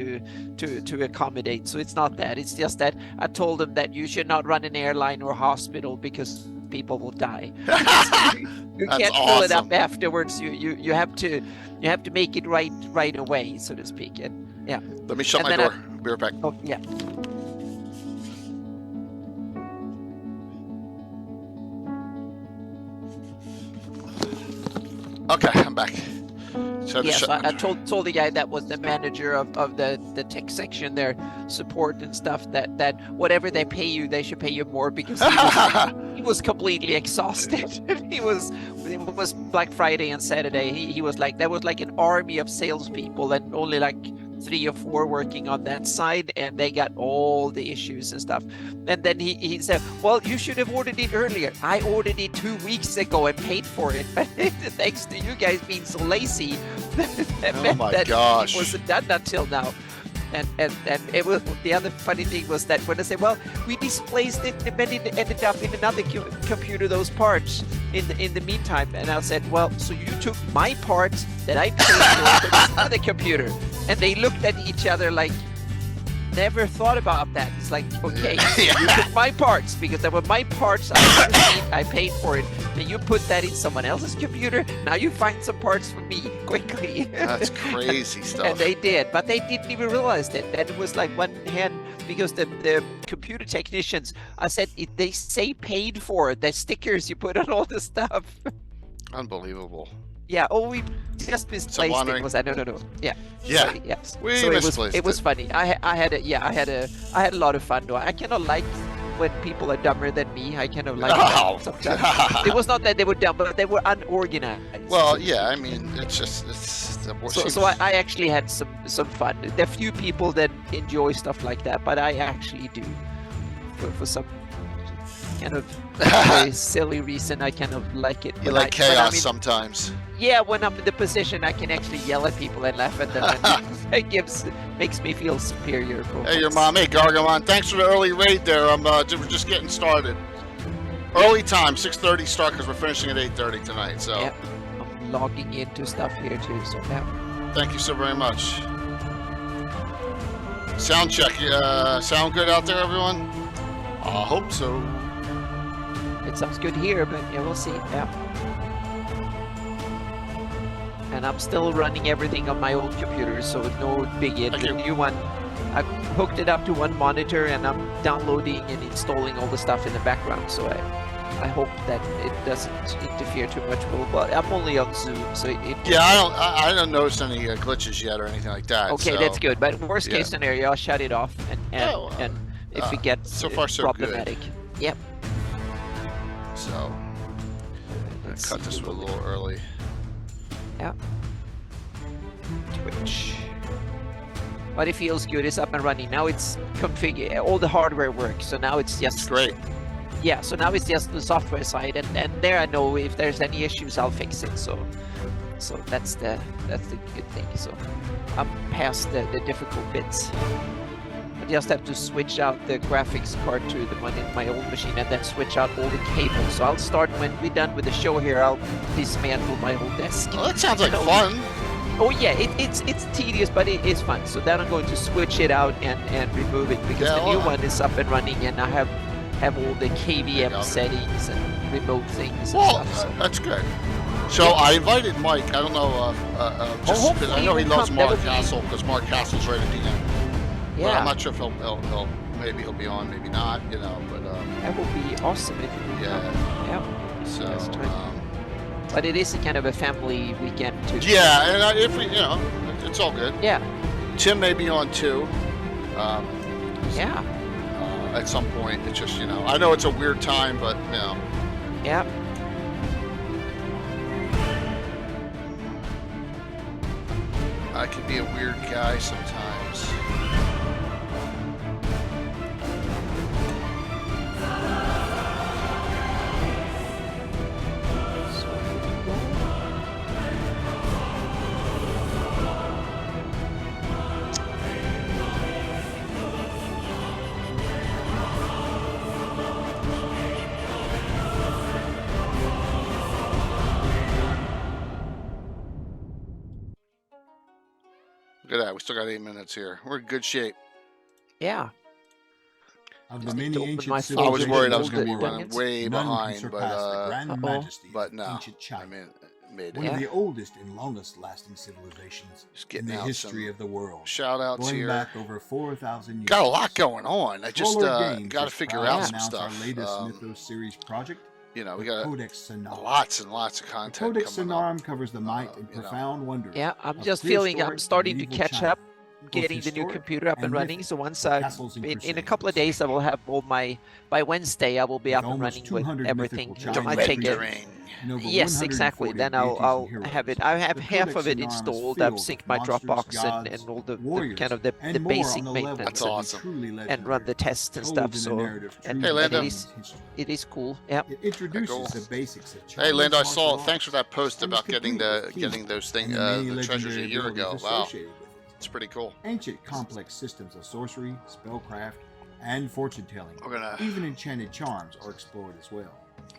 to accommodate. So it's not that. It's just that I told them that you should not run an airline or hospital because people will die. You can't pull it up afterwards. You have to make it right away, so to speak. And yeah. Let me shut my door. Be right back. Oh yeah. Okay, I'm back. Yes, I told the guy that was the manager of the tech section there, support and stuff, that whatever they pay you, they should pay you more, because he was completely exhausted. It was Black Friday and Saturday. He was like, there was like an army of salespeople and only like 3 or 4 working on that side, and they got all the issues and stuff. And then he said, well, you should have ordered it earlier. I ordered it 2 weeks ago and paid for it. Thanks to you guys being so lazy. Oh my gosh. It wasn't done until now. And it was, the other funny thing was that when I said, well, we displaced it, and then it ended up in another computer, those parts in the meantime. And I said, well, so you took my parts that I paid for this other computer. And they looked at each other like, never thought about that. It's like, okay, you took my parts because they were my parts. I paid for it. And you put that in someone else's computer. Now you find some parts for me quickly. That's crazy stuff. And they did, but they didn't even realize that it was like one hand, because the computer technicians, I said, they say paid for the stickers you put on all the stuff. Unbelievable. Yeah. Oh, we just misplaced it. Was I? No. Yeah. Yeah. Sorry, yes. We so misplaced it was funny. I had a lot of fun though. I kind of like when people are dumber than me. I kind of like that sometimes. It was not that they were dumb, but they were unorganized. Well, yeah. I mean, it's so I actually had some fun. There are few people that enjoy stuff like that, but I actually do. For some kind of very silly reason, I kind of like it. You like chaos sometimes. Yeah, when I'm in the position, I can actually yell at people and laugh at them. And it makes me feel superior. Hey, your mom. Hey, Gargamon. Thanks for the early raid there. We're just getting started. Early time, 6:30 start, because we're finishing at 8:30 tonight. So. Yep. I'm logging into stuff here too. So yeah. Thank you so very much. Sound check. Sound good out there, everyone? I hope so. It sounds good here, but yeah, we'll see. Yeah. And I'm still running everything on my old computer, so no biggie. The new one, I hooked it up to one monitor, and I'm downloading and installing all the stuff in the background. So I hope that it doesn't interfere too much. But I'm only on Zoom, so yeah, I don't notice any glitches yet or anything like that. Okay, so. That's good. But worst case scenario, I'll shut it off, and if it gets so far so problematic. Good. Yep. So let's cut this a little early. Yeah. Twitch. But it feels good. It's up and running. Now it's configured. All the hardware works. So now it's just... Great. Yeah, so now it's just the software side. And there I know if there's any issues, I'll fix it. So that's the good thing. So I'm past the difficult bits. I just have to switch out the graphics card to the one in my old machine and then switch out all the cables. So I'll start when we're done with the show here. I'll dismantle my whole desk. Well, that sounds like fun. Oh yeah, it's tedious, but it is fun. So then I'm going to switch it out and remove it because the new one is up and running, and I have all the KVM settings and remote things and stuff. So. That's good. So I invited Mike. I don't know, just because I know he loves Mark Castle, because Mark Castle's right at the end. Yeah. But I'm not sure if maybe he'll be on, maybe not, you know. But that would be awesome if he would come. Yeah. So. But it is a kind of a family weekend too. Yeah, and if we, it's all good. Yeah. Tim may be on too. Yeah. At some point, it's just I know it's a weird time, but Yeah. I can be a weird guy sometimes. Look at that. We still got 8 minutes here. We're in good shape. Yeah. Of the Just need many to open ancient my phone. I was worried I was Hold going to it be running against- way none can behind, surpass the grand majesty but of no. ancient China. I mean, made One it. of Yeah. the oldest and longest lasting civilizations Just in getting the out history some of the world. shout outs Going here. back over 4,000 years. Got a lot going on. I just Roller Games got to is figure proud out to some announce stuff. Our latest Mythos series project, You know, we the got Codex Sonorum. lots and lots of The content Codex coming up. Sonorum covers the might and you know. profound wonders. Yeah, I'm of just feeling I'm prehistoric starting to medieval catch China, up, both getting the new historic computer up and running. mythic, So once with I, castles and in a couple of crusaders. days, I will have all my, by Wednesday, I will be With up and almost running with 200 everything. mythical It Chinese might take it. Rendering. and over Yes, exactly. 140 Then deities I'll and have heroes. it. I have The half Codex of it Sonorum is installed. I've filled synced with my monsters, Dropbox gods, and all the warriors, kind of the and more basic on the level maintenance That's that and, be awesome. truly and run legendary, the tests and told stuff. in a So narrative and, true Hey, to Lando. Chinese history. it is cool. Yeah. It introduces Cool. the basics of Hey, Chinese Lando, I martial saw. arts Thanks for that post and is about getting complete the with key getting those things, and the many the treasures a legendary year ago. abilities Wow, associated with it. it's pretty cool. Ancient complex systems of sorcery, spellcraft, and fortune telling, We're gonna. even enchanted charms, are explored as well.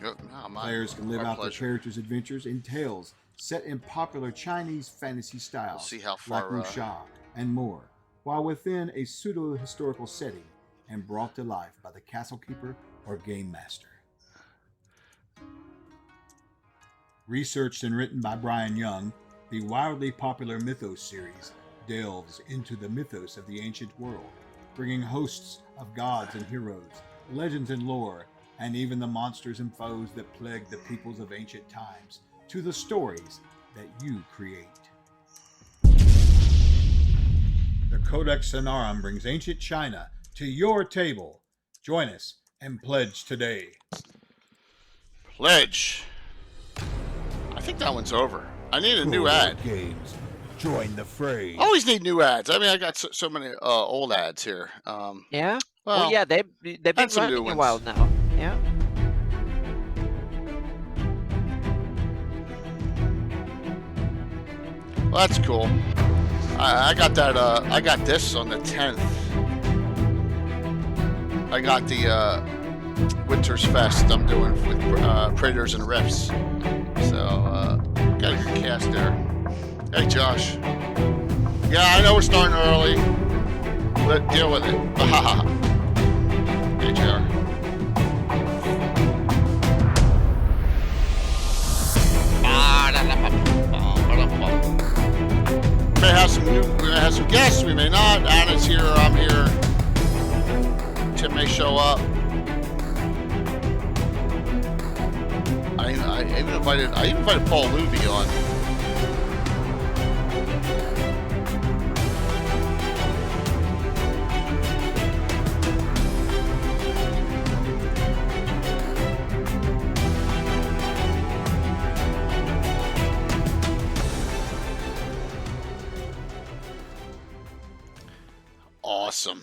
Oh, my, Players can live our out pleasure. their characters' adventures in tales set in popular Chinese fantasy We'll styles, see how like far. wuxia and more, while within a pseudo-historical setting and brought to life by the castle keeper or game master. Researched and written by Brian Young, the wildly popular Mythos series delves into the mythos of the ancient world, bringing hosts of gods and heroes, legends and lore, and even the monsters and foes that plagued the peoples of ancient times, to the stories that you create. The Codex Sonorum brings ancient China to your table. Join us and pledge today. Pledge. I think that one's over. I need a new ad. Games. Join the fray. I always need new ads. I mean, I got so many old ads here. Yeah. Well, Well, yeah, they've been and some new running a while ones. now. Yeah. Well, that's cool. I got that. I got this on the 10th. I got the Winter's Fest I'm doing with Predators and Riffs. So got a good cast there. Hey, Josh. Yeah, I know we're starting early. But deal with it. Hey, JR. We may have some guests, we may not. Anna's here, I'm here. Tim may show up. I even invited Paul Luby on. Awesome.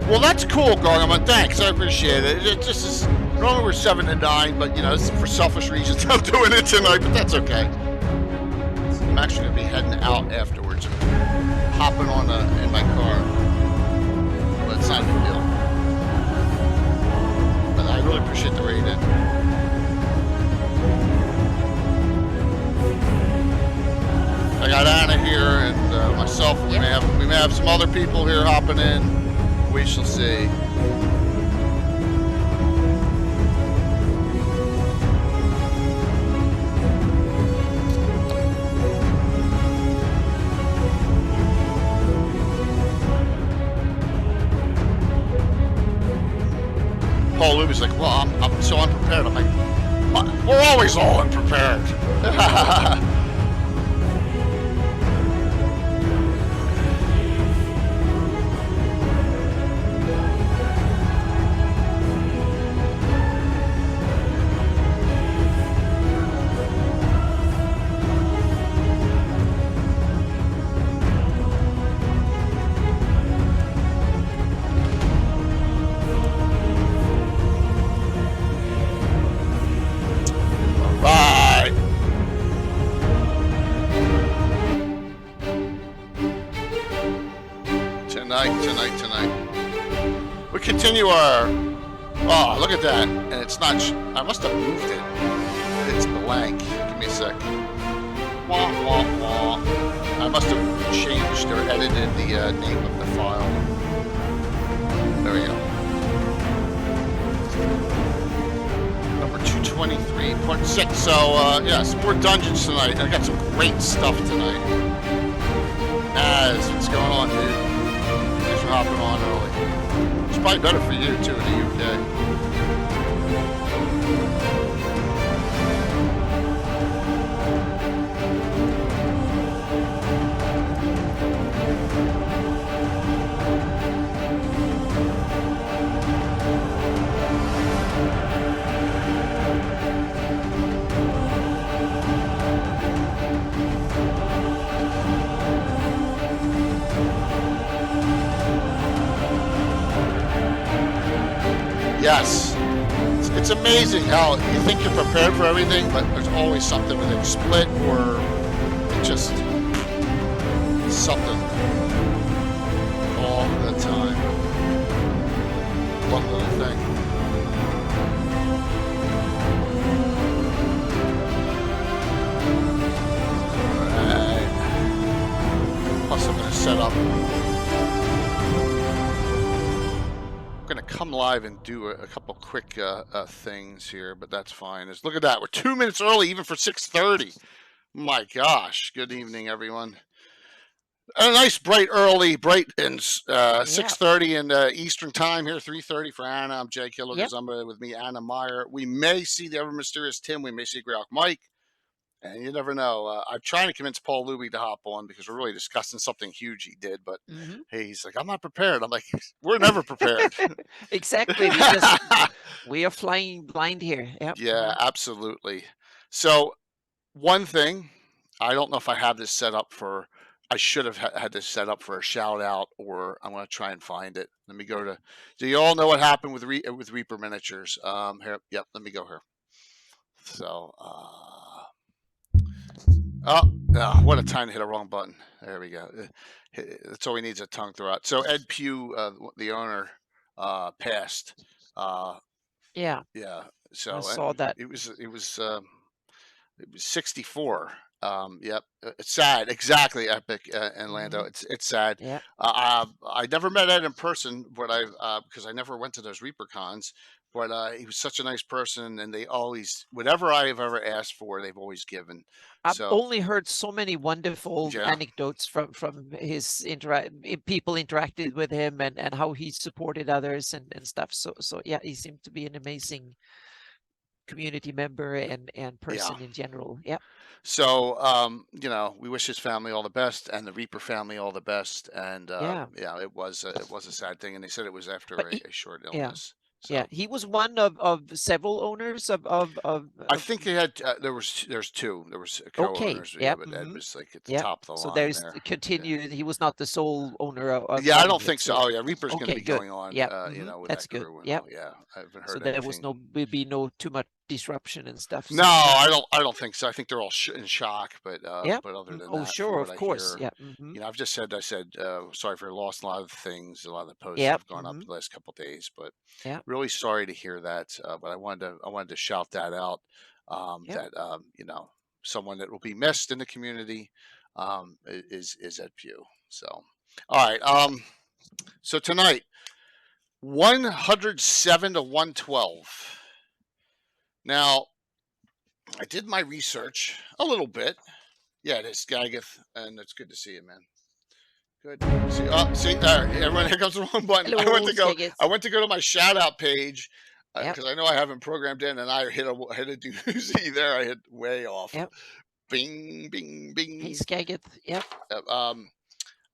Well, that's cool, Gargamon. Thanks, I appreciate it. It just is. Normally we're 7 to 9, but you know, it's for selfish reasons. I'm doing it tonight, but that's okay. I'm actually gonna be heading out afterwards, hopping on in my car. But it's not a big deal. But I really appreciate the raid in. I got Anna here and myself. We may have some other people here hopping in. We shall see. Paul Luby's like, well, I'm so unprepared. I'm like, we're always all unprepared. Bye. Tonight. We continue our. Oh, look at that. And it's not. I must have moved it. It's blank. Give me a sec. Wah, wah, wah. I must have changed or edited the name of the file. There we go. Number 223.6. So, yeah, some more dungeons tonight. I got some great stuff tonight. What's going on, dude? Thanks for hopping on early. It's probably better for you, too, in the UK. Yes. It's amazing how you think you're prepared for everything, but there's always something with it split or just something all the time. One little thing. Alright. Plus I'm going to set up. I'm going to come live and do a couple quick things here, but that's fine. Look at that. We're 2 minutes early, even for 6:30. My gosh. Good evening, everyone. A nice bright and 6:30 in Eastern time here, 3:30 for Anna. I'm Jay Killer Gazumba with me, Anna Meyer. We may see the ever mysterious Tim. We may see Greyhawk Mike. And you never know. I'm trying to convince Paul Luby to hop on because we're really discussing something huge he did. But hey, he's like, I'm not prepared. I'm like, we're never prepared. Exactly. We are flying blind here. Yep. Yeah, absolutely. So one thing, I don't know if I have this set up for, I should have had this set up for a shout out, or I'm going to try and find it. Let me go to, do you all know what happened with Reaper Miniatures? Here, yep, let me go here. So, oh, what a time to hit a wrong button. There we go. That's all he needs, a tongue throughout. So Ed Pugh, the owner, passed. Yeah. So I saw that. It was 64. Yep. It's sad. Exactly. Epic and Lando. It's sad. Yeah. I never met Ed in person, but because I never went to those Reaper cons. But he was such a nice person, and they always, whatever I have ever asked for, they've always given. I've only heard so many wonderful anecdotes from his people interacted with him and how he supported others and stuff. So yeah, he seemed to be an amazing community member and person in general. Yeah. So we wish his family all the best and the Reaper family all the best. And it was a sad thing, and they said it was after a short illness. So. Yeah, he was one of several owners of I think he had. There's two. There was co-owners. Okay. Yeah, but Ed was like at the top of the line. So there's there. continued. He was not the sole owner of. Yeah, I don't think so. Oh yeah, Reaper's going to be good. going on. Yeah, with that's that good. crew. Yeah, I haven't heard. So there would be no too much disruption and stuff. No, I don't think so. I think they're all in shock. But other than that, sure, of course. Hear, yeah. I've just said sorry for lost a lot of things. A lot of the posts have gone up the last couple of days, but really sorry to hear that. But I wanted to shout that out. That someone that will be missed in the community is Ed Pugh. So all right. So tonight, 107 to 112. Now, I did my research a little bit. Yeah, it is Skagith, and it's good to see you, man. Good. See there, everyone. Here comes the wrong button. Hello, I went to go to my shout out page because I know I haven't programmed in, and I hit a doozy there. I hit way off. Yep. Bing, bing, bing. Hey, Skagith. Yep.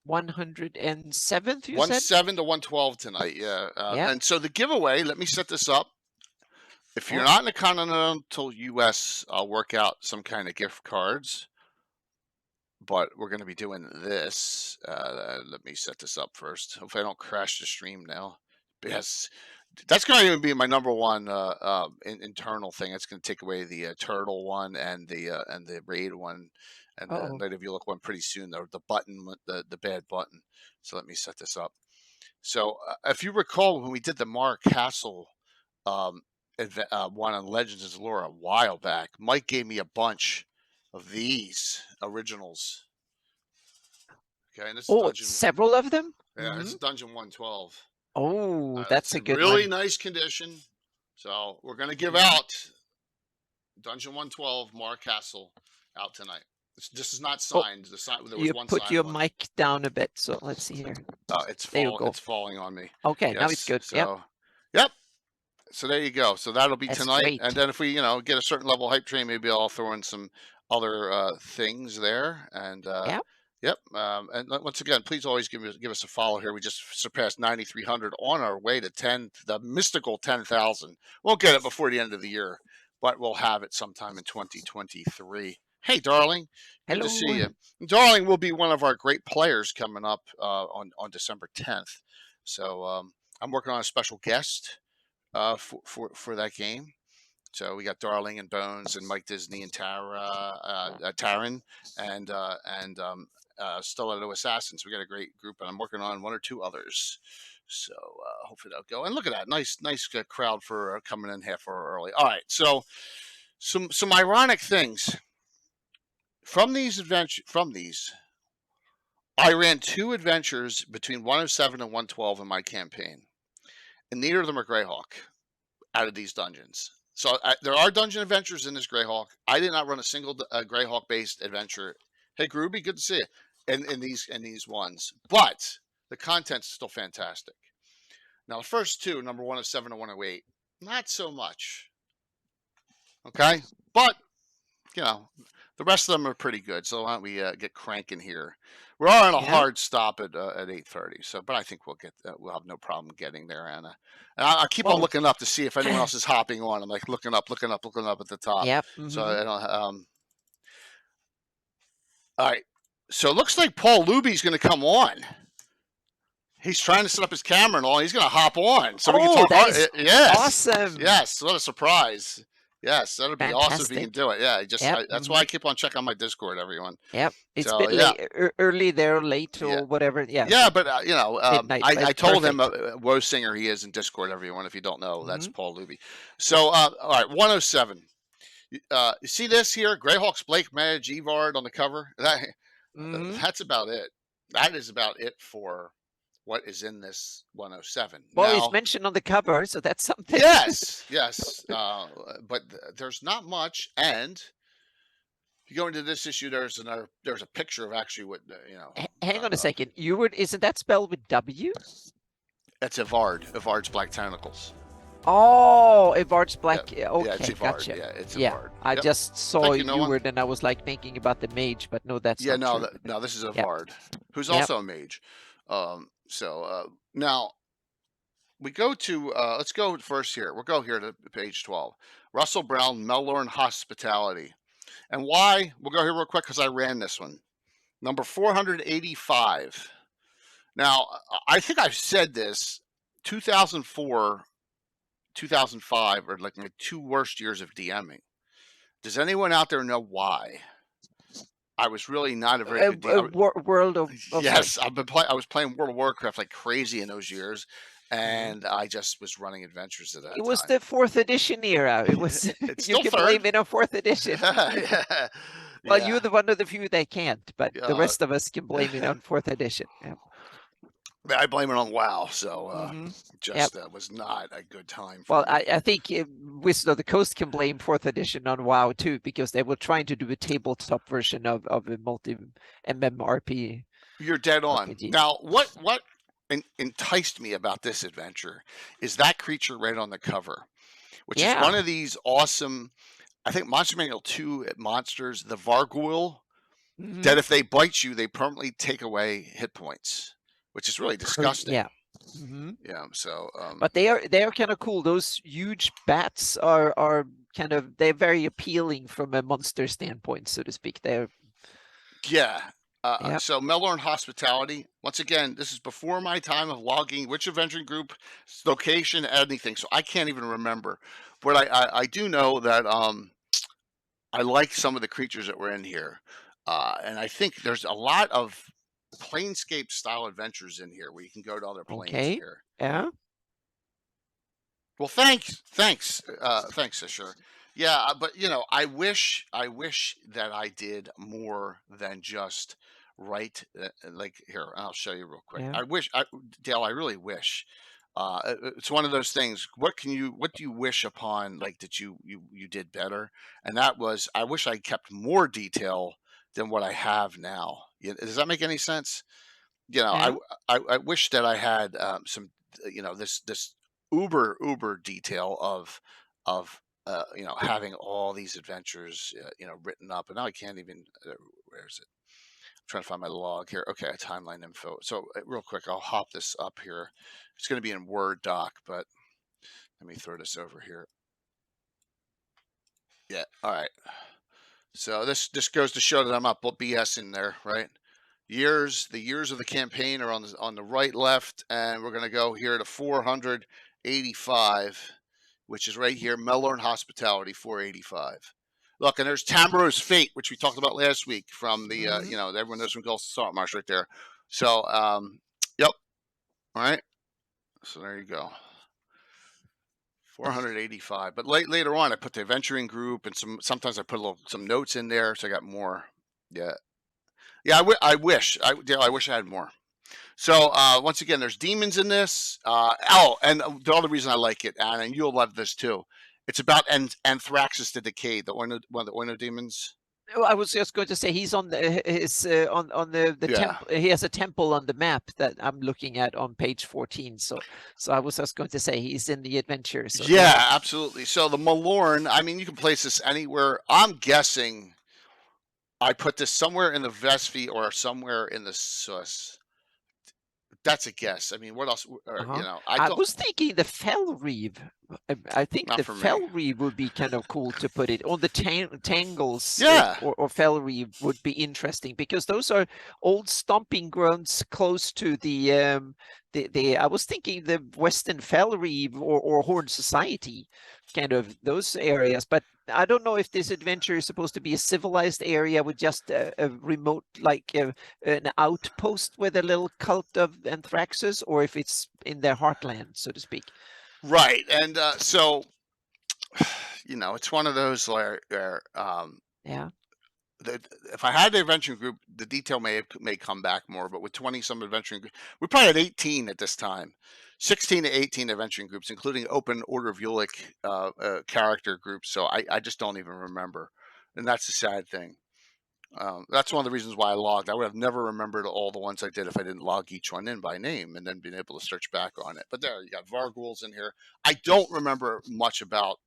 107th. You 107 to 112 tonight. Yeah. And so the giveaway. Let me set this up. If you're not in the continental U.S., I'll work out some kind of gift cards. But we're going to be doing this. Let me set this up first. Hopefully I don't crash the stream now. Yes, that's going to even be my number one internal thing. It's going to take away the turtle one and the raid one. And the Night of Yuluk one pretty soon. The button, the bad button. So let me set this up. So if you recall when we did the Mar Castle one on Legends of Zelora a while back. Mike gave me a bunch of these originals. Okay, and this is dungeon. Several of them. Yeah, this is Dungeon 112. Oh, that's a good really one. nice condition. So we're gonna give out Dungeon 112 Mar Castle out tonight. This is not signed. There was one put signed your one. mic down a bit, so let's see here. It's falling on me. Okay, now it's good. So, yep. So there you go. So that'll be tonight. Great. And then if we, get a certain level hype train, maybe I'll throw in some other things there. And yep. And once again, please always give us a follow here. We just surpassed 9,300 on our way to the mystical 10,000. Won't get it before the end of the year, but we'll have it sometime in 2023. Hey, darling. Good Hello. to see you. Darling will be one of our great players coming up on December 10th. So I'm working on a special guest for that game. So we got Darling and Bones and Mike Disney and Taran and Stiletto Assassins. We got a great group, and I'm working on one or two others. So hopefully that'll go. And look at that, nice crowd for coming in half hour early. All right, so some ironic things from these adventures. I ran 2 adventures between 107 and 112 in my campaign, and neither of them are Greyhawk out of these dungeons. So there are dungeon adventures in this Greyhawk. I did not run a single Greyhawk-based adventure. Hey, Groovy, good to see you. In these ones, but the content's still fantastic. Now the first 2, number 107 and 108, not so much. Okay, but the rest of them are pretty good. So why don't we get cranking here? We're on a hard stop at 8:30. So, but I think we'll have no problem getting there, Anna. And I'll keep on looking up to see if anyone else is hopping on. I'm like looking up at the top. Yep. So I don't. All right. So it looks like Paul Luby's going to come on. He's trying to set up his camera and all. He's going to hop on. So we can talk. Yes. Awesome. Yes. What a surprise. Yes, that'd be awesome if you can do it. Yeah, that's why I keep on checking my Discord, everyone. Yep, it's a bit late, early there, late or whatever. Yeah. Yeah, but I told him Woe Singer he is in Discord, everyone. If you don't know, that's Paul Luby. So all right, 107. You see this here? Greyhawk's Blake Madge Evard on the cover. That's about it. That is about it for what is in this 107. Well, it's mentioned on the cover, so that's something. Yes. But there's not much. And if you go into this issue, there's a picture of actually what Hang on a second. Isn't that spelled with W? That's Evard. Evard's Black Tentacles. Oh, Evard's Black. Yeah, okay, it's Evard. Gotcha. Yeah, it's yeah, Evard. I just saw Eward and I was like thinking about the mage, but no, that's not true. No, this is Evard, who's also a mage. Now we go to let's go first here. We'll go here to page 12. Russell Brown, Mellorn Hospitality, and why? We'll go here real quick because I ran this one. Number 485. Now I think I've said this. 2004, 2005 are like my 2 worst years of DMing. Does anyone out there know why? I was really not a very good World of yes. I was playing World of Warcraft like crazy in those years, and I just was running adventures at that time. It was the 4th edition era. It was. You can blame it on 4th edition. Well, you're one of the few that can't, but the rest of us can blame it on 4th edition. Yeah. I blame it on WoW, so was not a good time. Well, I think Wizard of the Coast can blame 4th edition on WoW too, because they were trying to do a tabletop version of a multi-MMRP. You're dead on. RPG. Now, what enticed me about this adventure is that creature right on the cover, which is one of these awesome, I think Monster Manual 2 monsters, the Varghoul, that if they bite you, they permanently take away hit points. Which is really disgusting. Yeah. Yeah. So. But they are kind of cool. Those huge bats are they're very appealing from a monster standpoint, so to speak. They're. Yeah. So Mellorn Hospitality. Once again, this is before my time of logging which adventuring group, location, anything. So I can't even remember. But I do know that I like some of the creatures that were in here, and I think there's a lot of Planescape style adventures in here where you can go to other planes here. Yeah. Well, thanks, Sure. Yeah, but I wish that I did more than just write. Like here, I'll show you real quick. Yeah. Dale, I really wish. It's one of those things. What do you wish upon, like, that you did better? And that was, I wish I kept more detail than what I have now. Does that make any sense? Yeah. I wish that I had some, this uber detail of having all these adventures written up, and now I can't even. Where is it? I'm trying to find my log here. Okay, timeline info. So real quick, I'll hop this up here. It's going to be in Word doc, but let me throw this over here. Yeah. All right. So this goes to show that I'm not BSing there, right? The years of the campaign are on the right, left, and we're going to go here to 485, which is right here. Melbourne Hospitality, 485. Look, and there's Tamro's Fate, which we talked about last week from the everyone knows from Gulf Salt Marsh right there. So yep. All right. So there you go. 485. But later on, I put the adventuring group, and sometimes I put some notes in there, so I got more. Yeah. Yeah, I wish I had more. So once again, there's demons in this. And the other reason I like it, Anna, and you'll love this too. It's about Anthraxis the Decayed, one of the Oino demons. Oh, I was just going to say he's on the temple. He has a temple on the map that I'm looking at on page 14. So I was just going to say he's in the adventure. So yeah, absolutely. So the Malorn, I mean, you can place this anywhere. I'm guessing I put this somewhere in the Vespi or somewhere in the Sus. That's a guess. I mean, what else? I was thinking the Fell Reeve. I think the Fell Reeve would be kind of cool to put it on the Tangles. Yeah. Or Fell Reeve would be interesting because those are old stomping grounds close to the I was thinking the Western Fell Reeve or Horn Society, kind of those areas. But I don't know if this adventure is supposed to be a civilized area with just a remote, like an outpost with a little cult of Anthraxis, or if it's in their heartland, so to speak. Right, and so it's one of those where yeah. If I had the adventuring group, the detail may come back more, but with 20-some adventuring groups, we probably had 18 at this time. 16 to 18 adventuring groups, including open Order of Ulick character groups. So I just don't even remember. And that's the sad thing. That's one of the reasons why I logged. I would have never remembered all the ones I did if I didn't log each one in by name and then being able to search back on it. But there, you got Varghouls in here. I don't remember much about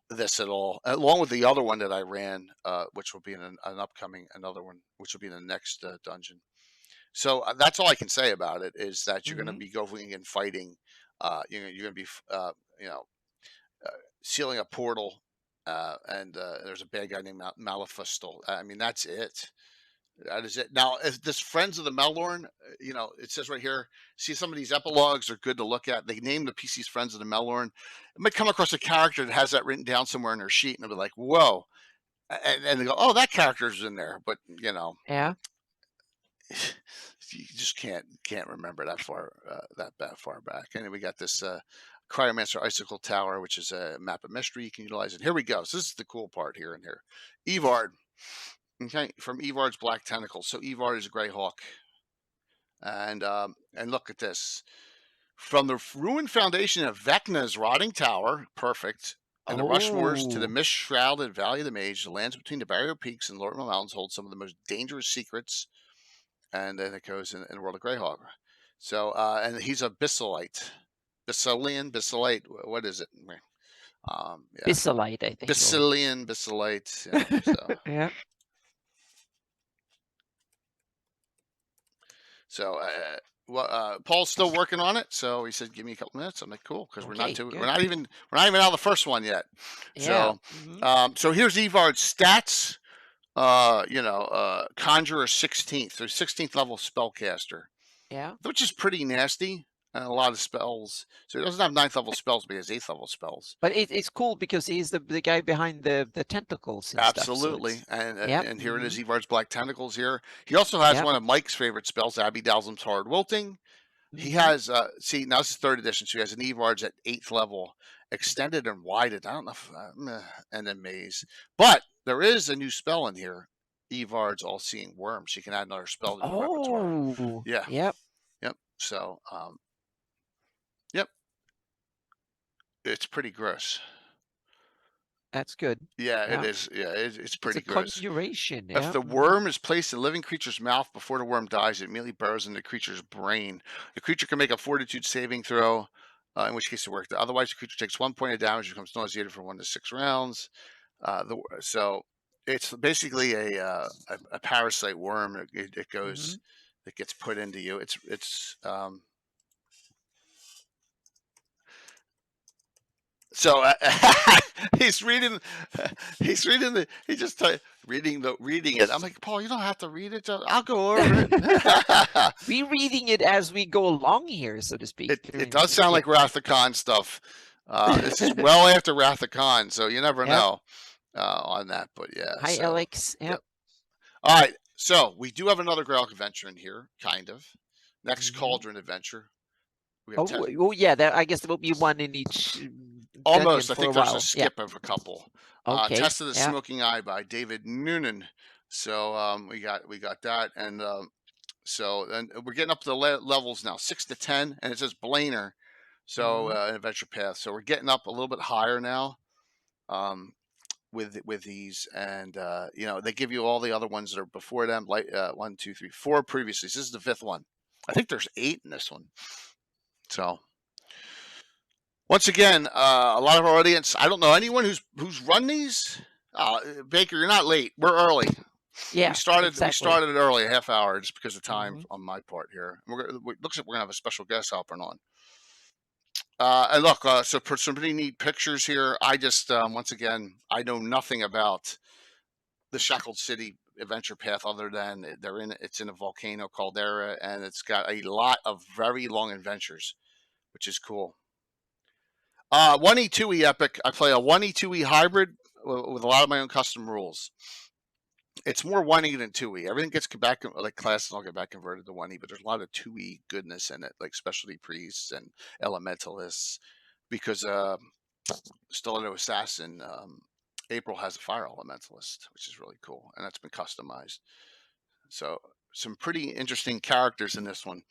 this at all, along with the other one that I ran, which will be in another one, which will be in the next dungeon. So that's all I can say about it, is that you're going to be going and fighting. You're going to be, sealing a portal, and there's a bad guy named Malefustal. I mean, that's it. That is it. Now, if this Friends of the Melorn, it says right here, see, some of these epilogues are good to look at. They name the PCs Friends of the Melorn. It might come across a character that has that written down somewhere in their sheet, and they'll be like, whoa. And they go, oh, that character's in there. But, yeah. You just can't remember that far back. And we got this Cryomancer Icicle Tower, which is a map of mystery you can utilize. And here we go. So this is the cool part here and here. Evard. Okay, from Evard's Black Tentacles. So Evard is a Greyhawk. And look at this. From the ruined foundation of Vecna's rotting tower, perfect, and the Rushmores to the mist-shrouded Valley of the Mage, the lands between the Barrier Peaks and Lortman Mountains hold some of the most dangerous secrets. And then it goes in the world of Greyhawk. So, and he's a Bissalite. Bissalite. What is it? Yeah. Bissalite, I think. Bissalite. Yeah. So. Yeah. So, Paul's still working on it. So he said, "Give me a couple minutes." I'm like, "Cool," because we're not even out of the first one yet. Yeah. So, so here's Evard's stats. Conjurer 16th, so 16th level spellcaster. Yeah. Which is pretty nasty. And a lot of spells. So he doesn't have 9th level spells, but he has 8th level spells. But it's cool because he's the guy behind the tentacles. And absolutely. Stuff, so and here it is, Evard's Black Tentacles here. He also has one of Mike's favorite spells, Abby Dalsum's Hard Wilting. He has see, now this is 3rd edition, so he has an Evards at 8th level, extended and widened. I don't know if and then maze, but there is a new spell in here. Evards All-Seeing Worm. She can add another spell to the repertoire. Oh, Yeah. yep. So, yep, it's pretty gross. That's good. Yeah, it is. Yeah, it's pretty It's a gross. conjuration. If the worm is placed in a living creature's mouth before the worm dies, it immediately burrows into the creature's brain. The creature can make a fortitude saving throw, in which case it worked. Otherwise, the creature takes 1 point of damage and becomes nauseated for 1 to 6 rounds. So it's basically a parasite worm. It goes, it gets put into you. So he's reading it. I'm like, Paul, you don't have to read it. I'll go over it. We're reading it as we go along here, so to speak. It does sound like Wrath of Khan stuff. This is well after Wrath of Khan, so you never know on that. But yeah. Hi, Alex. Yep. All right. So we do have another Greyhawk adventure in here, kind of. Next Cauldron adventure. Yeah. I guess there will be one in each. Almost. I think there's a skip of a couple. Okay. Test of the Smoking Eye by David Noonan. So we got that, and so then we're getting up to the levels now, 6 to 10, and it says Blainer. So adventure path. So we're getting up a little bit higher now, with these, and they give you all the other ones that are before them, like 1, 2, 3, 4 previously. So this is the 5th one. I think there's 8 in this one. So. Once again, a lot of our audience, I don't know anyone who's run these. Baker, you're not late. We're early. Yeah, we started exactly. early, a half hour, just because of time on my part here. Looks like we're gonna have a special guest hopping on. And look, so for somebody need pictures here, I just once again, I know nothing about the Shackled City adventure path other than it's in a volcano caldera, and it's got a lot of very long adventures, which is cool. 1E, 2E Epic. I play a 1E, 2E hybrid with a lot of my own custom rules. It's more 1E than 2E. Everything gets back, like classes all get back converted to 1E, but there's a lot of 2E goodness in it, like specialty priests and elementalists, because Stiletto Assassin, April has a fire elementalist, which is really cool, and that's been customized. So some pretty interesting characters in this one.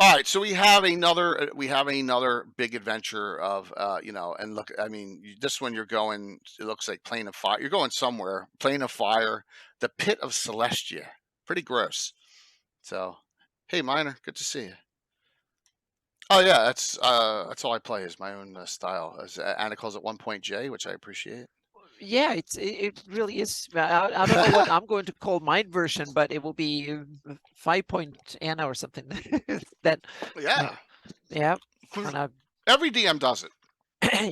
All right, so we have another big adventure of and look, I mean, this one you're going, it looks like Plane of Fire. You're going somewhere, Plane of Fire, the Pit of Celestia. Pretty gross. So, hey, Miner, good to see you. Oh yeah, that's all I play is my own style. As Anna calls it, 1.J, which I appreciate. Yeah, it really is. I don't know what I'm going to call my version, but it will be 5 Anna or something. That. Yeah. Every DM does it.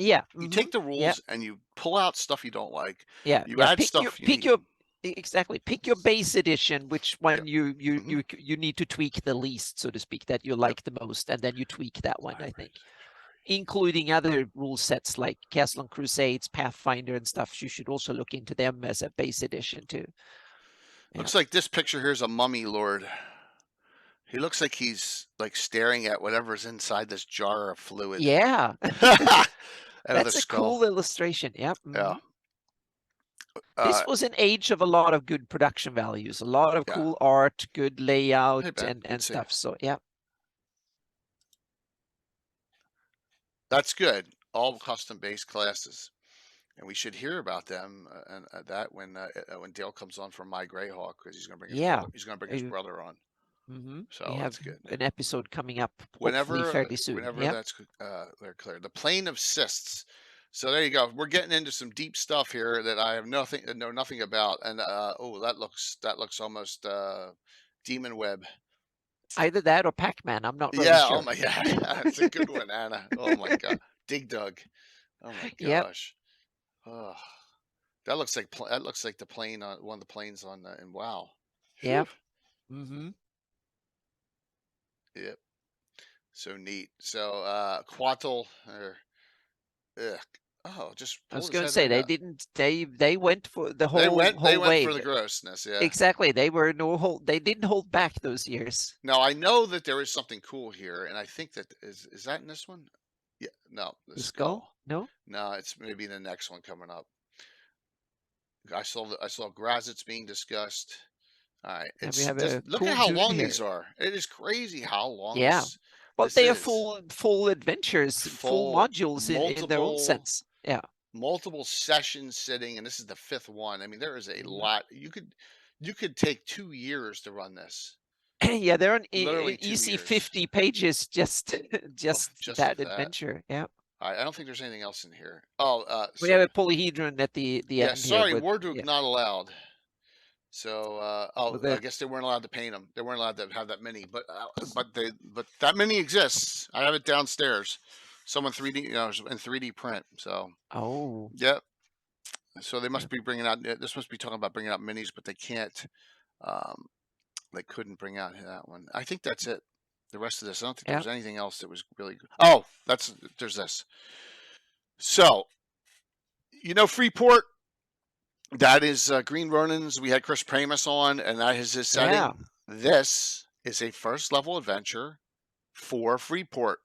Yeah. You take the rules and you pull out stuff you don't like. Yeah. You add stuff. Pick your base edition, which one you need to tweak the least, so to speak, that you like the most, and then you tweak that one. I think. Including other rule sets like Castle on Crusades, Pathfinder, and stuff. You should also look into them as a base edition too. Looks like this picture here is a mummy lord. He looks like he's like staring at whatever's inside this jar of fluid. Yeah. That's a cool illustration. Yep. Yeah. This was an age of a lot of good production values, a lot of cool art, good layout, and stuff. So yeah. That's good. All custom-based classes, and we should hear about them and that when Dale comes on from My Greyhawk, because he's going to bring his brother on. So we have that's good. An episode coming up fairly soon. Whenever that's they're clear. The Plane of Cysts. So there you go. We're getting into some deep stuff here that I have know nothing about, and that looks almost Demon Web. Either that or Pac-Man. I'm not really sure. Oh my god, that's a good one, Anna. Oh my god, Dig Dug. Oh my gosh. Oh, that looks like the plane on one of the planes on in WoW. Yep. Yep. So neat. So Quattle Oh, just I was pulled his going to head say right they out. didn't. They went for the They whole went way. for the grossness. Yeah. Exactly. They were no hold. They didn't hold back those years. Now I know that there is something cool here, and I think that is that in this one? Yeah. No, the The skull? skull. No. No, it's maybe the next one coming up. I saw Grazits being discussed. All right, And we it's have just a look at cool how tune long here. these are. It is crazy how long Yeah. Well, this they are is. full adventures, full Full modules in their own multiple sense. Yeah. multiple sessions sitting, and this is the fifth one. I mean, there is a Mhm. lot. You could take 2 years to run this. Yeah, they're an Literally two easy years. 50 pages just Oh, just just that of that. adventure. Yeah. All right, I don't think there's anything else in here. Oh, We have so a polyhedron at the yeah, end here sorry, with Warduk yeah, not allowed. So, with I a guess they weren't allowed to paint them. They weren't allowed to have that many, but that many exists. I have it downstairs. Someone 3D, in 3D print. So, oh. yep. So they Yeah. must be bringing out. This must be talking about bringing out minis, but they can't. Um, they couldn't bring out that one. I think that's it. The rest of this, I don't think there Yeah. was anything else that was really good. Oh, there's this. So, Freeport. That is Green Ronins. We had Chris Pramus on, and that is his setting. Yeah. This is a first level adventure for Freeport.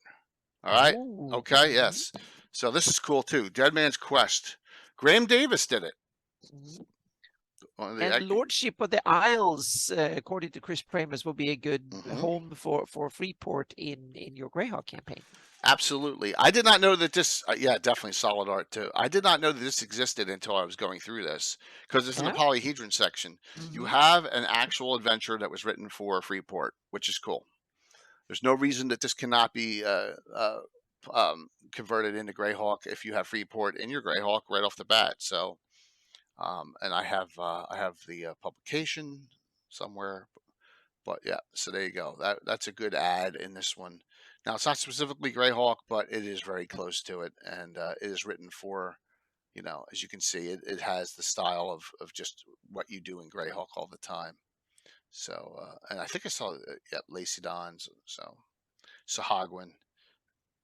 All right. Oh. Okay. Yes. So this is cool too. Dead Man's Quest. Graham Davis did it. Mhm. One of And Lordship of the Isles, according to Chris Pramus, will be a good home for Freeport in your Greyhawk campaign. Absolutely. I did not know that this, yeah, definitely solid art too. I did not know that this existed until I was going through this because it's in the polyhedron section. You have an actual adventure that was written for Freeport, which is cool. There's no reason that this cannot be converted into Greyhawk if you have Freeport in your Greyhawk right off the bat. So, and I have the publication somewhere, but yeah. So there you go. That's a good ad in this one. Now it's not specifically Greyhawk, but it is very close to it, and it is written for, as you can see, it has the style of just what you do in Greyhawk all the time. So, and I think I saw, Lacey Dons. So, Sahagwin.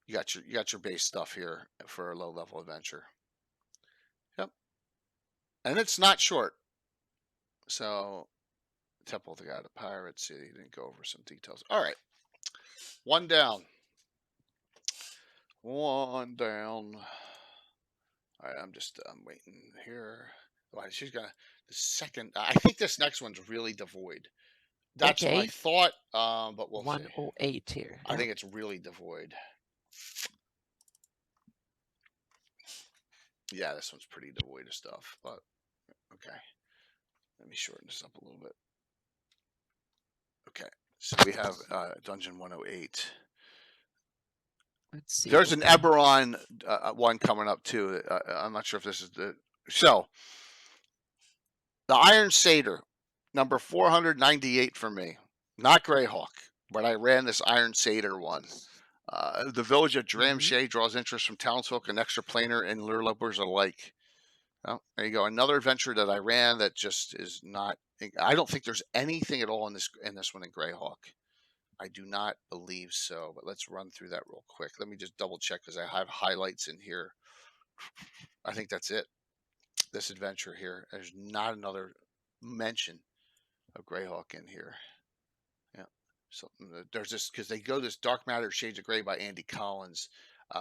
You got your base stuff here for a low level adventure. Yep, and it's not short. So, Temple of the God of Pirates. City didn't go over some details. All right, one down. One down. All right, I'm waiting here. Oh, she's gonna the second. I think this next one's really devoid. That's my thought. But we'll see. 108 here. I think it's really devoid. Yeah, this one's pretty devoid of stuff. But okay, let me shorten this up a little bit. Okay, so we have Dungeon 108. Let's see. There's an Eberron one coming up too. I'm not sure if this is the the Iron Satyr, number 498 for me. Not Greyhawk, but I ran this Iron Satyr one. The village of Dramshay draws interest from townsfolk and extraplanar and lure-lopers alike. Well, there you go. Another adventure that I ran that just is not. I don't think there's anything at all in this one in Greyhawk. I do not believe so, but let's run through that real quick. Let me just double check because I have highlights in here. I think that's it. This adventure here. There's not another mention of Greyhawk in here. Yeah. So there's this because they go this Dark Matter Shades of Grey by Andy Collins.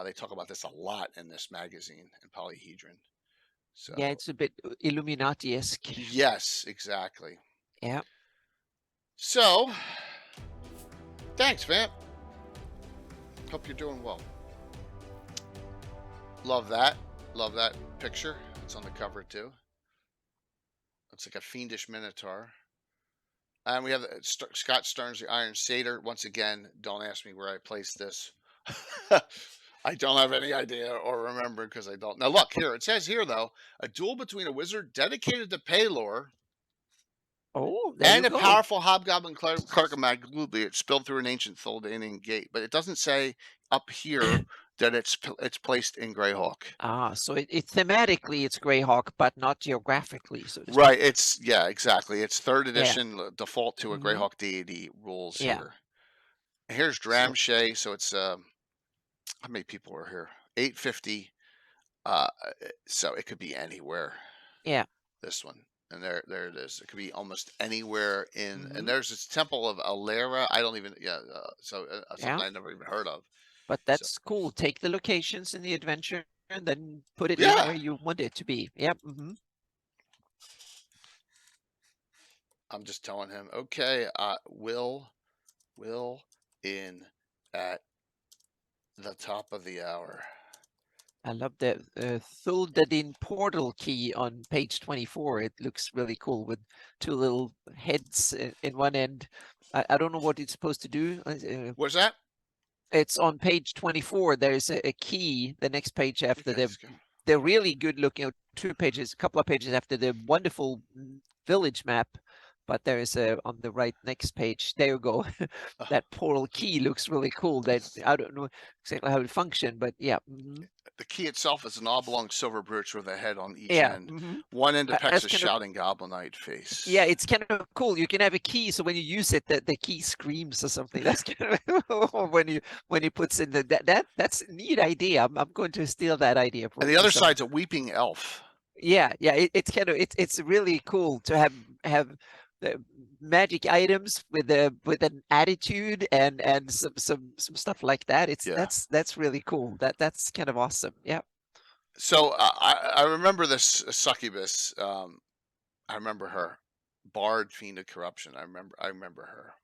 They talk about this a lot in this magazine in Polyhedron. So yeah, it's a bit Illuminati-esque. Yes, exactly. Yeah. So thanks, Vamp. Hope you're doing well. Love that. Love that picture. It's on the cover too. It's like a fiendish minotaur. And we have Scott Stearns, the Iron Satyr. Once again, don't ask me where I placed this. I don't have any idea or remember because I don't. Now look here. It says here though, a duel between a wizard dedicated to Paylor and a powerful hobgoblin clerk of Maglubi. It spilled through an ancient Tholdanian gate, but it doesn't say up here that it's placed in Greyhawk. So it thematically it's Greyhawk, but not geographically. So right. It's exactly. It's 3rd edition default to a Greyhawk deity rules here. And here's Dramshay. So it's how many people are here? 850. So it could be anywhere. Yeah. This one. And there it is. It could be almost anywhere in. And Hmm. there's this Temple of Alera. I don't even. Yeah. Yeah. Something I never even heard of. But So that's cool. Take the locations in the adventure and then put it in yeah. where you want it to be. Yep. Hmm. I'm just telling him, okay, will in at the top of the hour. I love the Thuldadin portal key on page 24. It looks really cool with two little heads in one end. I don't know what it's supposed to do. What's that? It's on page 24. There's a key, the next page after Okay, they're really good looking, two pages, a couple of pages after the wonderful village map. But there is a on the right next page. There you go. That portal key looks really cool. That I don't know exactly how it functions, but yeah. Mm-hmm. The key itself is an oblong silver brooch with a head on each Yeah. end. Mm-hmm. One end depicts a kind shouting goblinite face. Yeah, it's kind of cool. You can have a key, so when you use it, the key screams or something. That's kind of when you puts in that's a neat idea. I'm going to steal that idea. And the other side's a weeping elf. Yeah, it's kind of it's really cool to have the magic items with an attitude and some stuff like that. That's really cool. That's kind of awesome. Yeah. So I remember this succubus. I remember her, Bard, Fiend of Corruption. I remember her,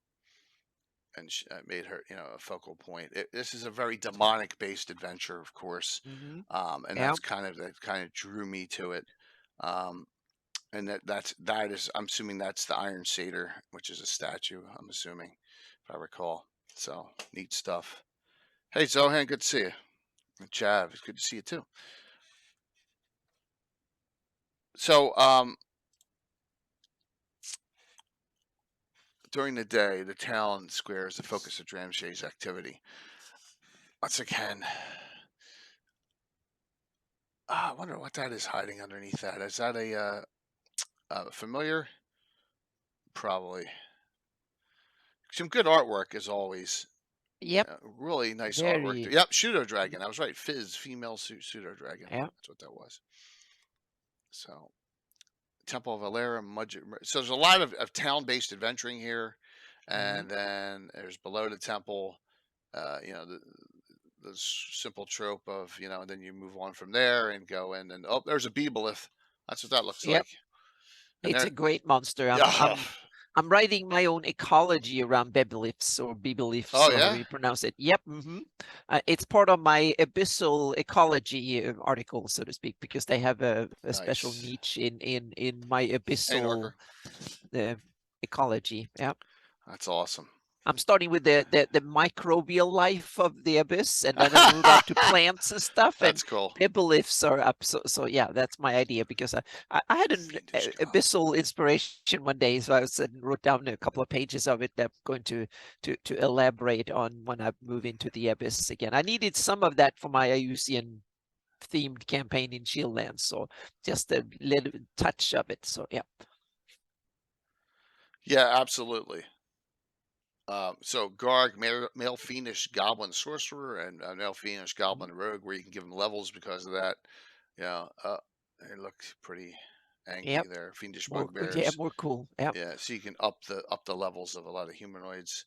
and I made her, a focal point. This is a very demonic-based adventure, of course, Mm-hmm. and that kind of drew me to it. And that is, I'm assuming that's the Iron Satyr, which is a statue. I'm assuming, if I recall. So neat stuff. Hey Zohan, good to see you. And Chav, it's good to see you too. So during the day, the town square is the focus of Dramshay's activity. Once again, I wonder what that is hiding underneath that. Is that a familiar? Probably. Some good artwork as always. Yep. Really nice artwork. Yep, pseudo dragon. I was right. Fizz, female pseudo dragon. Yep. That's what that was. So, Temple of Alera, so there's a lot of town-based adventuring here, and then there's below the temple, the simple trope of, and then you move on from there and go in, and there's a Beebolith. That's what that looks like. And it's a great monster. I'm writing my own ecology around Beboliths or Beboliths, however you pronounce it. Yep. It's part of my abyssal ecology article, so to speak, because they have a special niche in my abyssal ecology. Yep. That's awesome. I'm starting with the microbial life of the abyss, and then I move up to plants and stuff. That's cool. Beboliths are up, so yeah, that's my idea, because I had an abyssal inspiration one day, so I wrote down a couple of pages of it that I'm going to elaborate on when I move into the abyss again. I needed some of that for my Ayusian themed campaign in Shieldlands, so just a little touch of it. So yeah. Yeah, absolutely. So Garg, male fiendish goblin sorcerer, and male fiendish goblin rogue, where you can give them levels because of that. Yeah, it looks pretty angry there. Fiendish bugbears. Yeah, more cool. Yep. Yeah, so you can up the levels of a lot of humanoids.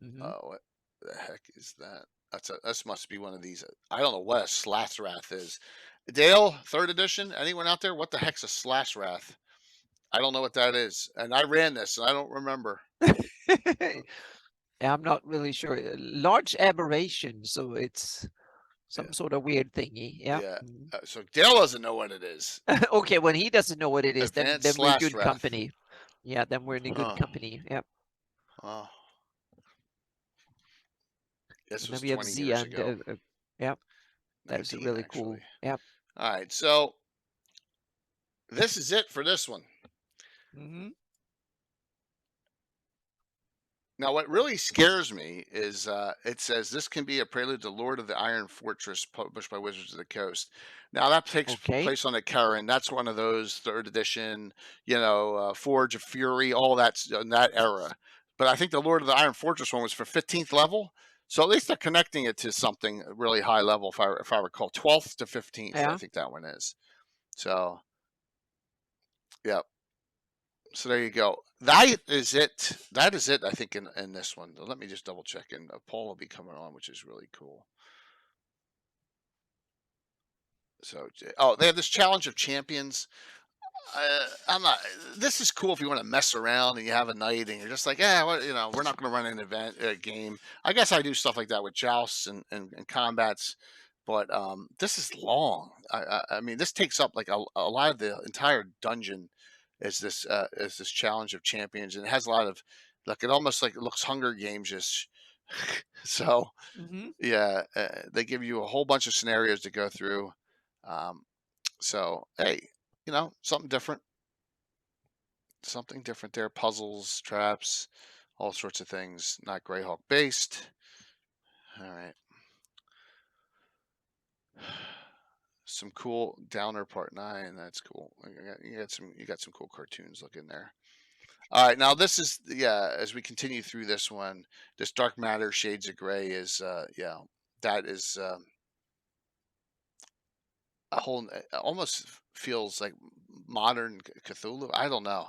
What the heck is that? This must be one of these. I don't know what a Slashwrath is. Dale, 3rd edition. Anyone out there? What the heck's a Slashwrath? I don't know what that is, and I ran this, and I don't remember. I'm not really sure. Large aberration, so it's some sort of weird thingy. Yeah. So Dale doesn't know what it is. Okay, when he doesn't know what it is, then we're in good company. Yeah, then we're in a good company. Yep. Oh. This was we have 20 years ago. Yep. That's really cool. Yep. All right, so this is it for this one. Now, what really scares me is it says this can be a prelude to Lord of the Iron Fortress, published by Wizards of the Coast. Now, that takes place on a Karen. That's one of those 3rd edition, Forge of Fury, all that's in that era. But I think the Lord of the Iron Fortress one was for 15th level. So at least they're connecting it to something really high level, if I recall. 12th to 15th, Yeah. I think that one is. So, yeah. So there you go. That is it. That is it, I think, in this one. Let me just double check. And Paul will be coming on, which is really cool. So, they have this Challenge of Champions. I'm not. This is cool if you want to mess around and you have a night and you're just like, we're not going to run an event game. I guess I do stuff like that with jousts and combats, but this is long. I mean, this takes up like a lot of the entire dungeon. Is this Challenge of Champions, and it has a lot of it almost like it looks Hunger Games-ish. So yeah, they give you a whole bunch of scenarios to go through. So hey. Something different. Something different there. Puzzles, traps, all sorts of things. Not Greyhawk based. All right. Some cool Downer Part 9. That's cool. You got some cool cartoons looking there. All right, now this is as we continue through this one, this Dark Matter Shades of Grey is that is a whole almost feels like modern Cthulhu. I don't know,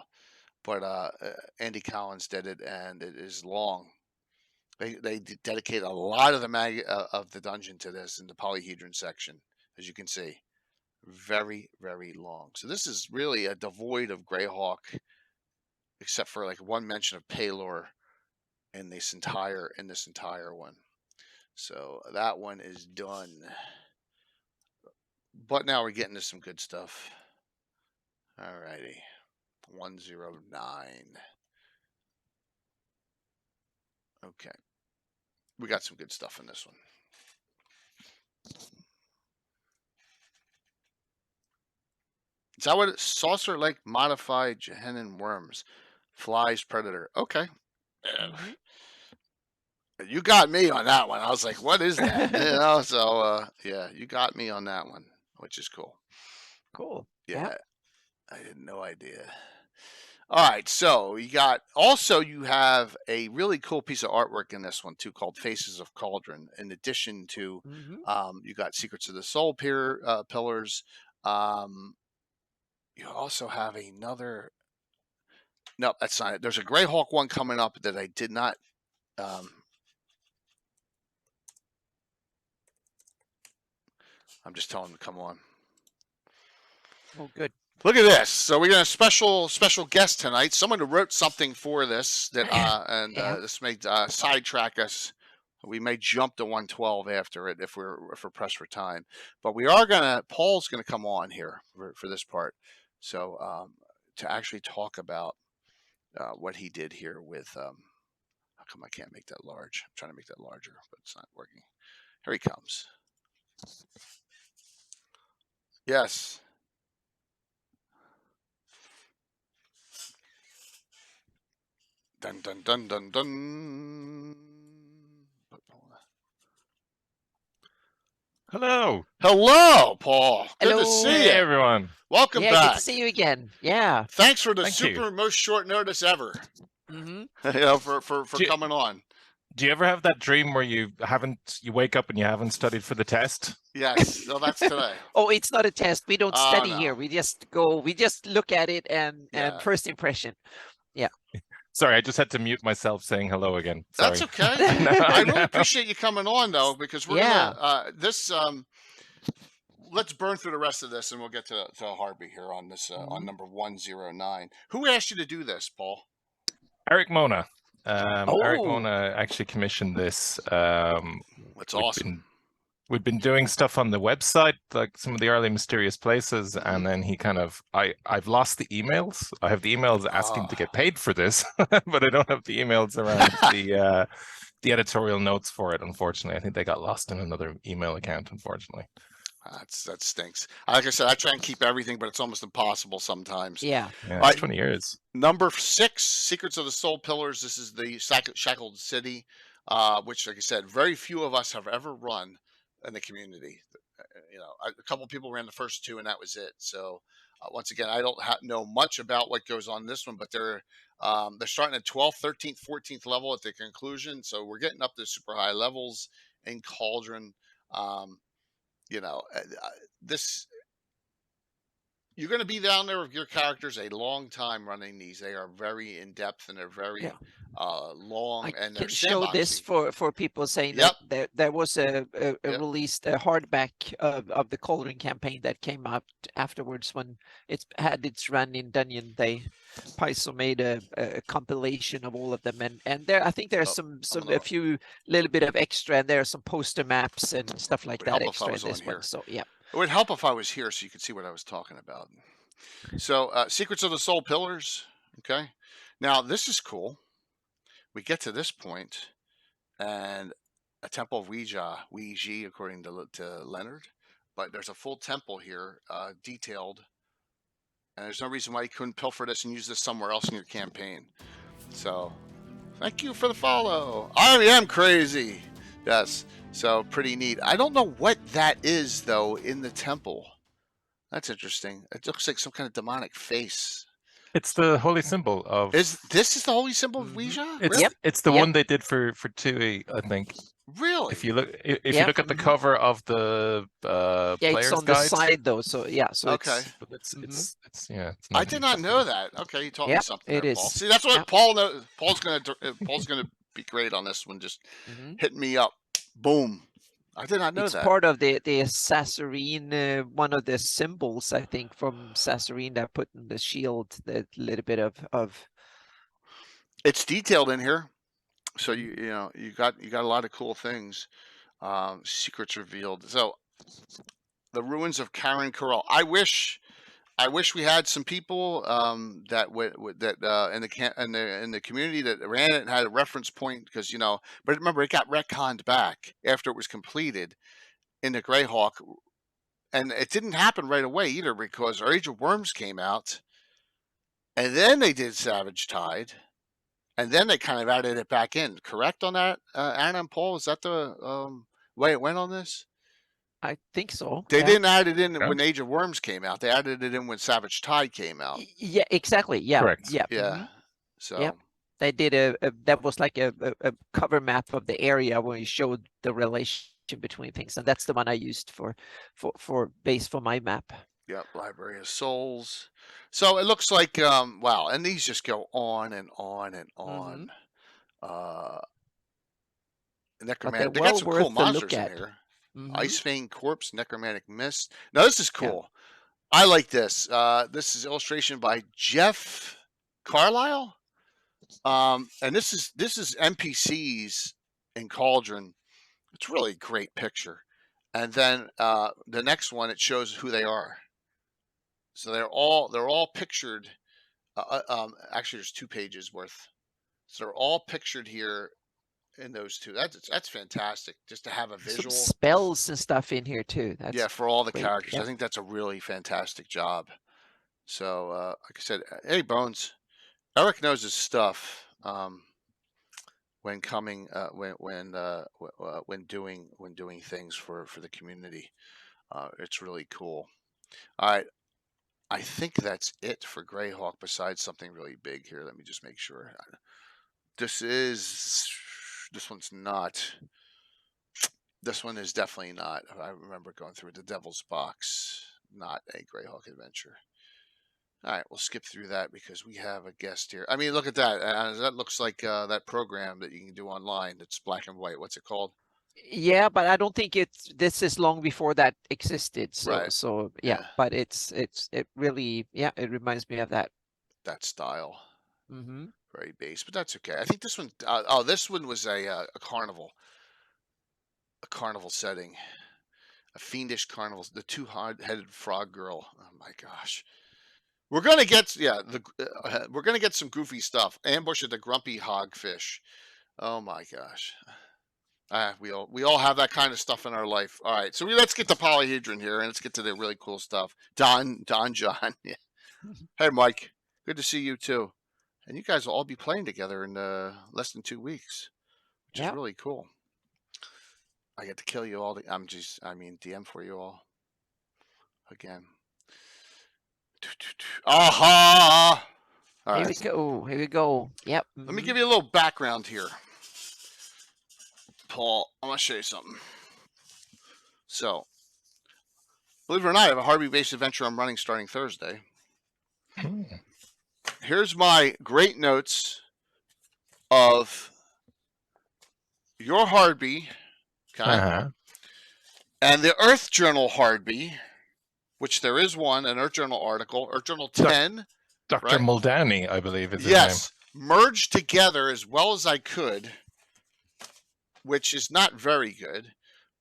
but Andy Collins did it, and it is long. They dedicate a lot of the dungeon to this in the polyhedron section, as you can see. Very, very long. So this is really a devoid of Greyhawk, except for like one mention of Paylor in this entire one. So that one is done. But now we're getting to some good stuff. All righty. 109. Okay. We got some good stuff in this one. Is that what Saucer Lake modified Gehennan worms? Flies predator. Okay. You got me on that one. I was like, what is that? So you got me on that one, which is cool. Cool. Yeah. I had no idea. All right, so you have a really cool piece of artwork in this one too, called Faces of Cauldron. In addition to, you got Secrets of the Soul pillars. You also have another. No, that's not it. There's a Greyhawk one coming up that I did not. I'm just telling them to come on. Oh, good. Look at this. So we got a special guest tonight. Someone who wrote something for this that this may sidetrack us. We may jump to 112 after it if we're pressed for time. But Paul's gonna come on here for this part. So to actually talk about what he did here with how come I can't make that large? I'm trying to make that larger, but it's not working. Here he comes. Yes. Dun dun dun dun dun. Hello. Hello, Paul. Good to see you, everyone. Welcome back. Good to see you again. Yeah. Thanks for the most short notice ever. For coming on. Do you ever have that dream where you wake up and you haven't studied for the test? Yes. No, that's today. Oh, it's not a test. We don't study here. We just go. We just look at it and first impression. Yeah. Sorry, I just had to mute myself saying hello again. Sorry. That's okay. I really appreciate you coming on though, because we're gonna let's burn through the rest of this and we'll get to Hardby here on this on number 109. Who asked you to do this, Paul? Eric Mona. Eric Mona actually commissioned this. That's awesome. We've been doing stuff on the website, like some of the early mysterious places, and then he kind of I've lost the emails. I have the emails asking to get paid for this, but I don't have the emails around the editorial notes for it, unfortunately. I think they got lost in another email account, unfortunately. That stinks. Like I said, I try and keep everything, but it's almost impossible sometimes. Yeah. It's 20 years. Number 6, Secrets of the Soul Pillars. This is the Shackled City, which, like I said, very few of us have ever run in the community. A couple of people ran the first 2, and that was it. So once again, I don't know much about what goes on in this one, but They're starting at 12th, 13th, 14th level at the conclusion. So we're getting up to super high levels in Cauldron. This you're going to be down there with your characters a long time running these. They are very in depth and they're very long, and I they're can show this sandboxy. for people saying Yep. that there was a Yep. released a hardback of the Cauldron campaign that came out afterwards when it's had its run in Dungeon. Paizo made a compilation of all of them, and there I think there's a few little bit of extra, and there are some poster maps and stuff like that extra in this one. So yeah. It would help if I was here so you could see what I was talking about. So, Secrets of the Soul Pillars. Okay. Now, this is cool. We get to this point, and a Temple of Ouija, according to Leonard. But there's a full temple here, detailed. And there's no reason why you couldn't pilfer this and use this somewhere else in your campaign. So, thank you for the follow. I am crazy. Yes. So pretty neat. I don't know what that is though in the temple. That's interesting. It looks like some kind of demonic face. It's the holy symbol of. This is the holy symbol of Ouija? It's Really? It's the one they did for 2E, I think. Really? If you look at the cover of the player's it's on guide. the side though. So yeah. So okay. It's yeah. It's I did not know that. Okay, you taught me something. It there, is. Paul. See, that's what Paul knows. Paul's gonna be great on this one. Just hitting me up. Boom. I did not know that. It's part of the Sassorine, one of the symbols, I think, from Sassorine that put in the shield, the little bit of. It's detailed in here, so you got a lot of cool things. Secrets revealed. So the ruins of Karen Corral. I wish we had some people that in the community that ran it and had a reference point, because but remember, it got retconned back after it was completed in the Greyhawk, and it didn't happen right away either, because Age of Worms came out, and then they did Savage Tide, and then they kind of added it back in. Correct on that, Anna and Paul? Is that the way it went on this? I think so. They didn't add it in when Age of Worms came out. They added it in when Savage Tide came out. Yeah, exactly. Yeah. Correct. Yeah. Yeah. So they did that was like a cover map of the area where you showed the relation between things, and that's the one I used for base for my map. Yep, Library of Souls. So it looks like wow, and these just go on and on and on. Necromantic. They got some cool monsters in here. Ice Vein Corpse, Necromantic Mist. Now this is cool. Yeah. I like this. This is illustration by Jeff Carlisle. And this is NPCs in Cauldron. It's really a great picture. And then the next one, it shows who they are. So they're all pictured. Actually, there's 2 pages worth. So they're all pictured here in those 2. That's fantastic, just to have a visual. Some spells and stuff in here too. That's for all the characters. Yeah. I think that's a really fantastic job. So like I said, hey Bones, Eric knows his stuff when coming when doing things for the community. It's really cool. All right, I think that's it for Greyhawk, besides something really big here. Let me just make sure. This one's not. This one is definitely not. I remember going through the Devil's Box, not a Greyhawk adventure. All right, we'll skip through that because we have a guest here. I mean, look at that. That looks like that program that you can do online that's black and white. What's it called? Yeah, but I don't think this is long before that existed. So, right. So yeah, but it really, it reminds me of that style. Very base, but that's okay. I think this one. This one was a carnival. A carnival setting. A fiendish carnival. The 2-headed frog girl. Oh my gosh. We're gonna get we're gonna get some goofy stuff. Ambush of the grumpy hogfish. Oh my gosh. We all have that kind of stuff in our life. All right, so let's get to Polyhedron here, and let's get to the really cool stuff. Don John. Yeah. Hey Mike, good to see you too. And you guys will all be playing together in less than 2 weeks, which is really cool. I get to kill you all. DM for you all again. Aha! All Here right. we go. Here we go. Yep. Let me give you a little background here, Paul. I want to show you something. So, believe it or not, I have a Hardby-based adventure I'm running starting Thursday. Here's my great notes of your Hardby, okay, and the Earth Journal Hardby, which there is one, an Earth Journal article, Earth Journal 10. Dr. Right? Muldowney, I believe, is his yes, merged together as well as I could, which is not very good.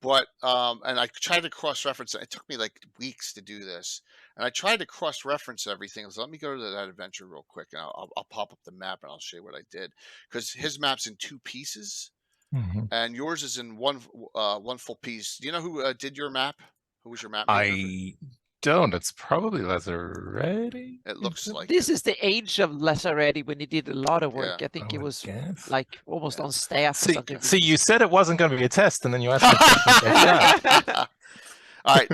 But and I tried to cross-reference it. It took me like weeks to do this, and I tried to cross-reference everything. So let me go to that adventure real quick, and I'll pop up the map and I'll show you what I did, because his map's in 2 pieces, and yours is in one full piece. Do you know who did your map? Who was your map maker? I don't. It's probably Lazaretti. It looks like this is the age of Lazaretti when he did a lot of work. Yeah. I think I it would was guess. like almost on staff or something. See, you said it wasn't going to be a test, and then you asked me questions like that. All right.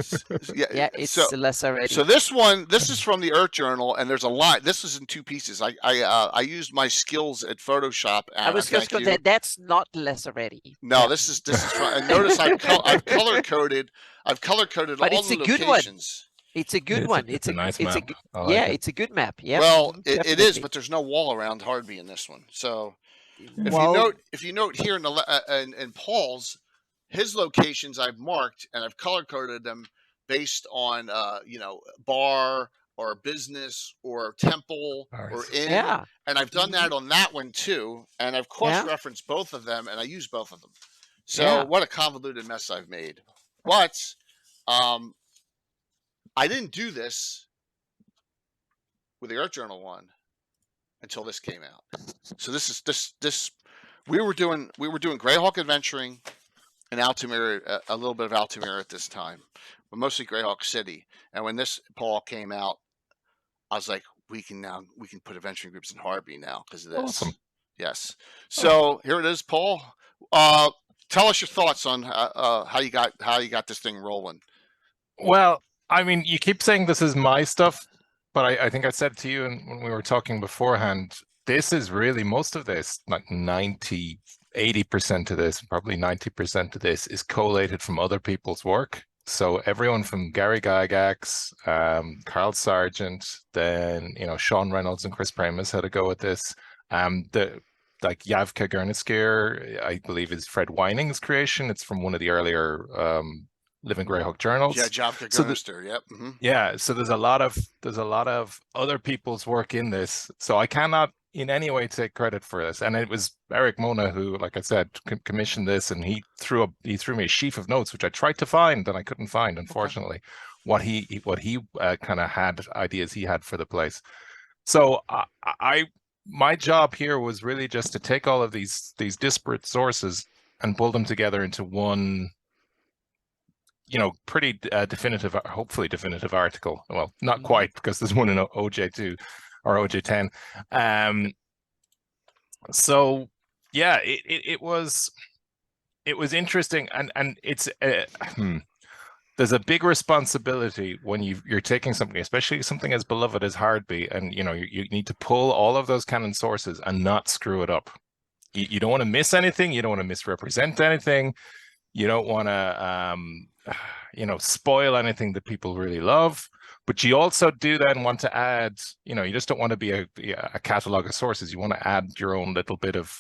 Yeah, it's so, Lazaretti. So this is from the Earth Journal, and there's a lot. This is in 2 pieces. I used my skills at Photoshop. I was just going to say that's not Lazaretti. No, this is from, and notice I've color coded. I've color coded But all it's the a good one. locations. It's a good one. It's a nice map. Yeah, it's a good map. Yeah. Well, it is, but there's no wall around Hardby in this one. So if you note here in Paul's, his locations I've marked and I've color coded them based on bar or business or temple or inn. Yeah. And I've done that on that one too, and I've cross-referenced both of them, and I use both of them. So what a convoluted mess I've made. But I didn't do this with the Earth Journal one until this came out. So this we were doing Greyhawk adventuring in Altamira, a little bit of Altamira at this time, but mostly Greyhawk City. And when this Paul came out, I was like, we can put adventuring groups in Hardby now because of this. Awesome. Yes. So here it is, Paul. Tell us your thoughts on how you got this thing rolling. Well, I mean, you keep saying this is my stuff, but I think I said to you when we were talking beforehand, this is really most of this, like 80% of this, probably 90% of this is collated from other people's work. So everyone from Gary Gygax, Carl Sargent, then Sean Reynolds and Chris Pramas had a go at this. Like Yavka Gernitskier, I believe, is Fred Weining's creation. It's from one of the earlier Living Greyhawk journals. Yeah, Yavka Gernitskier. Yep. Mm-hmm. Yeah, so there's a lot of other people's work in this. So I cannot in any way take credit for this. And it was Eric Mona who, like I said, commissioned this, and he threw me a sheaf of notes, which I tried to find and I couldn't find, unfortunately, what he kind of had ideas he had for the place. So my job here was really just to take all of these disparate sources and pull them together into one, pretty definitive, hopefully definitive article. Well, not quite, because there's one in OJ2 or OJ10. So yeah, it was interesting, and it's there's a big responsibility when you're taking something, especially something as beloved as Hardby, and you need to pull all of those canon sources and not screw it up. You don't want to miss anything. You don't want to misrepresent anything. You don't want to spoil anything that people really love. But you also do then want to add, you just don't want to be a catalog of sources. You want to add your own little bit of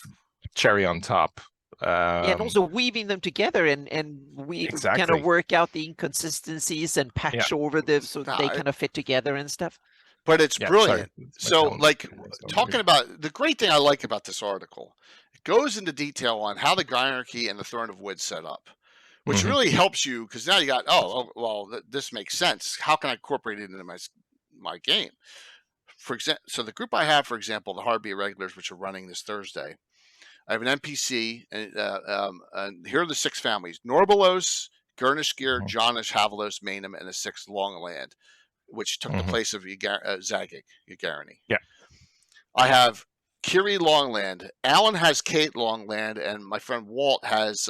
cherry on top. And also weaving them together and we kind of work out the inconsistencies and patch over them so they kind of fit together and stuff. But it's brilliant. So talking about the great thing I like about this article, it goes into detail on how the Greyhawk and the Throne of Wood set up, which really helps you, because now you got, this makes sense. How can I incorporate it into my game? For example, so the group I have, for example, the Hardby regulars, which are running this Thursday, I have an NPC, and here are the 6 families: Norbalos, Gernishgir, Jonish, Havalos, Mainham, and the 6th Longland, which took the place of Zagig, Yagarani. Yeah. I have Kiri Longland. Alan has Kate Longland, and my friend Walt has,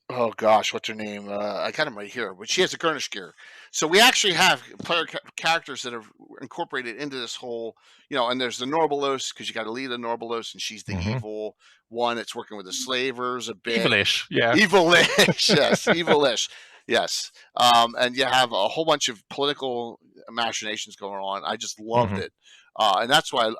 what's her name? I got him right here, but she has a Gernishgir. So we actually have player characters that are incorporated into this whole, and there's the Norbalos, because you got to lead the Norbalos, and she's the evil one that's working with the slavers a bit. Evilish, yeah. Evilish, yes, evilish, yes. And you have a whole bunch of political machinations going on. I just loved it. And that's why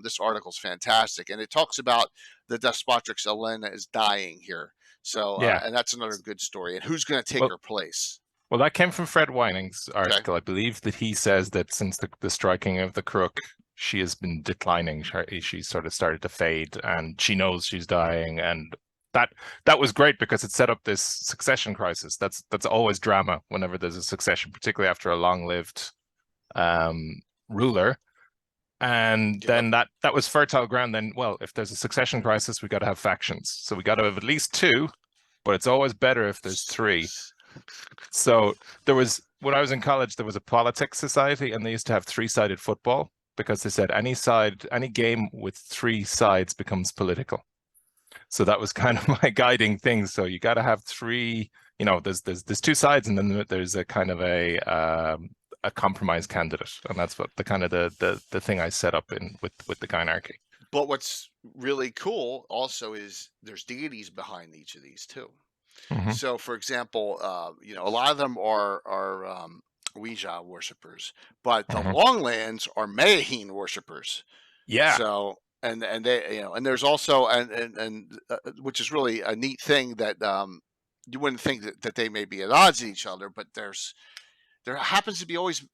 this article is fantastic. And it talks about the Despotrix Elena is dying here. So, and that's another good story. And who's going to take her place? Well, that came from Fred Weining's article. I believe that he says that since the striking of the crook, she has been declining. She sort of started to fade, and she knows she's dying. And that was great because it set up this succession crisis. That's always drama whenever there's a succession, particularly after a long-lived ruler. And then that was fertile ground. Then, well, if there's a succession crisis, we got to have factions. So we got to have at least 2, but it's always better if there's 3. So when I was in college, there was a politics society, and they used to have 3-sided football because they said any game with 3 sides becomes political. So that was kind of my guiding thing. So you got to have 3. There's 2 sides, and then there's a kind of a compromise candidate, and that's what the thing I set up with the Gynarchy. But what's really cool also is there's deities behind each of these too. So, for example, a lot of them are Ouija worshippers, but the Longlands are Mayaheen worshippers. Yeah. So, and they, and there's also and which is really a neat thing that you wouldn't think that they may be at odds with each other, but there happens to be always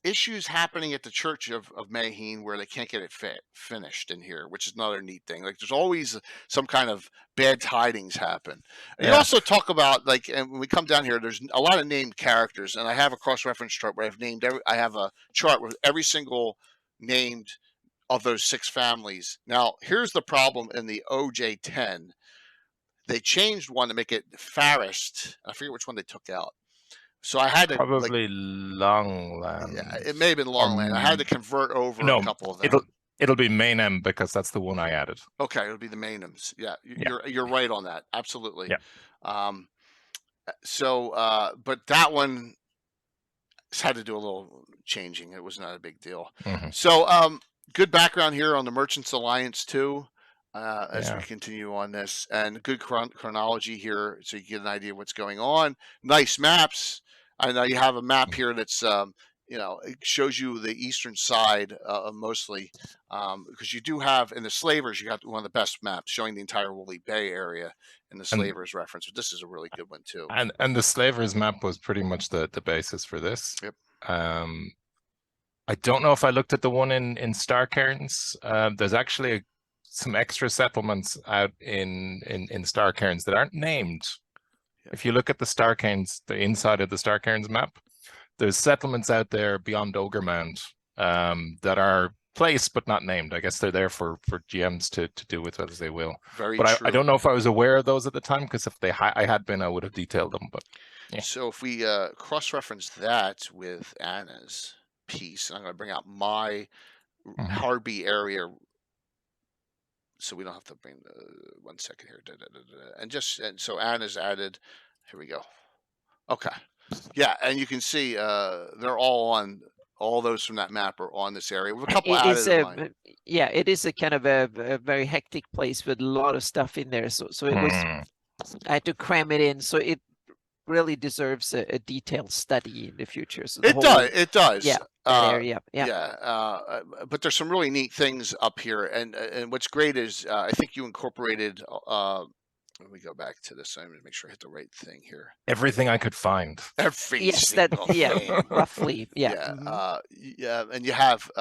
issues happening at the Church of Mayaheen where they can't get it finished in here, which is another neat thing. Like there's always some kind of bad tidings happen. And you also talk about and when we come down here, there's a lot of named characters, and I have a cross-reference chart where I have a chart with every single named of those 6 families. Now, here's the problem in the OJ10. They changed one to make it Farist. I forget which one they took out. So I had to probably Longland. Yeah, it may have been Longland. I had to convert over a couple of them. It'll be Mayhem because that's the one I added. Okay, it'll be the Mayhems. Yeah, you're right on that. Absolutely. Yeah. But that one had to do a little changing. It was not a big deal. So good background here on the Merchants Alliance too. As we continue on this, and good chronology here, so you get an idea of what's going on. Nice maps. I know you have a map here that's, it shows you the eastern side mostly, because you do have in the Slavers, you got one of the best maps showing the entire Woolly Bay area in the Slavers reference. But this is a really good one too. And the Slavers map was pretty much the basis for this. Yep. I don't know if I looked at the one in Starcairns. There's actually some extra settlements out in Starcairns that aren't named. If you look at the Starcairns, the inside of the Starcairns map, there's settlements out there beyond Ogremount that are placed but not named. I guess they're there for GMs to do with as they will. Very but true. I don't know if I was aware of those at the time, because if I had been, I would have detailed them. But yeah. So if we cross-reference that with Anna's piece, and I'm going to bring out my Hardby area, so we don't have to bring the 1 second here. And so Anna's added. Here we go. Okay. Yeah, and you can see they're all those from that map are on this area with a couple added. It is a kind of a very hectic place with a lot of stuff in there. So it was. I had to cram it in, so it really deserves a detailed study in the future. So it does. Yeah. Area. But there's some really neat things up here, and what's great is I think you incorporated. Let me go back to this. I'm going to make sure I hit the right thing here. Everything I could find. Roughly. And you have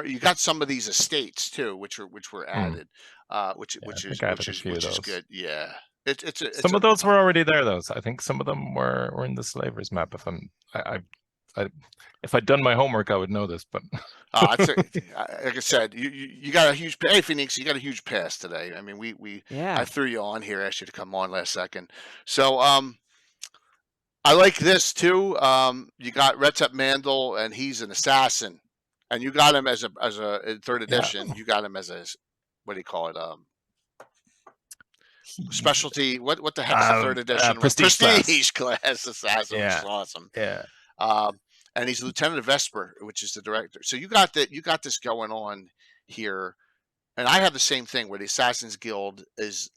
you got some of these estates too, which were added, which is good. Yeah. Some of those were already there, though. So I think some of them were in the Slavers map. If I'd done my homework, I would know this. But like I said, you got a huge. Hey, Phoenix, you got a huge pass today. I mean, I threw you on here, asked you to come on last second. So I like this too. You got Retep Mandel, and he's an assassin, and you got him as a in 3rd edition. You got him as a, what do you call it? specialty. What the heck's the third edition? Prestige class assassin, which is awesome. Yeah. And he's Lieutenant of Vesper, which is the director. So you got this going on here. And I have the same thing where the Assassin's Guild is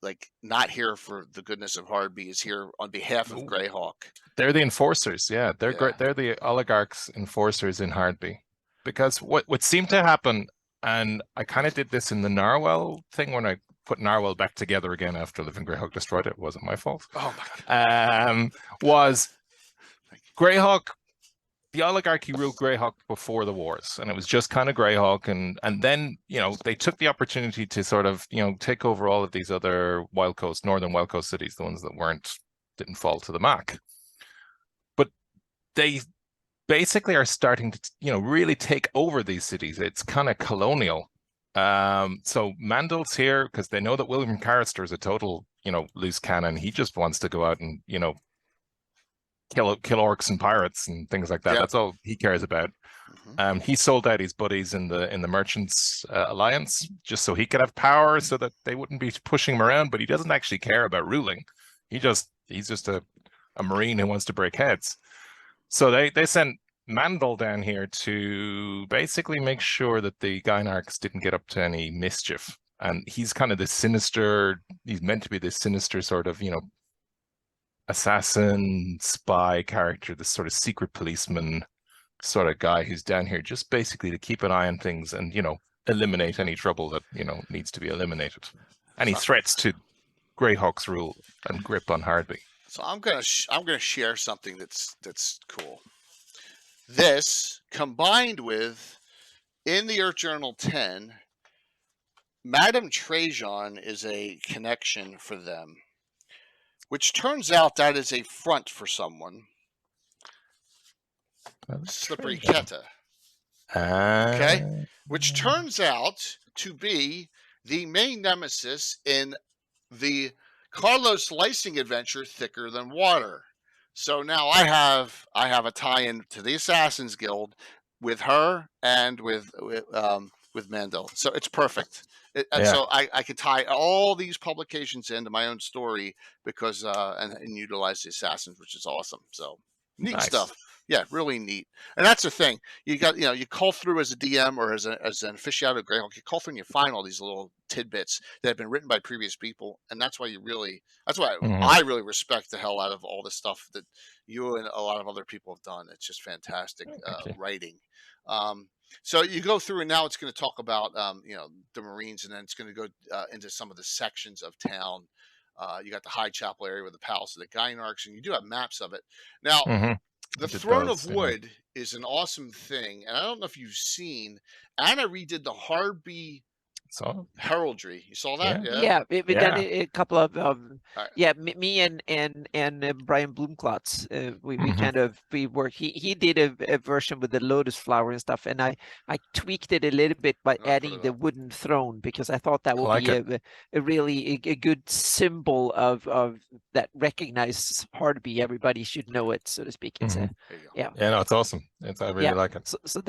like not here for the goodness of Hardby, is here on behalf of Greyhawk. They're the enforcers, yeah. They're great. They're the oligarchs enforcers in Hardby. Because what seemed to happen, and I kind of did this in the Narwhal thing when I put Narwhal back together again after Living Greyhawk destroyed it. It wasn't my fault. Oh my God. Was Greyhawk, the oligarchy ruled Greyhawk before the wars, and it was just kind of Greyhawk, and then they took the opportunity to sort of take over all of these other northern Wild Coast cities, the ones that didn't fall to the mark. But they basically are starting to really take over these cities. It's kind of colonial. So Mandal's here because they know that William Carrister is a total loose cannon. He just wants to go out and kill orcs and pirates and things like that. That's all he cares about. He sold out his buddies in the Merchants Alliance just so he could have power, so that they wouldn't be pushing him around. But he doesn't actually care about ruling. He's just a marine who wants to break heads. So they sent Mandal down here to basically make sure that the Gynarchs didn't get up to any mischief. And he's kind of this sinister. He's meant to be this sinister sort of assassin, spy character, this sort of secret policeman sort of guy who's down here just basically to keep an eye on things and, eliminate any trouble that, needs to be eliminated. Any threats to Greyhawk's rule and grip on Hardby. So I'm gonna share something that's cool. This combined with in the Earth Journal 10, Madame Trajan is a connection for them, which turns out that is a front for someone. Slippery Keta. Okay? Which turns out to be the main nemesis in the Carlos Lysing adventure, Thicker Than Water. So now I have a tie-in to the Assassin's Guild with her and with Mandel. So it's perfect. So I could tie all these publications into my own story because and utilize the Assassins, which is awesome. So neat stuff. Yeah, really neat. And that's the thing. You got you call through as a DM or as an aficionado of Greyhawk, you call through and you find all these little tidbits that have been written by previous people, and that's why I really respect the hell out of all the stuff that you and a lot of other people have done. It's just fantastic writing. So you go through, and now it's going to talk about the Marines, and then it's going to go into some of the sections of town. You got the High Chapel area with the Palace of the Gynarchs, and you do have maps of it. Now, the Throne of Wood is an awesome thing, and I don't know if you've seen. Anna redid the Hardby heraldry. You saw that? Yeah. We done a couple of me and Brian Bloomklotz. We worked. He did a version with the lotus flower and stuff, and I tweaked it a little bit by adding the wooden throne because I thought that would be a really good symbol of that recognized Hardby. Everybody should know it, so to speak. It's no, it's awesome. I really like it. So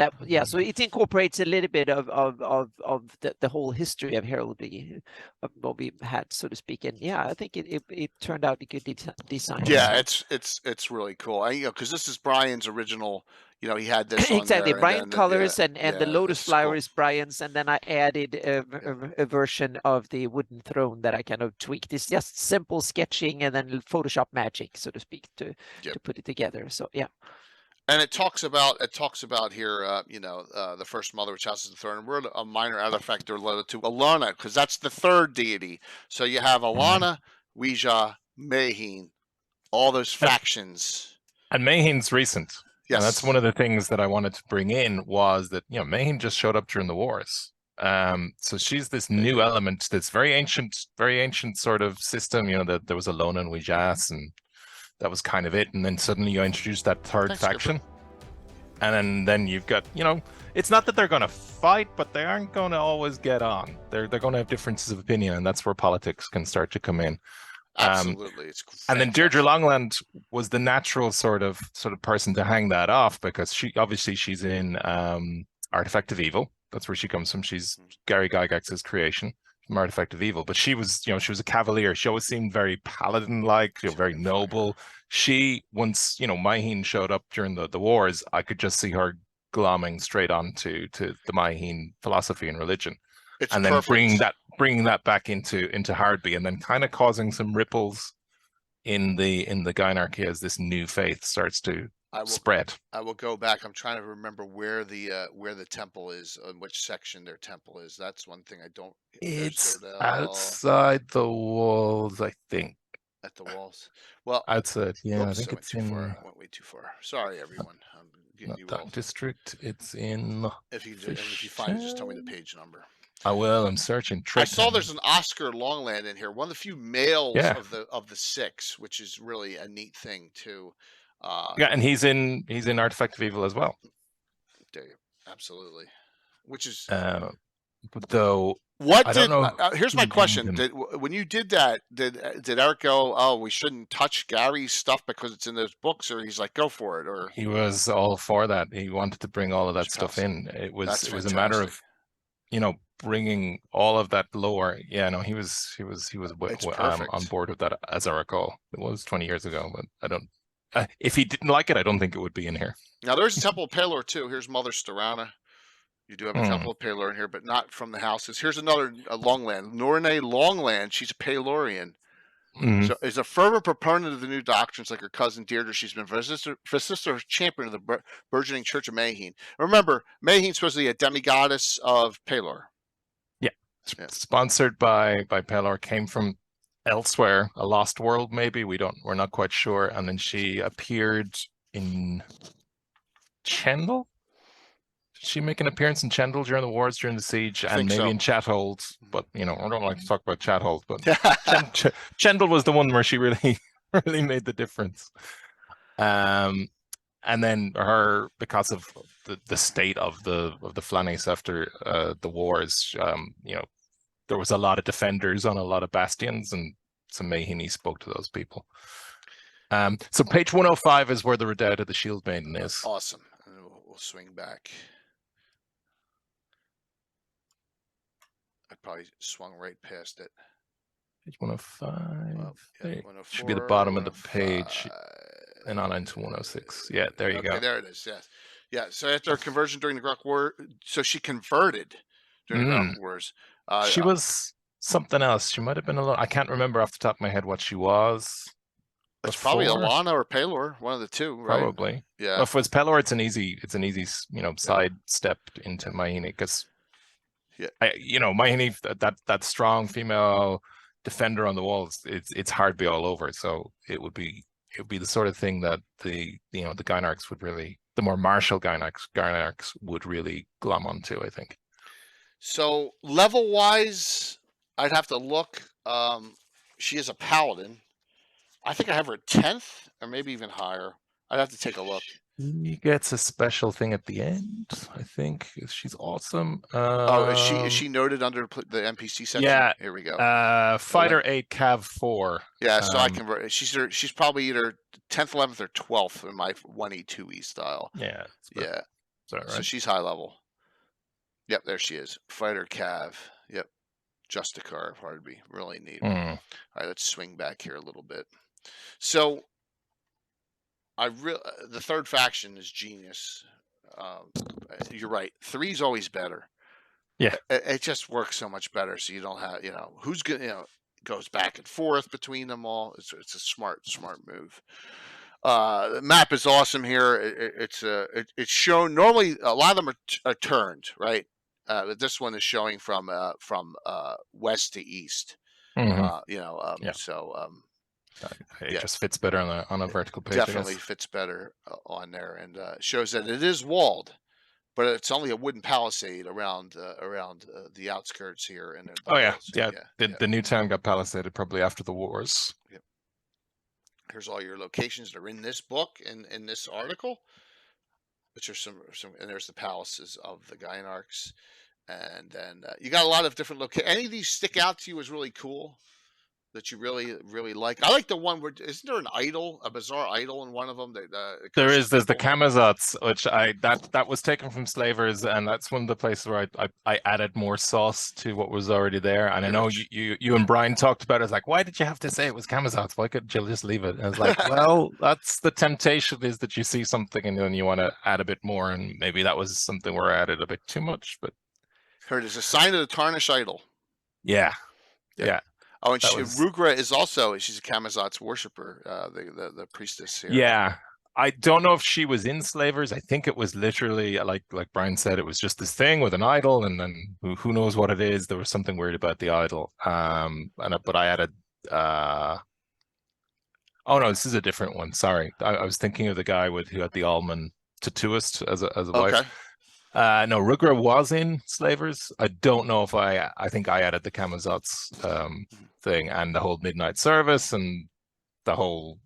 it incorporates a little bit of the whole history of heraldry of what we had, so to speak, and I think it turned out a good design. Yeah, it's really cool. Because this is Brian's original. He had this exactly. On there, Brian colors and the lotus flower is Brian's, and then I added a version of the wooden throne that I kind of tweaked. It's just simple sketching and then Photoshop magic, so to speak, to put it together. So And it talks about here, the first mother, which houses the throne. We're a minor artifact related to Alana, because that's the third deity. So you have Alana, Ouija, Mayheen, all those factions. And Mayheen's recent. Yes. And that's one of the things that I wanted to bring in was that, Mayheen just showed up during the wars. So she's this new element that's very ancient sort of system. That there was Alona and Ouijas, and that was kind of it, and then suddenly you introduce that third faction, and then you've got, it's not that they're going to fight, but they aren't going to always get on. They're going to have differences of opinion, and that's where politics can start to come in. Absolutely, it's and then Deirdre Longland was the natural sort of person to hang that off because she's in Artifact of Evil. That's where she comes from. She's Gary Gygax's creation. Artifact of Evil, but she was, she was a cavalier. She always seemed very paladin-like, very noble. She, once, Maheen showed up during the wars, I could just see her glomming straight on to the Maheen philosophy and religion. And then bringing that back into Hardby, and then kind of causing some ripples in the Gynarchy as this new faith starts to spread. I will go back. I'm trying to remember where the temple is, on which section their temple is. That's one thing I don't. It's outside the walls, I think. At the walls. Well, outside. Yeah, oops, I think it's in. I went way too far. Sorry, everyone. I'm getting not you that all. District. It's in. If you find it, just tell me the page number. I will. I'm searching. I saw there's an Oscar Longland in here. One of the few males of the 6, which is really a neat thing too. And he's in Artifact of Evil as well. Absolutely. Which is though. What did? Here's my question: when you did that, did Eric go, "Oh, we shouldn't touch Gary's stuff because it's in those books," or he's like, "Go for it"? Or he was all for that. He wanted to bring all of that stuff in. It was a matter of, bringing all of that lore. Yeah, no, he was on board with that, as I recall. It was 20 years ago, but I don't. If he didn't like it, I don't think it would be in here. Now there's a Temple of Pelor too. Here's Mother Storana. You do have a Temple of Pelor in here, but not from the houses. Here's another Longland. Norne Longland. She's a Pelorian. So is a fervent proponent of the new doctrines like her cousin Deirdre. She's been vociferous champion of the burgeoning Church of Maheen. Remember, Maheen's supposedly a demigoddess of Pelor. Yeah. Sponsored by Pelor, came from elsewhere, a lost world maybe. We're not quite sure. And then she appeared in Chendel. Did she make an appearance in Chendel during the wars, during the siege, and maybe in Chathold? But I don't like to talk about Chathold. But Chendel was the one where she really made the difference. And then her, because of the state of the Flannes after the wars, there was a lot of defenders on a lot of bastions, and so Maheen spoke to those people. So page 105 is where the Redoubt of the Shield Maiden is. Awesome. And we'll swing back. I probably swung right past it. Page 105. Well, yeah, 104, should be the bottom of the page, and on into 106. Yeah, there you go. There it is. Yes. Yeah. So after her conversion during the Grok War, so she converted during the Grok Wars. She was something else. She might have been a little. I can't remember off the top of my head what she was. It's probably Alana or Pelor, one of the two, right? Probably. Yeah. Well, if it's Pelor, it's an easy side step into Maheen, because Maheen, that strong female defender on the walls, it's Hardby all over. So it would be the sort of thing that the Gynarchs would really, the more martial Gynarchs would really glom onto, I think. So level wise, I'd have to look. She is a paladin. I think I have her 10th or maybe even higher. I'd have to take a look. She gets a special thing at the end, I think. She's awesome. Is she noted under the NPC section? Yeah. Here we go. Fighter 8, Cav 4. Yeah, so I can. She's probably either 10th, 11th, or 12th in my 1E, 2E style. Yeah. Yeah. Is that right? So she's high level. Yep, there she is. Fighter Cav. Yep. Justicar of Hardby. Really neat. All right, let's swing back here a little bit. So, the third faction is genius. You're right. 3's always better. Yeah, it just works so much better. So you don't have, who's good. Goes back and forth between them all. It's a smart move. The map is awesome here. It's shown. Normally, a lot of them are turned, right? This one is showing from west to east. So. It just fits better on a vertical page. Definitely fits better on there, and shows that it is walled, but it's only a wooden palisade around the outskirts here. And the new town got palisaded probably after the wars. Yep. Here's all your locations that are in this book and in this article, which are some, and there's the palaces of the Gynarchs, and then you got a lot of different locations. Any of these stick out to you as really cool? that you really like? I like the one where isn't there an idol, a bizarre idol in one of them that There's the Camazots, which that was taken from Slavers, and that's one of the places where I added more sauce to what was already there. And I know you and Brian talked about it. It's like, why did you have to say it was Camazots? Why couldn't you just leave it? And I was like, well, that's the temptation, is that you see something and then you want to add a bit more, and maybe that was something where I added a bit too much. But heard it's a sign of the tarnished idol. Yeah. Oh, and Rugra is also, she's a Camazot's worshiper, the priestess here. Yeah. I don't know if she was in Slavers. I think it was literally like Brian said, it was just this thing with an idol, and then who knows what it is. There was something weird about the idol. But I added oh no, this is a different one. Sorry. I was thinking of the guy who had the almond tattooist as a wife. No, Rugra was in Slavers. I don't know if I think I added the Camazots thing, and the whole midnight service, and the whole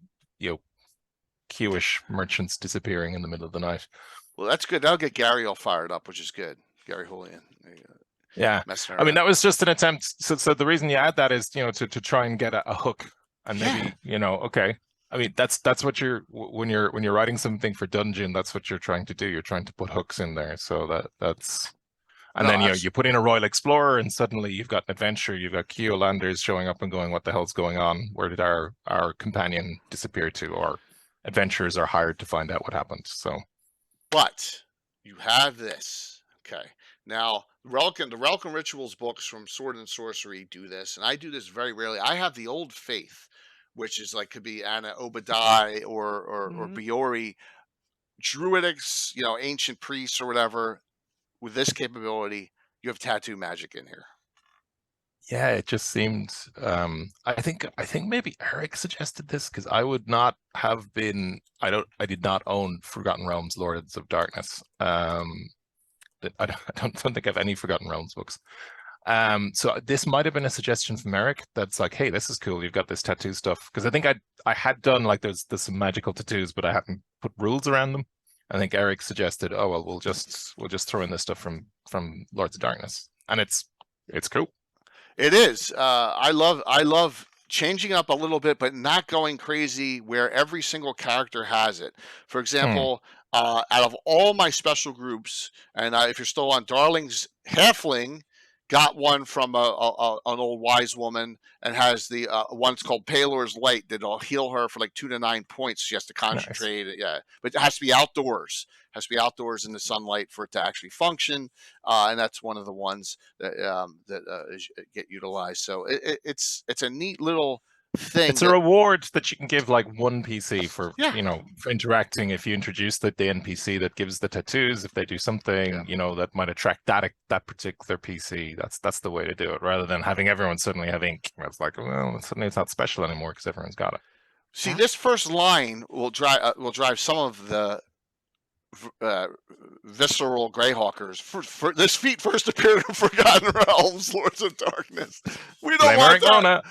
Q-ish merchants disappearing in the middle of the night. Well, that's good. That'll get Gary all fired up, which is good. Gary Julian. Yeah. I mean, that was just an attempt. So the reason you add that is, to try and get a hook, and maybe, okay. I mean, that's what when you're writing something for Dungeon, that's what you're trying to do. You're trying to put hooks in there. So that's, and then you put in a Royal Explorer, and suddenly you've got an adventure. You've got Keolanders showing up and going, "What the hell's going on? Where did our companion disappear to?" Or adventurers are hired to find out what happened. So, but you have this. Okay, now the Relic and Rituals books from Sword and Sorcery do this, and I do this very rarely. I have the Old Faith, which is like, could be Anna Obadiah or Biori, druidics, ancient priests or whatever. With this capability, you have tattoo magic in here. Yeah, it just seemed. I think maybe Eric suggested this, because I would not have been. I did not own Forgotten Realms Lords of Darkness. I don't think I have any Forgotten Realms books. So this might have been a suggestion from Eric. That's like, hey, this is cool. You've got this tattoo stuff, because I think I had done like there's some magical tattoos, but I hadn't put rules around them. I think Eric suggested, oh well, we'll just throw in this stuff from Lords of Darkness, and it's cool. It is. I love changing up a little bit, but not going crazy where every single character has it. For example, out of all my special groups, and if you're still on, Darling's Halfling got one from an old wise woman, and has the one's called Palor's Light that'll heal her for like 2 to 9 points. She has to concentrate. Nice. Yeah, but it has to be outdoors. It has to be outdoors in the sunlight for it to actually function, and that's one of the ones that get utilized. So it's a neat little thing. It's a reward that you can give like one PC for for interacting. If you introduce the NPC that gives the tattoos, if they do something that might attract that particular PC, that's the way to do it, rather than having everyone suddenly have ink. It's like, well, suddenly it's not special anymore because everyone's got it. See, this first line will drive some of the visceral Greyhawkers. For this feat first appeared in Forgotten Realms, Lords of Darkness. We don't want that.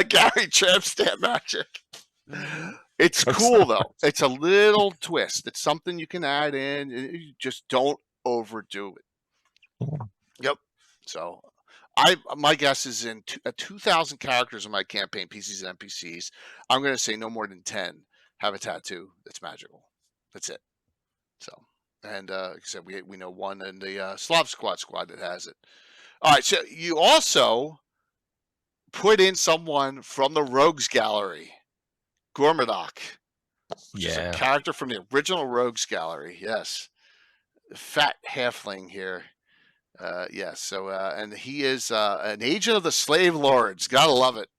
Gary Tramp stamp magic. It's cool though. It's a little twist. It's something you can add in. You just don't overdo it. Yep. So my guess is in 2,000 characters in my campaign, PCs and NPCs, I'm going to say no more than 10 have a tattoo that's magical. That's it. So, and like I said, we know one in the Slav squad that has it. All right, so you also put in someone from the Rogues Gallery, Gormadok. Yeah, a character from the original Rogues Gallery. Yes, fat halfling here. Yes. So, and he is an agent of the Slave Lords. Gotta love it.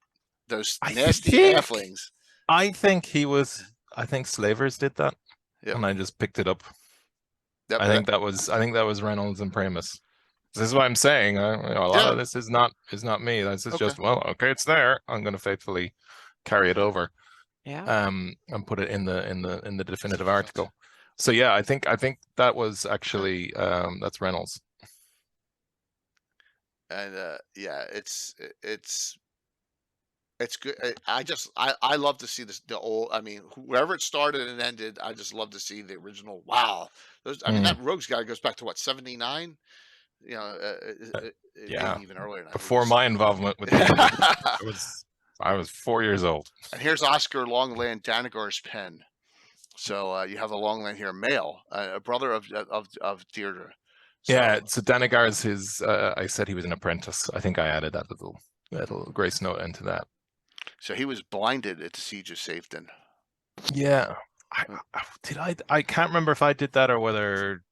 Those nasty halflings. I think Slavers did that, and I just picked it up. Yep, I think that was Reynolds and Primus. This is what I'm saying. A lot of this is not me. This is just it's there. I'm going to faithfully carry it over. Yeah. And put it in the definitive article. So yeah, I think that was actually that's Reynolds. And it's good. I love to see the old. I mean, wherever it started and ended, I just love to see the original. Wow, I mean, that Rogues guy goes back to what, 79? You know, Yeah. maybe even earlier than that. Before my involvement with I was 4 years old. And here's Oscar Longland Danagar's pen. So you have the Longland here, male, a brother of Deirdre. So, Yeah, so Danagar's his. I said he was an apprentice. I think I added that little grace note into that. So he was blinded at the Siege of Safeton. Yeah, I can't remember if I did that or whether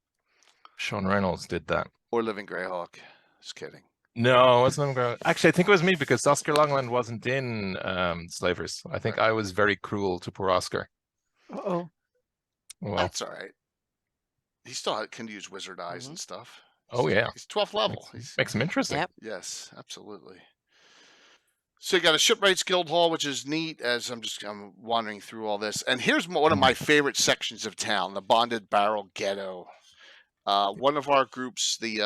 Sean Reynolds did that. Or Living Greyhawk. Just kidding. No, it wasn't him. Actually, I think it was me because Oscar Longland wasn't in Slavers. I think I was very cruel to poor Oscar. Uh-oh. Well, that's all right. He still can use wizard eyes and stuff. Oh yeah, he's 12th level. Makes him interesting. Yep. Yes, absolutely. So you got a Shipwrights Guild Hall, which is neat. As I'm wandering through all this, and here's one of my favorite sections of town: the Bonded Barrel Ghetto. One of our groups, the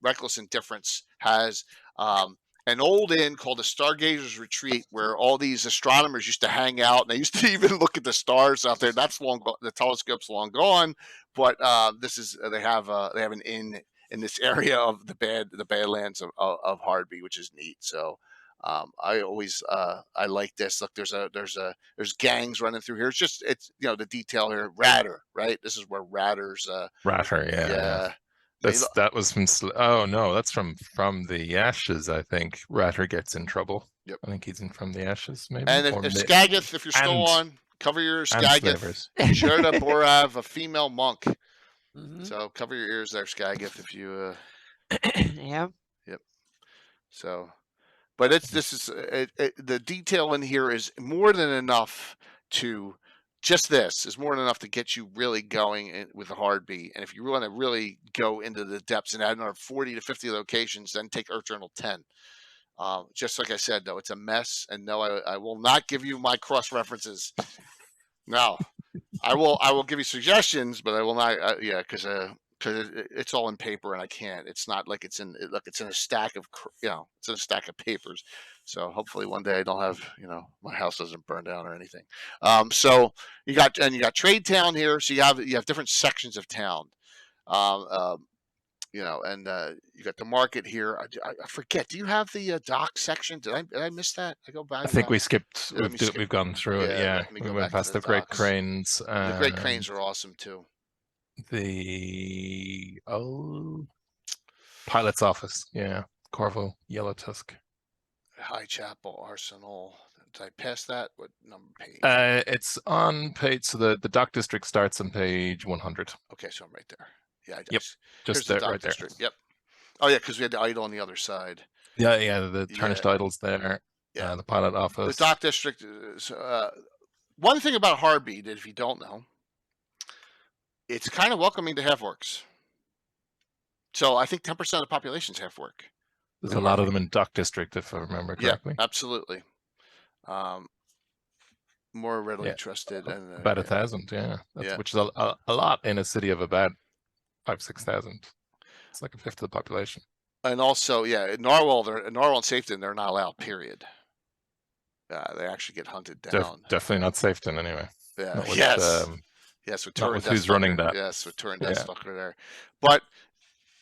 Reckless Indifference, has an old inn called the Stargazer's Retreat, where all these astronomers used to hang out, and they used to even look at the stars out there. That's long gone. The telescope's long gone, but they have an inn in this area of the Badlands of Hardby, which is neat. So I always I like this. Look, there's gangs running through here. It's the detail here. Ratter, right? This is where Ratter's Ratter, yeah. That was from. Oh no, that's from the Ashes. I think Ratter gets in trouble. Yep. I think he's in From the Ashes, maybe. And if Skagith, if you're still on, cover your Skagith. Sherda Borav, a female monk. Mm-hmm. So cover your ears there, Skagith, if you. Yeah. Yep. So, but the detail in here is more than enough to. Just this is more than enough to get you really going with the Hardby. And if you want to really go into the depths and add another 40 to 50 locations, then take Earth Journal 10. Just like I said, though, it's a mess. And no, I will not give you my cross references. No, I will give you suggestions, but I will not. Because it's all in paper and I can't. It's not like it's in a stack of it's in a stack of papers. So hopefully one day I don't have my house doesn't burn down or anything. So you got Trade Town here. So you have different sections of town. And you got the market here. I forget. Do you have the dock section? Did I miss that? I go back. I think we skipped. We've gone through it. Yeah, we went past the Great Cranes. The Great Cranes are awesome too. The pilot's office. Yeah, Corvo, Yellow Tusk. High Chapel Arsenal. Did I pass that? What number page? It's on page. So the dock district starts on page 100. Okay, so I'm right there. Yeah. Yep. Just there, right district. There. Yep. Oh yeah, because we had the idol on the other side. Yeah. The tarnished idol's there. Yeah. The pilot office. The dock district. One thing about Hardby that if you don't know, it's kind of welcoming to half-orcs. So I think 10% of the population is half-orc. There's a lot of them in Dock District, if I remember correctly. Yeah, absolutely. More readily trusted. And about 1,000, which is a lot in a city of about 5,000-6,000. It's like a fifth of the population. And also, Narwhal and Safeton, they're not allowed, period. They actually get hunted down. Definitely not Safeton, anyway. Yeah. Yes, with Turin who's running that. Yes, with Turin Deathstalker there. But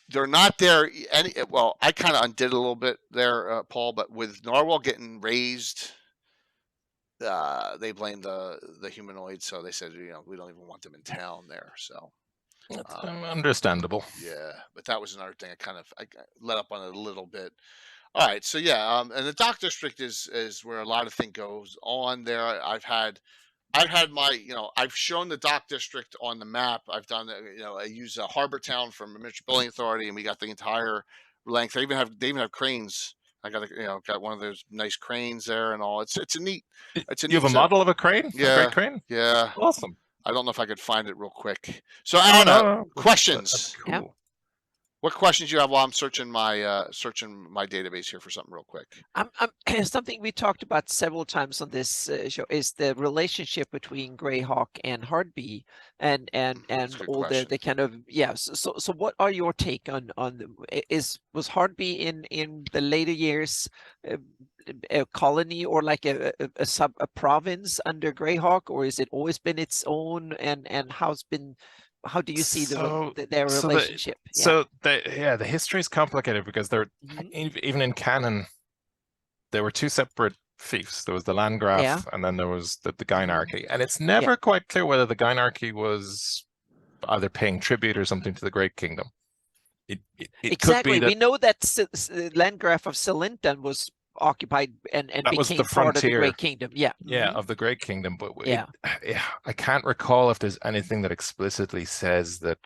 they're not there. I kind of undid a little bit there, Paul, but with Narwhal getting raised, they blamed the humanoids. So they said, we don't even want them in town there. So that's understandable. Yeah, but that was another thing. I let up on it a little bit. All right, so and the Dock District is where a lot of things goes on there. I've had my, I've shown the Dock District on the map. I've done, I use Harbor Town from the Miniature Building Authority, and we got the entire length. They even have cranes. I got one of those nice cranes there and all. It's a neat. You have a model of a crane? Yeah, a great crane. Yeah, awesome. I don't know if I could find it real quick. So Anna, questions. That's cool. Yeah. What questions you have while I'm searching my database here for something real quick? Something we talked about several times on this show is the relationship between Greyhawk and Hardby, and all the kind of So what are your take on was Hardby in the later years a colony or like a province under Greyhawk, or is it always been its own? And how do you see their So relationship? the history is complicated because they're even in canon, there were two separate fiefs. There was the Landgraf, and then there was the Gynarchy, and it's never quite clear whether the Gynarchy was either paying tribute or something to the Great Kingdom. It exactly. Could be that we know that Landgraf of Salintan was occupied and became part of the Great Kingdom. Of the Great Kingdom. But I can't recall if there's anything that explicitly says that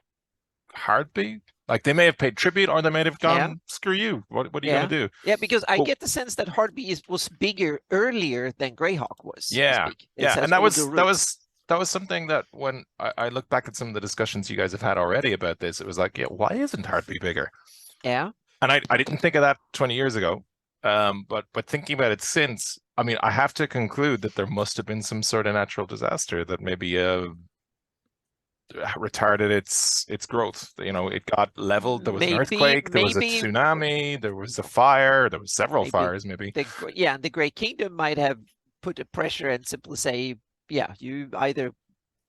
Hardby, like, they may have paid tribute or they may have gone, screw you. What are you going to do? Yeah, because I get the sense that Hardby was bigger earlier than Greyhawk was. And that was something that when I look back at some of the discussions you guys have had already about this, it was like, why isn't Hardby bigger? Yeah. And I didn't think of that 20 years ago. But thinking about it since, I mean, I have to conclude that there must have been some sort of natural disaster that maybe retarded its growth. It got leveled. There was an earthquake. There was a tsunami. There was a fire. There was several fires. Maybe. The Great Kingdom might have put a pressure and simply say, you either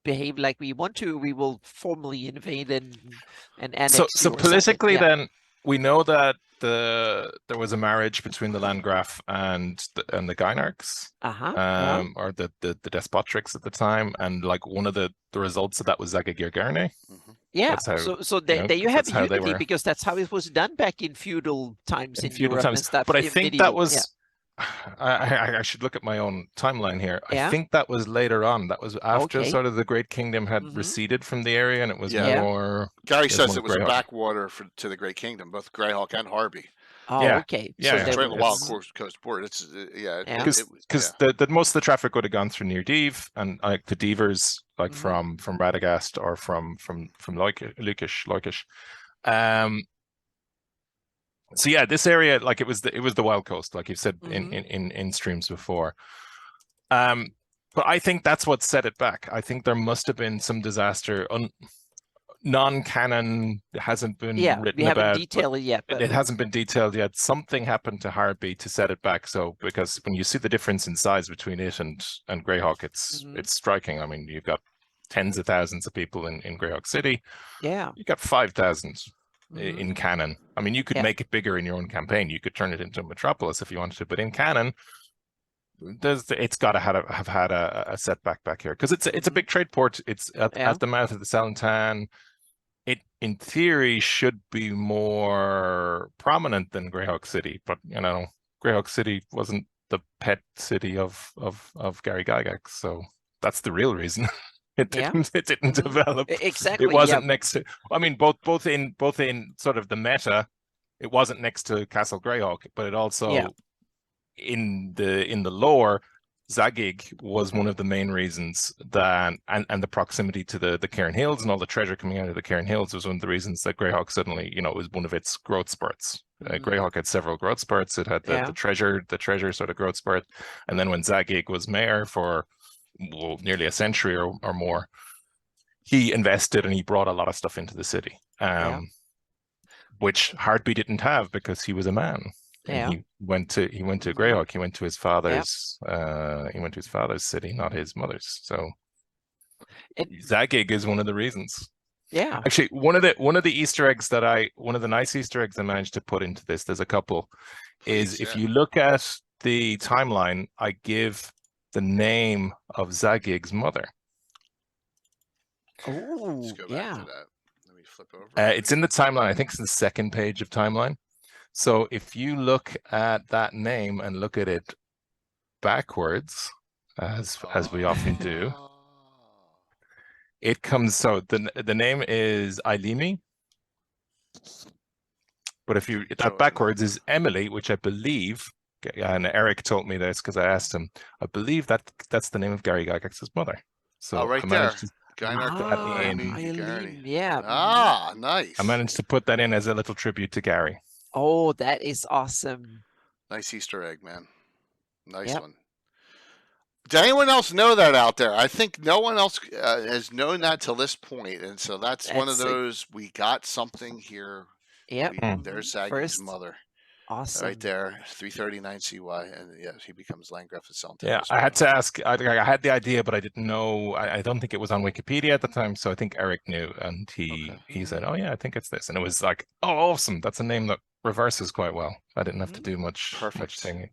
behave like we want to, we will formally invade and annex. So politically, then we know that there was a marriage between the Landgraf and the Gynarchs, or the despotrics at the time, and like one of the results of that was Zagagirgarne. So there you have unity, because that's how it was done back in feudal times in Europe and stuff. But I think that was. I should look at my own timeline here. I think that was later on. That was after sort of the Great Kingdom had receded from the area, and it was more. Gary says it was backwater to the Great Kingdom, both Greyhawk and Hardby. Oh, okay. So it's right on the Wild Coast border. It's because most of the traffic would have gone through Near Deeve, and like the Deavers, like from Radagast or from Leukish. So this area, like it was the Wild Coast, like you've said in streams before. But I think that's what set it back. I think there must have been some disaster. Non-canon hasn't been written we haven't about. Detailed it yet. But it hasn't been detailed yet. Something happened to Hardby to set it back. So because when you see the difference in size between it and Greyhawk, it's striking. I mean, you've got tens of thousands of people in Greyhawk City. Yeah. You got 5,000. In canon. I mean, you could make it bigger in your own campaign. You could turn it into a metropolis if you wanted to, but in canon, it's got to have had a setback back here, because it's a big trade port. It's at the mouth of the Salintan. It, in theory, should be more prominent than Greyhawk City, but Greyhawk City wasn't the pet city of Gary Gygax, so that's the real reason. It didn't develop. Exactly. It wasn't next to. I mean, both in sort of the meta, it wasn't next to Castle Greyhawk, but it also in the lore, Zagig was one of the main reasons that, and the proximity to the Cairn Hills and all the treasure coming out of the Cairn Hills was one of the reasons that Greyhawk suddenly, was one of its growth spurts. Greyhawk had several growth spurts. It had the treasure sort of growth spurt, and then when Zagig was mayor for nearly a century or more, he invested and he brought a lot of stuff into the city, which Hardby didn't have because he was a man. He went to Greyhawk. He went to his father's. He went to his father's city, not his mother's. So Zagig is one of the reasons. Yeah. Actually, one of the Easter eggs one of the nice Easter eggs I managed to put into this, there's a couple, is if you look at the timeline, I give the name of Zagig's mother. Oh, let's go back to that. Let me flip over. It's in the timeline. I think it's the second page of timeline. So if you look at that name and look at it backwards, as we often do, it comes. So the name is Eilimi, but if you that backwards is Emily, which I believe. And Eric told me this because I asked him. I believe that's the name of Gary Gygax's mother. So right there. Nice. I managed to put that in as a little tribute to Gary. Oh, that is awesome. Nice Easter egg, man. Nice one. Did anyone else know that out there? I think no one else has known that till this point, and so that's one of those. We got something here. Yep. There's Zagig's mother. Awesome. Right there, 339 CY, and yeah, he becomes Landgraf of Sellenton. Yeah, I had to ask. I had the idea, but I didn't know. I don't think it was on Wikipedia at the time, so I think Eric knew, and he said, "Oh yeah, I think it's this," and it was like, "Oh, awesome! That's a name that reverses quite well." I didn't have to do much messing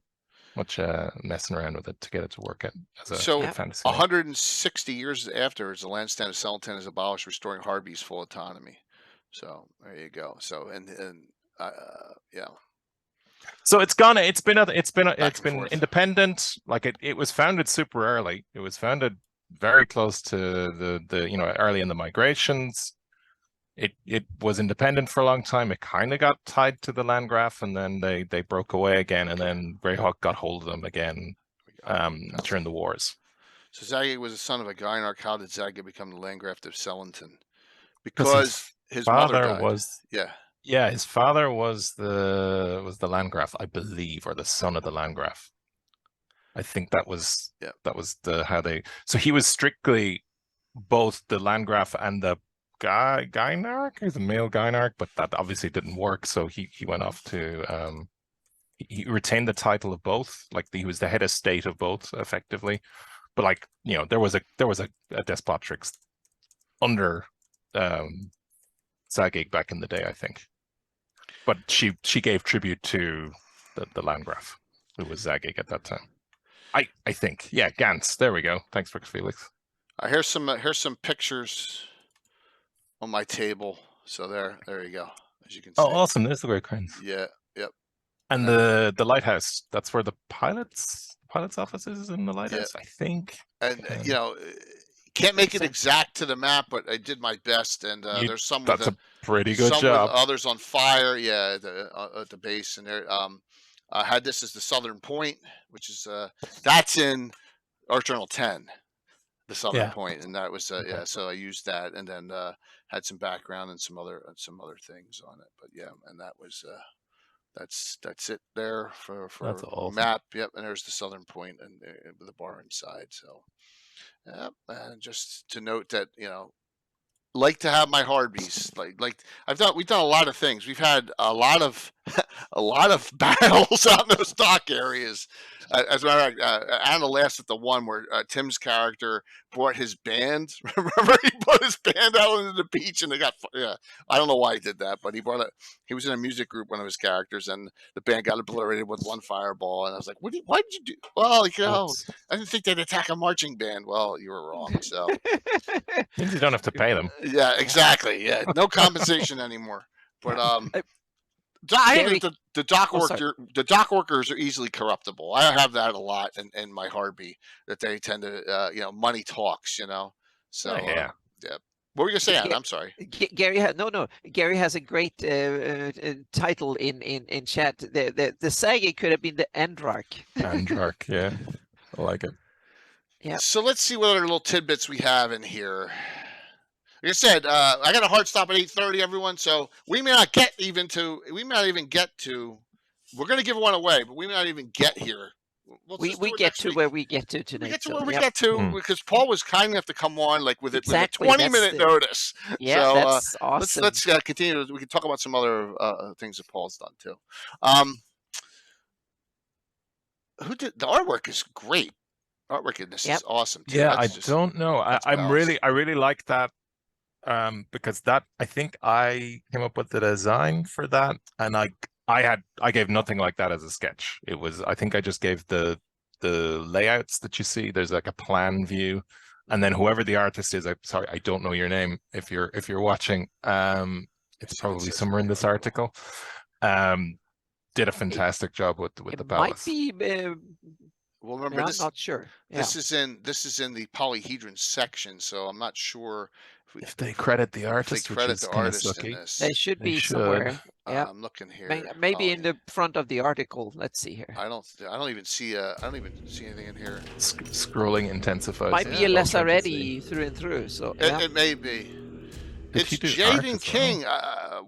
around with it to get it to work as a So, fantasy name. 160 years after, the Landstand of Sellenton is abolished, restoring Hardby's full autonomy. So there you go. So yeah. So it's been independent. Like it was founded super early. It was founded very close to the early in the migrations. It was independent for a long time. It kind of got tied to the Landgraf, and then they broke away again, and then Greyhawk got hold of them again during the wars. So Zagig was the son of a Gainarch. How did Zagig become the Landgraf of Sellenton? Because his mother died. Yeah, his father was the Landgraf, I believe, or the son of the Landgraf. I think that was how they. So he was strictly both the Landgraf and the Gainarch. He's a male Gainarch, but that obviously didn't work. So he went off to he retained the title of both. Like he was the head of state of both, effectively. But like there was a despotrix under Zagig back in the day, I think. But she gave tribute to the Landgraf, who was Zagig at that time. I think. Yeah, Gantz. There we go. Thanks, Rick Felix. Here's some pictures on my table. So there you go. As you can see. Oh, awesome! There's the Great Cranes. Yeah. Yep. And the lighthouse. That's where the pilot's office is in the lighthouse, I think. And can't make it exact to the map, but I did my best. And there's some. That's a pretty good job. With others on fire. Yeah, at the base, and there. I had this as the southern point, which is that's in Art Journal 10, the southern point, and that was So I used that, and then had some background and some other things on it. But yeah, and that was that's it there for awesome. Map. Yep, and there's the southern point and with the bar inside. So, yep, and just to note that like to have my Hardbys. Like we've done a lot of things. We've had a lot of battles out in those dock areas. As a matter of fact, Anna laughs at the one where Tim's character brought his band. Remember, he brought his band out into the beach, and they got I don't know why he did that, but he brought it. He was in a music group, one of his characters, and the band got obliterated with one fireball. And I was like, why did you do? Well, I didn't think they'd attack a marching band. Well, you were wrong. So means you don't have to pay them. Yeah, exactly. Yeah, no compensation anymore. But the dock the dock workers are easily corruptible. I have that a lot in my Hardby, that they tend to money talks. So yeah. What were you gonna say, Anna? I'm sorry. Gary Gary has a great title in chat. The Sagi could have been the Endrarch. Endrarch, yeah, I like it. Yeah. So let's see what other little tidbits we have in here. Like I said, I got a hard stop at 8:30, everyone. So we may not even get to. We're going to give one away, but we may not even get here. We get to where we get to tonight. We get to where we get to because Paul was kind enough to come on with a 20-minute notice. Yeah, so, that's awesome. Let's continue. We can talk about some other things that Paul's done too. Who did the artwork? Is great. Artwork in this is awesome too. Yeah, I don't know. I really like that. Because that, I think I came up with the design for that, and I gave nothing like that as a sketch. It was, I think I just gave the layouts that you see. There's like a plan view, and then whoever the artist is, I'm sorry, I don't know your name. If you're watching, it's probably somewhere in this article. Did a fantastic job with the palace. Might be. Well, remember, I'm not sure. Yeah. This is in the polyhedron section, so I'm not sure if they credit the artist. If they credit the artist in this. They should be somewhere. Yeah, I'm looking here. Maybe in the front of the article. Let's see here. I don't even see anything in here. Scrolling intensifies. Might be a Lazaretti through and through. So it may be. It's Jaden King.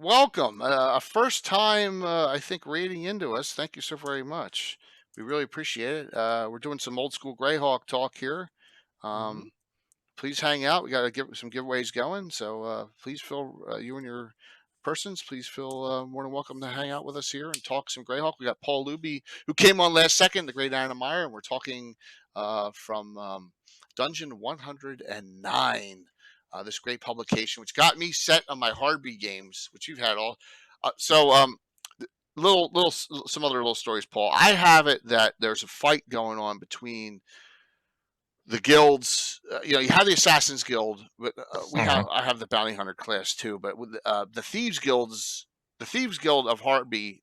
Welcome. A first time, I think, raiding into us. Thank you so very much. We really appreciate it. We're doing some old school Greyhawk talk here. Please hang out. We got to get some giveaways going. So please feel you and your persons, please feel more than welcome to hang out with us here and talk some Greyhawk. We got Paul Luby, who came on last second, the great Anna Meyer, and we're talking from Dungeon 109, this great publication, which got me set on my Hardby games, which you've had all. Some other little stories, Paul. I have it that there's a fight going on between the guilds. You have the Assassin's Guild, but I have the Bounty Hunter class too. But with the Thieves Guild of Hardby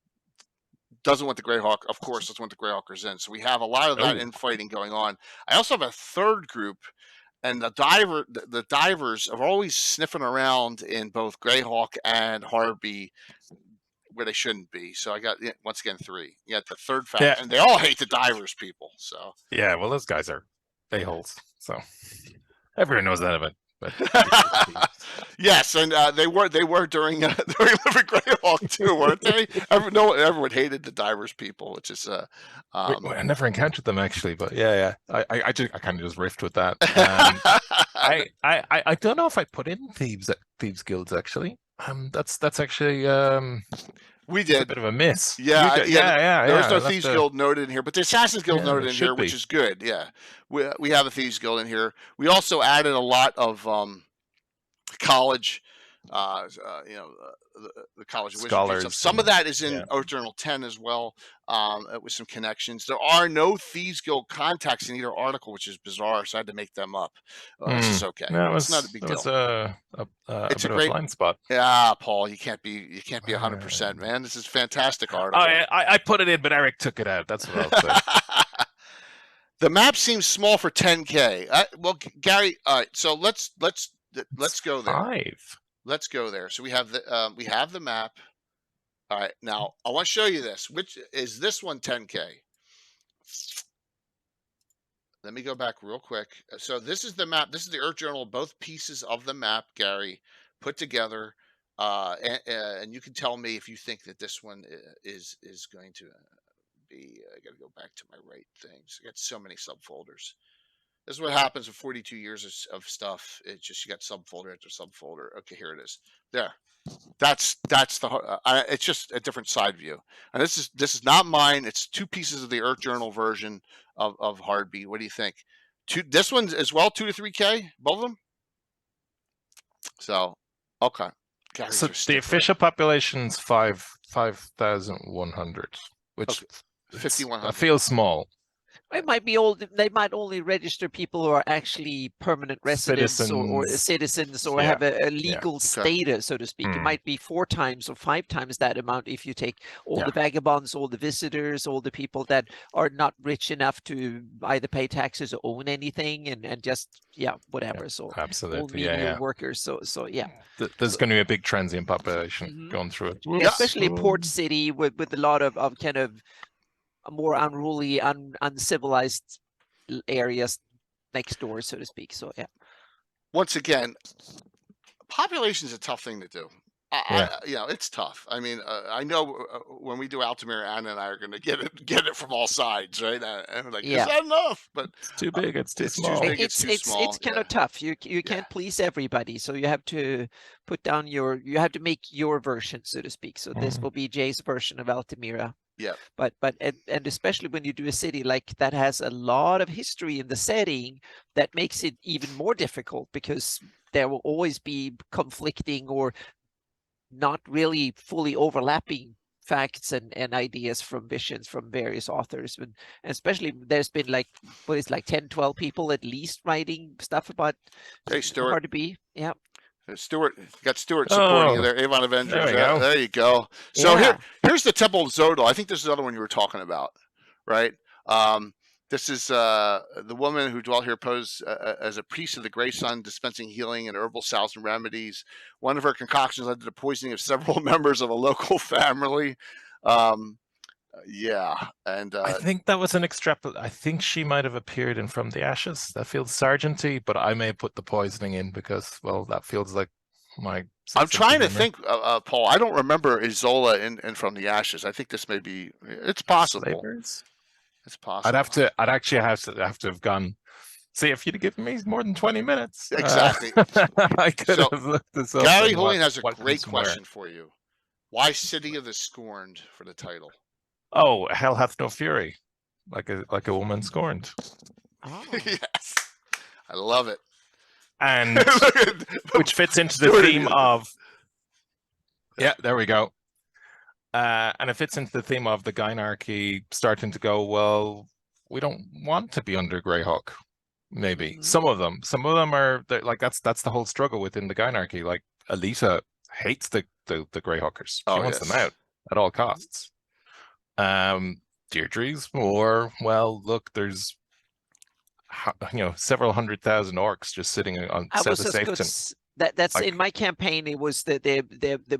doesn't want the Greyhawk, of course, doesn't want the Greyhawkers in. So we have a lot of that infighting going on. I also have a third group, and the divers are always sniffing around in both Greyhawk and Hardby where they shouldn't be. So I got, once again, three. You got the third faction, and they all hate the divers people. So yeah, well, those guys are a-holes. So everyone knows that of it. But yes, and they were during Living Greyhawk too, weren't they? Everyone hated the divers people, which is I never encountered them actually, but yeah. I kind of just riffed with that. I don't know if I put in thieves guilds actually. That's actually we did a bit of a miss. Yeah. There's no Thieves Guild noted in here, but the Assassin's Guild noted in here, which is good. Yeah, we have a Thieves Guild in here. We also added a lot of college, the College of Wizardry stuff. Some of that is in Oath Journal 10 as well, with some connections. There are no Thieves Guild contacts in either article, which is bizarre, so I had to make them up. Which is okay. No, it's not a big deal. It's a great blind spot. Yeah, Paul, you can't be 100%, man. This is a fantastic article. I put it in, but Eric took it out. That's what I'll say. The map seems small for 10K. Well, Gary, all right, so let's go there. Let's go there. So we have the map. All right, now I want to show you this. Which is this one 10K? Let me go back real quick. So this is the map. This is the Earth Journal. Both pieces of the map, Gary, put together, and you can tell me if you think that this one is going to be. I got to go back to my right things. I got so many subfolders. This is what happens with 42 years of stuff. It's just you got subfolder after subfolder. Okay, here it is. There. That's the. It's just a different side view. And this is not mine. It's two pieces of the Earth Journal version of Hardby. What do you think? This one as well, 2 to 3K, both of them. So, okay. So the official population's 5,100, which 5,100. feels small. It might be they might only register people who are actually permanent residents or citizens or have a legal status, so to speak. It might be 4 times or 5 times that amount if you take all the vagabonds, all the visitors, all the people that are not rich enough to either pay taxes or own anything and just whatever. Yeah, so absolutely, all menial workers. So there's going to be a big transient population going through it. Yeah, especially Port City with a lot of kind of more unruly, uncivilized areas next door, so to speak. So once again, population is a tough thing to do. It's tough. I mean, I know when we do Altamira, Anna and I are going to get it from all sides, right? And we're like, is that enough? But it's too big. It's too small. It's too small. It's kind of tough. You can't please everybody, so you have to put down you have to make your version, so to speak. So this will be Jay's version of Altamira. Yeah. But especially when you do a city like that has a lot of history in the setting, that makes it even more difficult because there will always be conflicting or not really fully overlapping facts and ideas from visions from various authors. And especially there's been 10, 12 people at least writing stuff about Hardby. Yeah. Stuart supporting you there. Avon Avengers. There you go. So here's the Temple of Zodal. I think this is the other one you were talking about, right? This is the woman who dwelt here posed as a priest of the Grey Sun, dispensing healing and herbal salves and remedies. One of her concoctions led to the poisoning of several members of a local family. And I think that was an extrapolation. I think she might have appeared in From the Ashes. That feels Sargenty, but I may put the poisoning in because, well, that feels like my. I'm trying to think, Paul. I don't remember Isola in From the Ashes. I think this may be. It's possible. Slavers? It's possible. I'd actually have to have gone See, if you'd given me more than 20 minutes, Exactly. I could So, have looked this up. Gary and Julian has a what great comes from where. question for you. Why City of the Scorned for the title? Oh, hell hath no fury, like a woman scorned. Oh. Yes, I love it. And which fits into the theme of. Yeah, there we go. And it fits into the theme of the Gynarchy starting to go, well, we don't want to be under Greyhawk. Maybe some of them are like that's the whole struggle within the Gynarchy. Like Alita hates the Greyhawkers. She wants them out at all costs. Deirdre's more, well, look, there's several 100,000 orcs just sitting on South of Safeton. That's like, in my campaign. It was the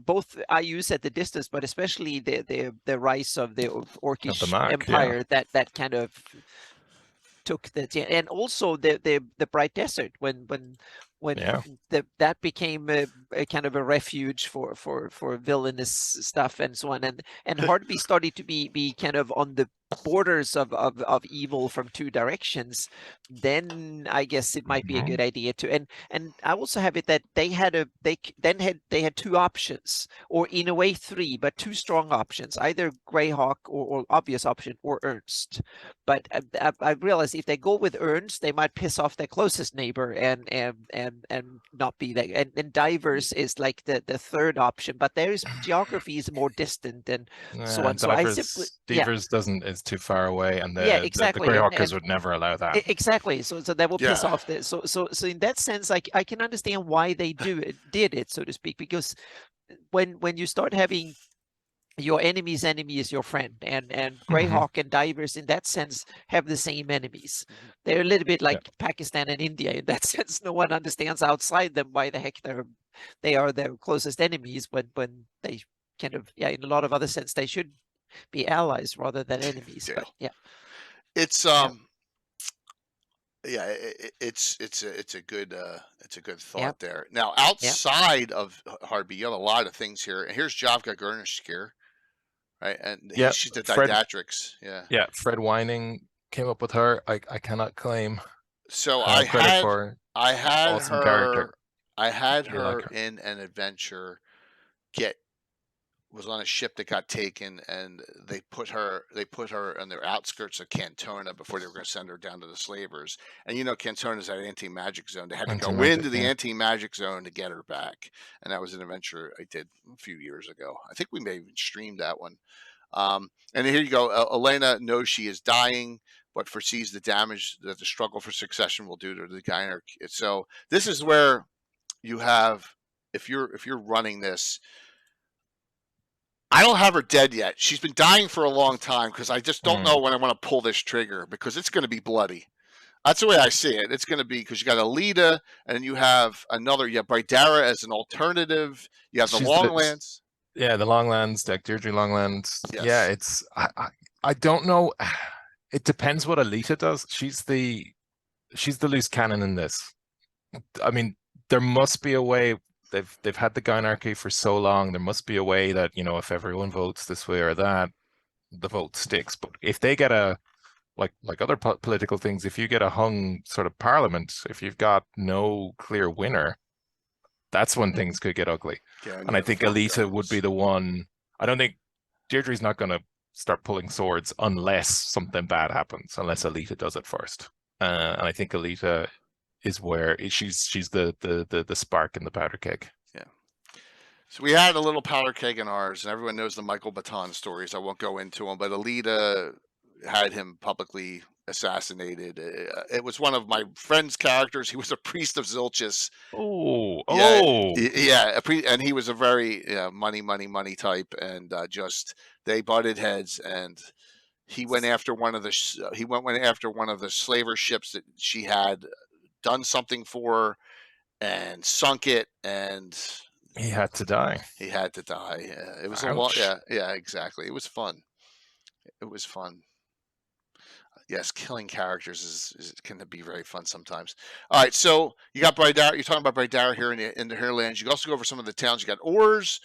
both IUs at the distance, but especially the rise of the Orcish Empire that kind of took that, and also the Bright Desert when that became a kind of a refuge for villainous stuff and so on, and Hardby started to be kind of on the borders of evil from two directions. Then I guess it might be a good idea to, and I also have it that they had two options, or in a way three, but two strong options, either Greyhawk or obvious option or Ernst. But I realized if they go with Ernst, they might piss off their closest neighbor and not be that. And Divers is like the third option, but there's geography is more distant and so on. So Divers is too far away, and the Greyhawkers would never allow that. Exactly. So that will piss off the. So in that sense, I can understand why they did it, so to speak, because when you start having your enemy's enemy is your friend, and Greyhawk and Divers in that sense have the same enemies. They're a little bit like Pakistan and India in that sense. No one understands outside them why the heck they are their closest enemies when they kind of in a lot of other sense they should be allies rather than enemies. But it's it's a good thought there. Now outside of Hardby, you have a lot of things here. And here's Javka Gurnish, right? And she's the Didactrix. Fred Wining came up with her. I cannot claim. So I had awesome character. I had her in an adventure. Was on a ship that got taken, and they put her on the outskirts of Cantona before they were going to send her down to the slavers. And Cantona's that anti-magic zone. They had to go into the anti-magic zone to get her back. And that was an adventure I did a few years ago. I think we may have even streamed that one. And here you go. Elena knows she is dying, but foresees the damage that the struggle for succession will do to the Gynarchy. So this is where you have, if you're running this. I don't have her dead yet. She's been dying for a long time because I just don't know when I want to pull this trigger, because it's going to be bloody. That's the way I see it. It's going to be, because you got Alita, and then you have another. You have Brydara as an alternative. You have the Longlands. The Longlands, Deirdre Longlands. Yes. Yeah, it's. I don't know. It depends what Alita does. She's the loose cannon in this. I mean, there must be a way. They've had the Gynarchy for so long. There must be a way that if everyone votes this way or that, the vote sticks. But if they get like other political things, if you get a hung sort of parliament, if you've got no clear winner, that's when things could get ugly. And I think Alita would be the one. I don't think Deirdre's not going to start pulling swords unless something bad happens, unless Alita does it first. And I think Alita is where she's the spark in the powder keg. Yeah. So we had a little powder keg in ours, and everyone knows the Michael Baton stories. I won't go into them, but Alita had him publicly assassinated. It was one of my friend's characters. He was a priest of Zilchis. And he was a very money type, and just they butted heads, and he went after one of the slaver ships that she had done something for, and sunk it, and he had to die. Yeah, it was a lot. Yeah, exactly. It was fun. Yes, killing characters is can be very fun sometimes. All right, so you got Brydara. You're talking about Brydara here in the Hairlands. You can also go over some of the towns. You got Ors,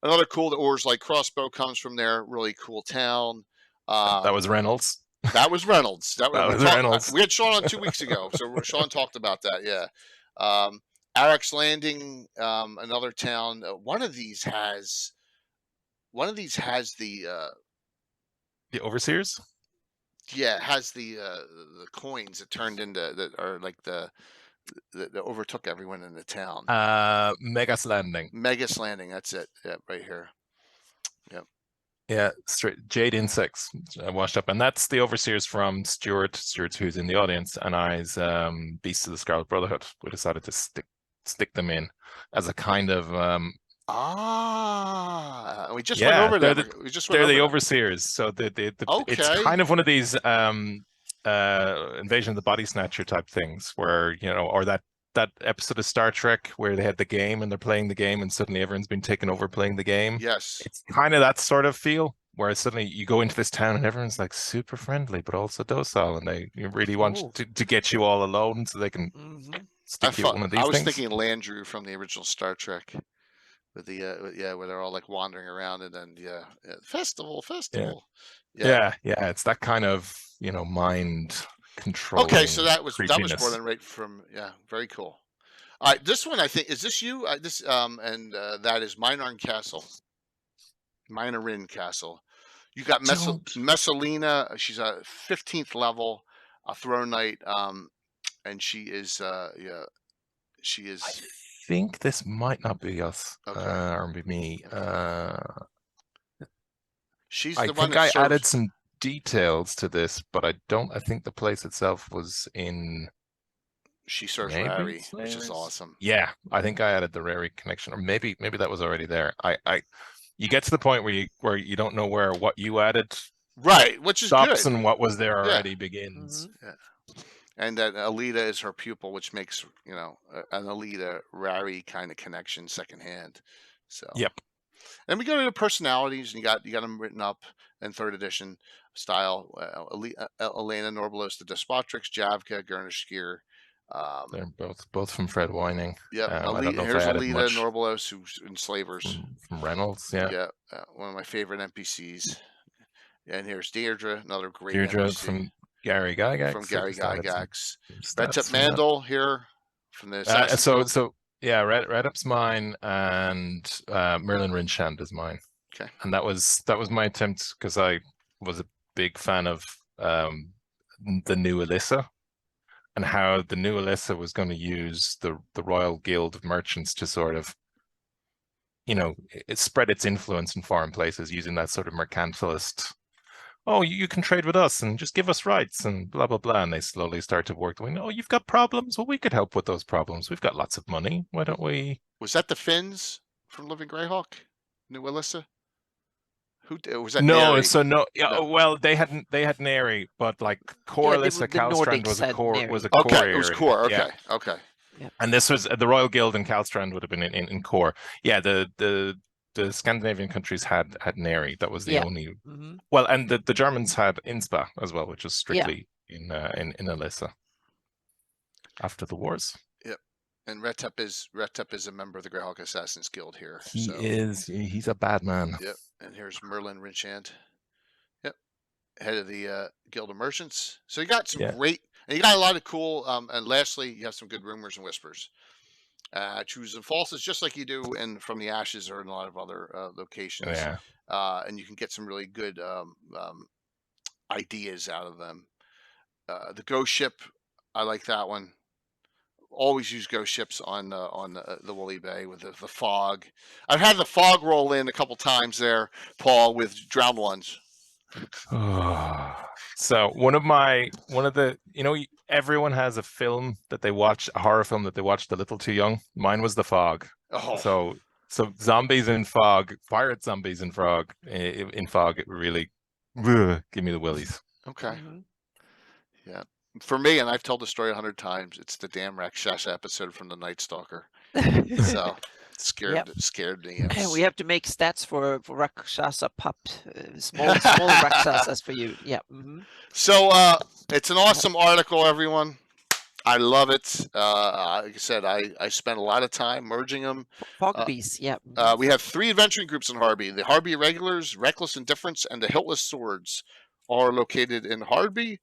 another cool. The Ors, like Crossbow, comes from there. Really cool town. That was Reynolds. That was Reynolds. That was Reynolds. We had Sean on 2 weeks ago, so Sean talked about that. Yeah. Arrak's Landing, another town. One of these has the Overseers. Yeah, it has the coins that turned into that are like that overtook everyone in the town. Megas Landing. Megas Landing. That's it. Yeah, right here. Yep. Yeah, straight Jade Insects washed up, and that's the Overseers from Stuart, who's in the audience, and I's Beasts of the Scarlet Brotherhood. We decided to stick them in as a kind of we just went over them. They're the Overseers, so okay. It's kind of one of these Invasion of the Body Snatcher type things, where or that episode of Star Trek where they had the game and they're playing the game and suddenly everyone's been taken over playing the game. Yes, it's kind of that sort of feel where suddenly you go into this town and everyone's like super friendly but also docile, and they really want to get you all alone so they can stick you with one of these things. I was thinking Landru from the original Star Trek. With the where they're all like wandering around, and then festival. Yeah, it's that kind of mind control. Okay, so that was more than right from very cool. All right, this one I think is this you and that is Minorin Castle. You got Messalina. She's a 15th level, a Throne Knight, and she is she is. I think this might not be us, or be me. She's I the one think I added some details to this, but I think the place itself was in. She serves Rari, which is awesome. Yeah, I think I added the Rari connection, or maybe that was already there. You get to the point where you don't know what you added, right? Which is stops good. And what was there already begins. Mm-hmm. Yeah. And that Alita is her pupil, which makes an Alita Rari kind of connection secondhand. So yep. And we go to the personalities, and you got them written up in 3rd edition style. Elena Norbalos, the Despotrix, Javka, Gurnishkir. They're both from Fred Whining. Yeah, here's Alita Norbalos, who's Enslavers. From Reynolds, yeah. Yeah, one of my favorite NPCs. And here's Deirdre, another great Deirdre NPC. From Gary Gygax. From Gary Gygax. Red Tip Mandel here from the Red Up's mine, and Merlin Rinshand is mine. Okay. And that was my attempt, because I was a big fan of the new Alyssa, and how the new Alyssa was going to use the Royal Guild of Merchants to sort of it spread its influence in foreign places using that sort of mercantilist. Oh, you can trade with us and just give us rights and blah, blah, blah. And they slowly start to work. Oh, you've got problems? Well, we could help with those problems. We've got lots of money. Why don't we? Was that the Finns from Living Greyhawk? New Alyssa? Who was that? No, Neri? So no. Yeah, no. Well, they had Neri, but like core Alyssa Kalstrand was a core area. It was core. Okay. Yeah. Okay. Yeah. And this was the Royal Guild in Kalstrand would have been in core. Yeah, the Scandinavian countries had Neri. That was the only. Mm-hmm. Well, and the Germans had Inspa as well, which was strictly in Alyssa after the wars. Yep. And Retep is a member of the Greyhawk Assassins Guild here. He is. He's a bad man. Yep. And here's Merlin Rinshand. Yep. Head of the Guild of Merchants. So you got some great, and you got a lot of cool. And lastly, you have some good rumors and whispers. Trues and falses, just like you do From the Ashes or in a lot of other locations. Yeah. And you can get some really good ideas out of them. The ghost ship, I like that one. Always use ghost ships on the Woolly Bay with the fog. I've had the fog roll in a couple times there, Paul, with drowned ones. So one of the everyone has a film that they watch, a horror film that they watched a little too young. Mine was The Fog. Oh. So zombies in fog, pirate zombies in fog. It really give me the willies. Okay. Mm-hmm. Yeah. For me, and I've told the story 100 times, it's the damn Rakshasa episode from The Night Stalker. So scared me. And we have to make stats for Rakshasa pup, small Rakshasas for you. Yeah. Mm-hmm. So it's an awesome article, everyone. I love it. Like I said, I spent a lot of time merging them. Fog Beasts, yeah. We have 3 adventuring groups in Hardby: the Hardby Regulars, Reckless Indifference, and the Hiltless Swords. are located in Hardby,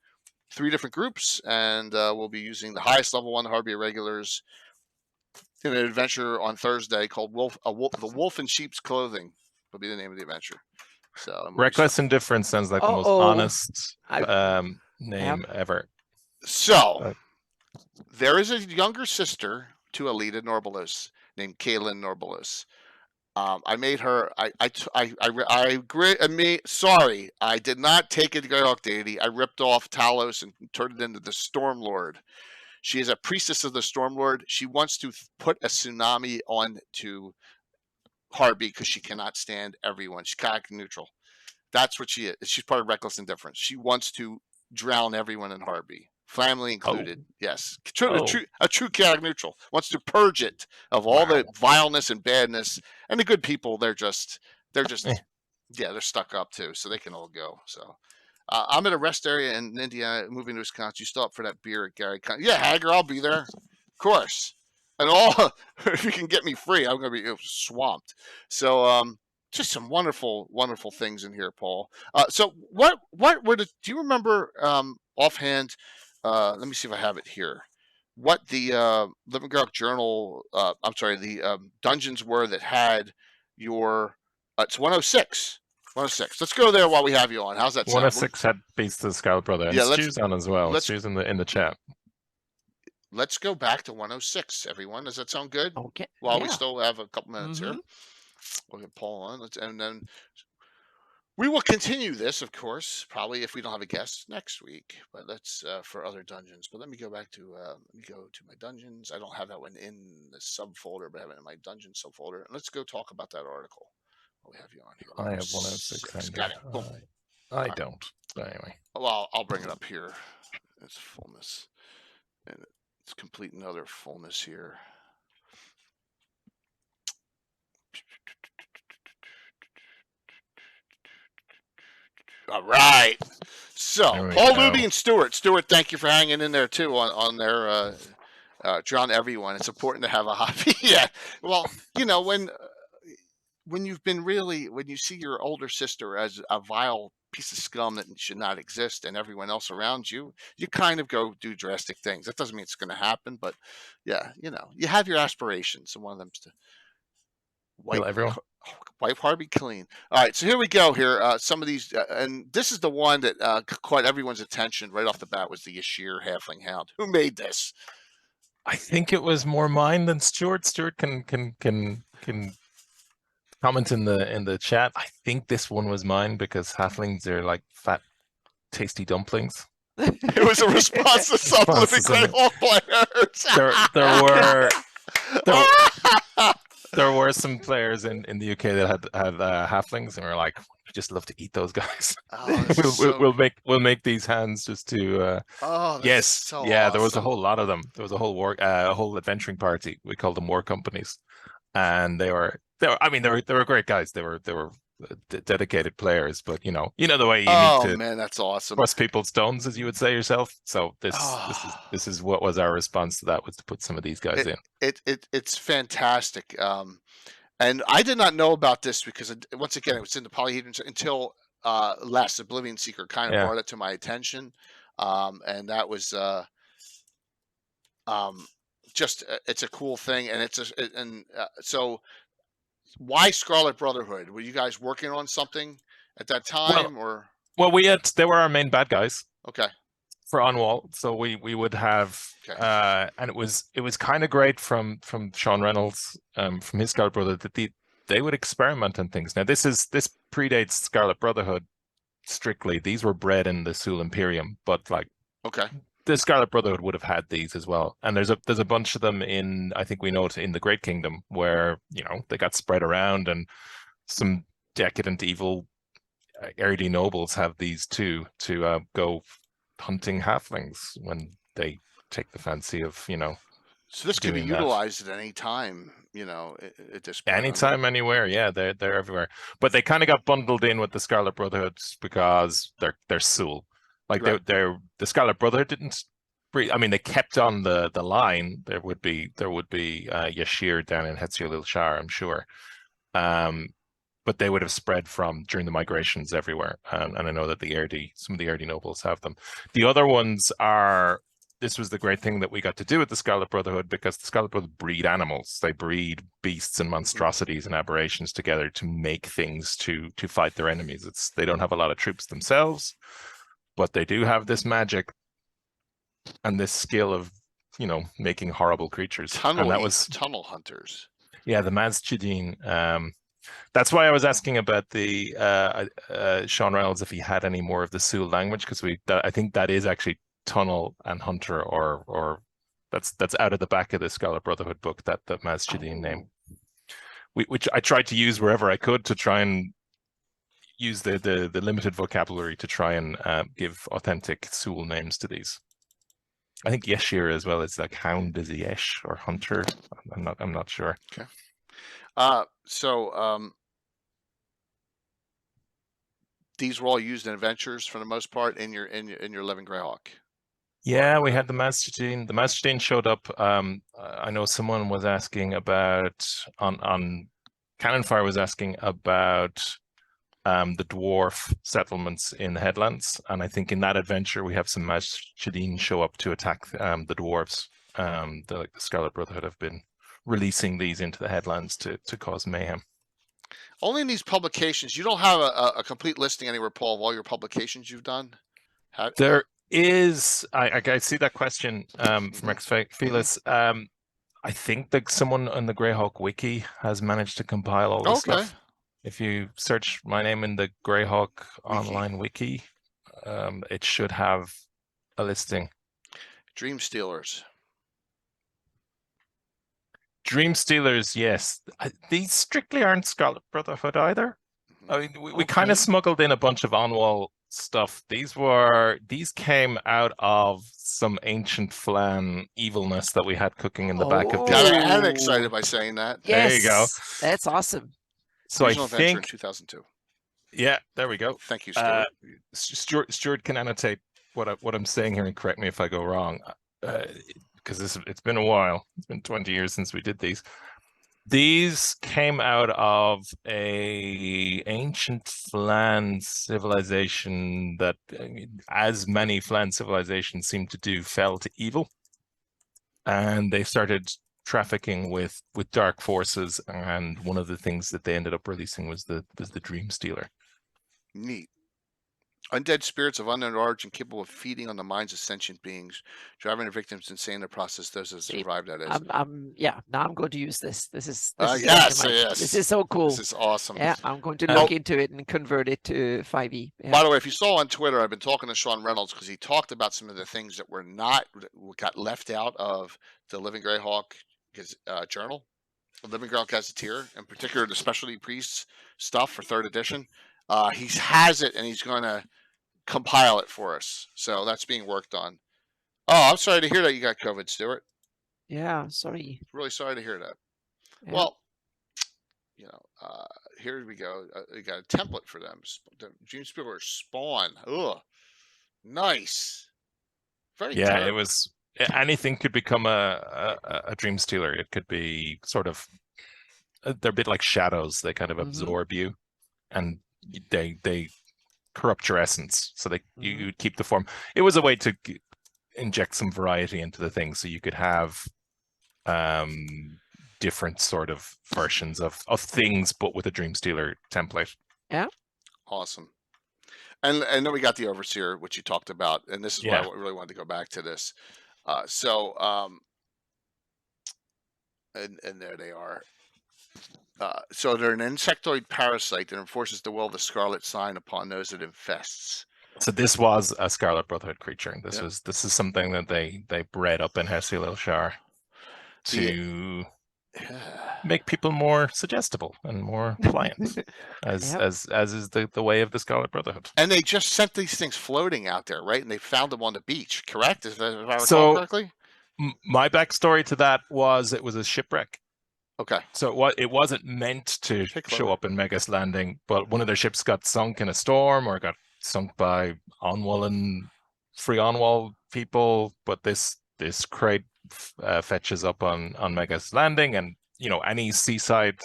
3 different groups, and we'll be using the highest level one Hardby irregulars in an adventure on Thursday called The Wolf in Sheep's Clothing will be the name of the adventure. So Reckless Indifference sounds like the most honest name ever. So there is a younger sister to Alita Norbalos named Kaylin Norbalos. I made her. Sorry, I did not take it to Greyhawk deity. I ripped off Talos and turned it into the Stormlord. She is a priestess of the Stormlord. She wants to put a tsunami on to Hardby because she cannot stand everyone. She's chaotic neutral. That's what she is. She's part of Reckless Indifference. She wants to drown everyone in Hardby, family included. Yes, a true chaotic neutral. Wants to purge it of all the vileness and badness. And the good people, they're just they're stuck up too, so they can all go. So. I'm at a rest area in Indiana, moving to Wisconsin. You still up for that beer at Gary? Yeah, Hager, I'll be there. Of course. And if you can get me free, I'm going to be swamped. So, just some wonderful, wonderful things in here, Paul. So what were do you remember offhand? Let me see if I have it here. What the Living Greyhawk Journal, the dungeons were that had your, it's 106. 106. Let's go there while we have you on. How's that sound? 106 had Beast of the Scarlet Brother. And Stu's on as well. Stu's in the chat. Let's go back to 106, everyone. Does that sound good? Okay. While we still have a couple minutes here. We'll get Paul on. And then we will continue this, of course, probably if we don't have a guest next week. But let's for other dungeons. But let me go back to my dungeons. I don't have that one in the subfolder, but I have it in my dungeon subfolder. And let's go talk about that article. We have you on here. I have 106. Got it. Boom. I don't. But anyway. Well, I'll bring it up here. It's fullness. And it's complete another fullness here. All right. So, Paul Luby and Stuart. Stuart, thank you for hanging in there too on their Drown Everyone. It's important to have a hobby. Yeah. Well, when you see your older sister as a vile piece of scum that should not exist and everyone else around you, you kind of go do drastic things. That doesn't mean it's going to happen, but yeah, you have your aspirations. And one of them's to wipe Hardby clean. All right. So here we go here. Some of these, and this is the one that caught everyone's attention right off the bat was the Yashir Halfling Hound. Who made this? I think it was more mine than Stuart. Stuart can comment in the chat. I think this one was mine because halflings are like fat, tasty dumplings. It was a response to some living Greyhawk players. There were some players in the UK that had halflings, and we were like, we just love to eat those guys. We'll make these hands just to. There was a whole lot of them. There was a whole adventuring party. We called them war companies, and they were great guys. They were dedicated players, but you know the way you need to. Man, that's awesome. Cross people's stones, as you would say yourself. So this is what was our response to that, was to put some of these guys in. It's fantastic. And I did not know about this because once again it was in the Polyhedron until Last Oblivion Seeker kind of brought it to my attention, and that was just it's a cool thing, and so. Why Scarlet Brotherhood? Were you guys working on something at that time, or? Well, they were our main bad guys. Okay. For Onwall, so we would have, and it was kind of great from Sean Reynolds, from his Scarlet Brotherhood, that they would experiment on things. Now this predates Scarlet Brotherhood strictly. These were bred in the Sul Imperium, but the Scarlet Brotherhood would have had these as well. And there's a bunch of them in, I think we know it, in the Great Kingdom, where they got spread around, and some decadent evil early nobles have these too, to go hunting halflings when they take the fancy of So this can be utilized at any time, at this point. Anytime, anywhere. Yeah, they're everywhere. But they kind of got bundled in with the Scarlet Brotherhood because they're Sul. Like the Scarlet Brotherhood didn't. They kept on the line. There would be Yashir down in Hetziel-il-Shar, I'm sure. But but they would have spread from during the migrations everywhere. And I know that some of the Erde nobles have them. The other ones are, this was the great thing that we got to do with the Scarlet Brotherhood, because the Scarlet Brotherhood breed animals. They breed beasts and monstrosities and aberrations together to make things to fight their enemies. They don't have a lot of troops themselves, but they do have this magic and this skill of, making horrible creatures. And that was tunnel hunters. Yeah, the Mazchidin. That's why I was asking about the Sean Reynolds if he had any more of the Sul language, because I think that is actually tunnel and hunter, or that's out of the back of the Scarlet Brotherhood book, that Mazchidin name, which I tried to use wherever I could to try and use the limited vocabulary to try and give authentic Sul names to these. I think Yeshir as well is like hound is Yesh or hunter. I'm not sure. Okay. So these were all used in adventures for the most part in your Living Greyhawk. Yeah, we had the Mazchidin. The Mazchidin showed up. I know someone was asking about on Cannonfire was asking about the dwarf settlements in the headlands, and I think in that adventure we have some Mazchidin show up to attack the dwarves. The Scarlet Brotherhood have been releasing these into the headlands to cause mayhem. Only in these publications. You don't have a complete listing anywhere, Paul, of all your publications you've done? There is. I see that question from Rex Felix. I think that someone on the Greyhawk wiki has managed to compile all this stuff. If you search my name in the Greyhawk online wiki, it should have a listing. Dream Stealers. Dream Stealers, yes. These strictly aren't Scarlet Brotherhood either. I mean, we kind of smuggled in a bunch of on-wall stuff. These came out of some ancient Flan evilness that we had cooking in the back of the. I'm excited by saying that. Yes, there you go. That's awesome. So I think in 2002. Yeah, there we go. Thank you, Stuart. Stuart can annotate what I'm saying here and correct me if I go wrong, because it's been a while. It's been 20 years since we did these. These came out of a ancient Flan civilization that, as many Flan civilizations seem to do, fell to evil, and they started trafficking with dark forces. And one of the things that they ended up releasing was the Dream Stealer. Neat. Undead spirits of unknown origin capable of feeding on the minds of sentient beings, driving their victims insane in the process. Those that survived, that is. Now I'm going to use this. This is yes. This is so cool. This is awesome. Yeah, I'm going to look into it and convert it to 5e. Yeah. By the way, if you saw on Twitter, I've been talking to Sean Reynolds because he talked about some of the things that got left out of the Living Greyhawk journal, the Living Greyhawk Gazetteer, in particular the specialty priests stuff for 3rd edition. He has it, and he's going to compile it for us. So that's being worked on. Oh, I'm sorry to hear that you got COVID, Stuart. Yeah, sorry. Really sorry to hear that. Yeah. Well, here we go. We got a template for them. The Dream Stealer Spawn. Ugh, nice. Very terrible. It was. Anything could become a Dream Stealer. It could be sort of. They're a bit like shadows. They kind of absorb you, and they corrupt your essence, so you keep the form. It was a way to inject some variety into the thing, so you could have different sort of versions of things, but with a Dream Stealer template. Yeah, awesome. And then we got the Overseer, which you talked about, and this is why I really wanted to go back to this. And there they are. So they're an insectoid parasite that enforces the will of the Scarlet Sign upon those it infests. So this was a Scarlet Brotherhood creature. This is something that they bred up in Hessil El Shar to make people more suggestible and more pliant, as is the way of the Scarlet Brotherhood. And they just sent these things floating out there, right? And they found them on the beach, correct? If I recall correctly? My backstory to that was it was a shipwreck. Okay. So it wasn't meant to show up in Megas Landing, but one of their ships got sunk in a storm or got sunk by free on-wall people. But this crate fetches up on Megas Landing, and any seaside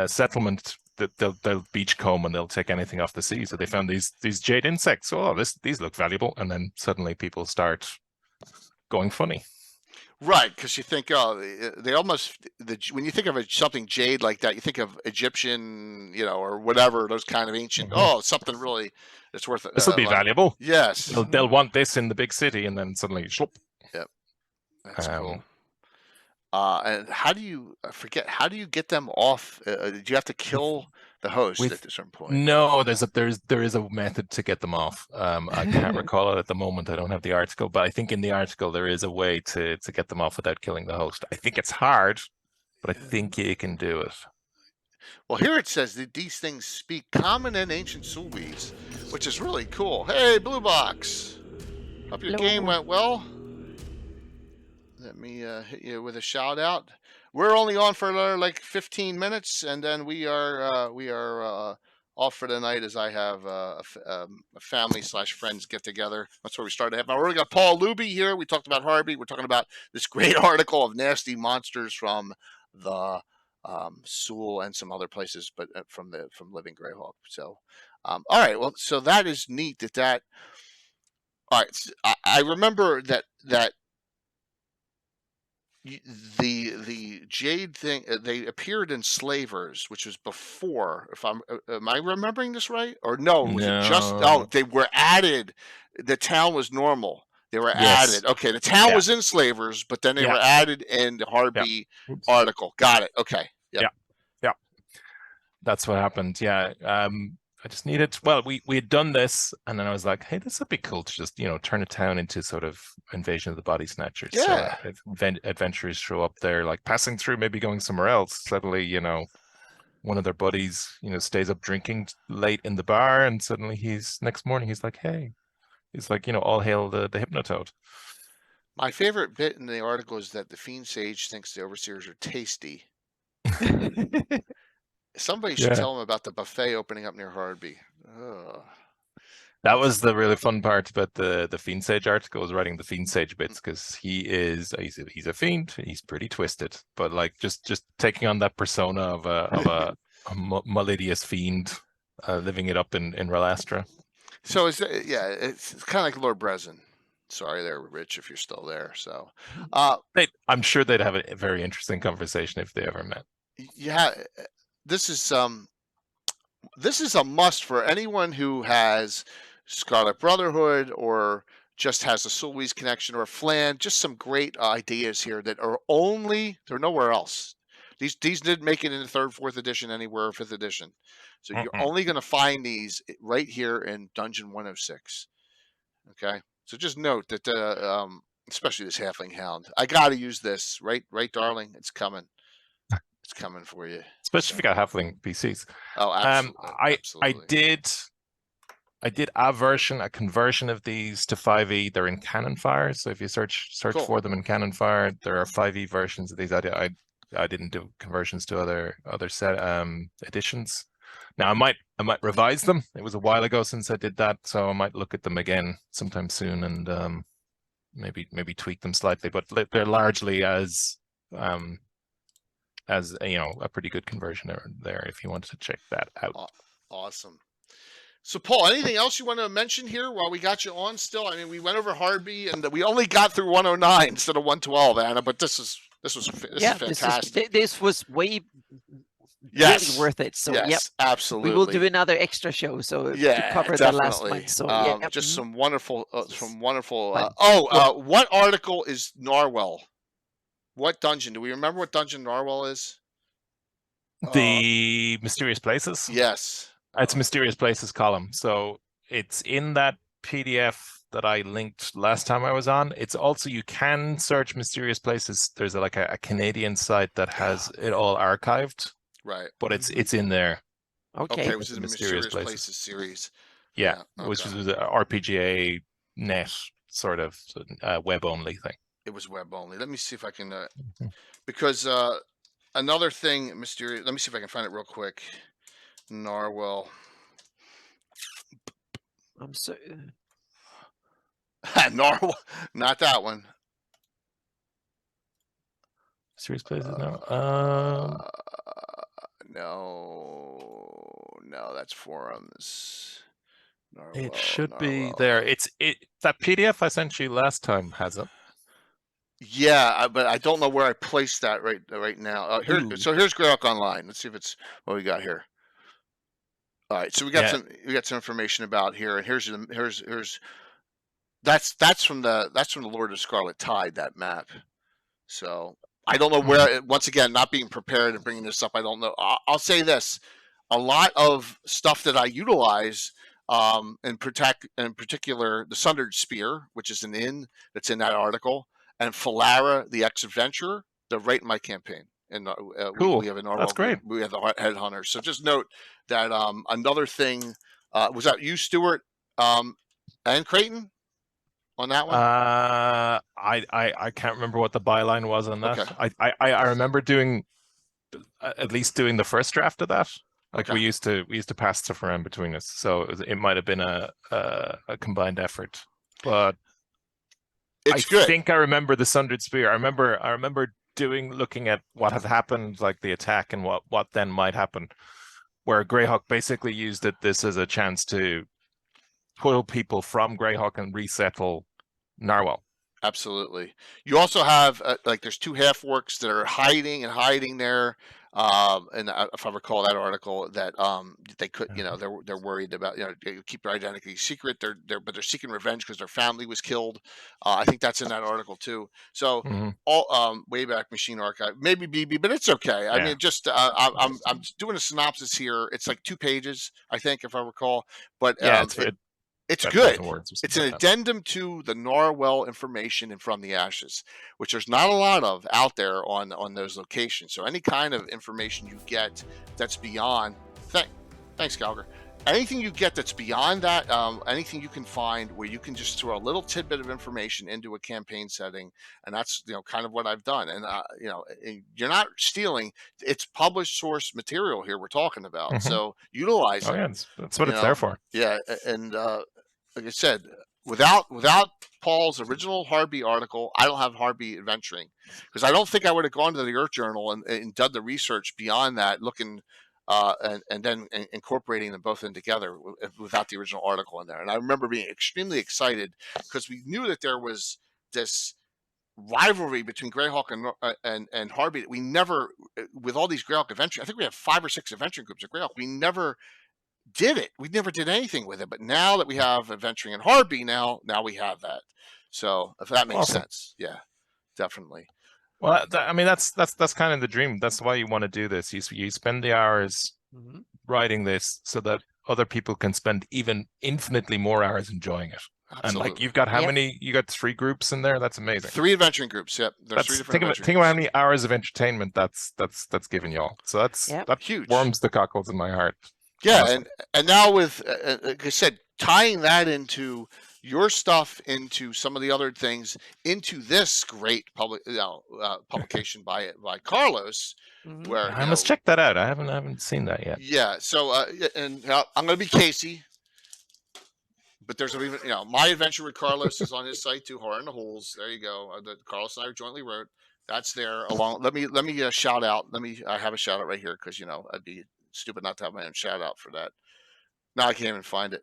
settlement that they'll beachcomb and they'll take anything off the sea. So they found these jade insects. Oh, these look valuable, and then suddenly people start going funny. Right, because you think, oh, they almost when you think of something jade like that, you think of Egyptian, or whatever, those kind of ancient. Oh, something really that's worth it. This will be valuable. Yes, they'll want this in the big city, and then suddenly, slop. Yep, that's cool. And how do you How do you get them off? Do you have to kill the host at a certain point? No, there is a method to get them off. I can't recall it at the moment. I don't have the article, but I think in the article there is a way to get them off without killing the host. I think it's hard, but I think you can do it. Well, here it says that these things speak common and ancient Sulwese, which is really cool. Hey, Blue Box. Hope your game went well. Let me hit you with a shout out. We're only on for like 15 minutes, and then we are off for the night as I have a family / friends get together. That's where we started. Now we got Paul Luby here. We talked about Hardby. We're talking about this great article of nasty monsters from the Sewell and some other places, but from Living Greyhawk. So, all right. Well, so that is neat. That. All right. So I remember that. The jade thing, they appeared in Slavers, which was before. Am I remembering this right? Or no? Was it just? Oh, they were added. The town was normal. They were added. Okay, the town was in Slavers, but then they were added in the Hardby article. Got it. Okay. Yeah. That's what happened. Yeah. I just needed, well, we had done this, and then I was like, hey, this would be cool to just, turn a town into sort of Invasion of the Body Snatchers. Yeah. So adventurers show up there, like passing through, maybe going somewhere else. Suddenly, one of their buddies, stays up drinking late in the bar, and suddenly next morning he's like, hey, he's like, all hail the Hypnotoad. My favorite bit in the article is that the Fiend Sage thinks the Overseers are tasty. Somebody should tell him about the buffet opening up near Hardby. That was the really fun part about the Fiend Sage article, was writing the Fiend Sage bits, because he's a fiend. He's pretty twisted, but like just taking on that persona of a malicious fiend, living it up in Relastra. So it's kind of like Lord Brezen. Sorry there, Rich, if you're still there. So I'm sure they'd have a very interesting conversation if they ever met. Yeah. This is a must for anyone who has Scarlet Brotherhood or just has a Sulwese connection or Flan. Just some great ideas here that are they're nowhere else. These didn't make it in the 3rd, 4th edition anywhere, 5th edition. So you're only going to find these right here in Dungeon 106. Okay, so just note that especially this Halfling Hound. I got to use this, right, darling? It's coming. It's coming for you. Especially if you got Halfling PCs. Oh, absolutely. I did a conversion of these to 5e. They're in Canonfire, so if you search for them in Canonfire, there are 5e versions of these. I didn't do conversions to other set editions. Now I might revise them. It was a while ago since I did that, so I might look at them again sometime soon and maybe tweak them slightly. But they're largely as a pretty good conversion there if you wanted to check that out. Awesome. So Paul, anything else you want to mention here while we got you on still? I mean, we went over Hardby and we only got through 109 instead of 112, Anna, but this is fantastic. This was way really worth it. So absolutely. We will do another extra show to cover the last one. So just some wonderful what article is Narwhal? What dungeon? Do we remember what dungeon Narwhal is? The Mysterious Places? Yes. It's a Mysterious Places column. So it's in that PDF that I linked last time I was on. It's also, you can search Mysterious Places. There's a Canadian site that has it all archived. Right. But it's in there. Okay, which is the Mysterious Places series. Yeah, which was an RPGA net sort of web only thing. It was web only. Let me see if I can, because another thing, Mysterious. Let me see if I can find it real quick. Narwhal. I'm so. Narwhal, not that one. Mysterious Places, no. No, that's forums. It should be there. That PDF I sent you last time has it. Yeah, but I don't know where I placed that right now. So here's Greyhawk Online. Let's see if it's what we got here. All right, so we got some information about here, and here's that's from the Lord of Scarlet Tide, that map. So I don't know where. Once again, not being prepared and bringing this up, I don't know. I'll say this: a lot of stuff that I utilize, in particular, the Sundered Spear, which is an inn that's in that article, and Falara, the ex-adventurer, they're right in my campaign. And cool. we have an That's great. We have the headhunters. So just note that another thing was that you, Stuart, and Creighton on that one. I can't remember what the byline was on that. Okay. I remember at least doing the first draft of that. Like we used to pass stuff around between us, so it might have been a combined effort. But I think I remember the Sundered Spear. I remember looking at what had happened, like the attack and what then might happen, where Greyhawk basically used this as a chance to pull people from Greyhawk and resettle Narwhal. Absolutely. You also have there's 2 half-orcs that are hiding there. And if I recall that article, that they could, they're worried about, keep their identity secret. But they're seeking revenge because their family was killed. I think that's in that article too. So all Wayback Machine Archive, maybe BB, but it's okay. I mean, just I'm doing a synopsis here. It's like 2 pages, I think, if I recall. But it's good. It's an addendum to the Narwhal information in From the Ashes, which there's not a lot of out there on those locations. So any kind of information you get that's beyond, thanks, Gallagher. Anything you get that's beyond that, anything you can find where you can just throw a little tidbit of information into a campaign setting, and that's kind of what I've done. And you're not stealing; it's published source material here we're talking about. So utilize it. Yeah, that's what it's there for. Yeah, and like I said, without Paul's original Hardby article, I don't have Hardby adventuring, because I don't think I would have gone to the Earth Journal and done the research beyond that, looking and then incorporating them both in together without the original article in there. And I remember being extremely excited because we knew that there was this rivalry between Greyhawk and Hardby that we never, with all these Greyhawk adventure, I think we have 5 or 6 adventuring groups of Greyhawk. We never did it. We never did anything with it. But now that we have adventuring and Hardby, now we have that. So if that makes sense, yeah, definitely. Well, I mean, that's kind of the dream. That's why you want to do this. You spend the hours writing this so that other people can spend even infinitely more hours enjoying it. Absolutely. And like, you've got how many? You got 3 groups in there. That's amazing. 3 adventuring groups. Yep. There's 3 different. Think about how many hours of entertainment that's given y'all. So that huge. Warms the cockles in my heart. Yeah, awesome. and now with, like I said, tying that into your stuff, into some of the other things, into this great publication by Carlos, where I must check that out. I haven't seen that yet. Yeah, so and I'm going to be Casey, but there's even my adventure with Carlos is on his site too. Horror in the Holes. There you go. That Carlos and I jointly wrote. That's there. Along. Let me shout out. I have a shout out right here because I'd be stupid not to have my own shout out for that. Now I can't even find it.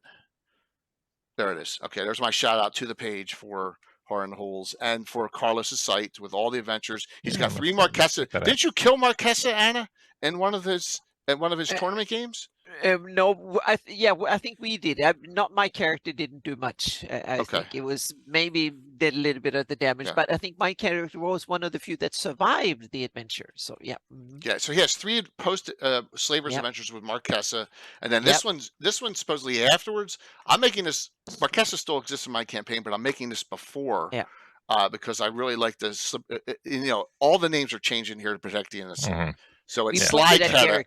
There it is. Okay, there's my shout out to the page for Horror in the Holes and for Carlos's site with all the adventures. He's got 3 Marquesa. Didn't you kill Marquesa, Anna, in one of his tournament games? No, I think we did. Not my character didn't do much. I think it was maybe did a little bit of the damage, but I think my character was one of the few that survived the adventure. So yeah. Yeah. So he has 3 post slavers adventures with Marquesa, and then this one's supposedly afterwards. I'm making this. Marquesa still exists in my campaign, but I'm making this before. Yeah. Because I really like this. All the names are changing here to protect the innocent. So it's Sly Kata.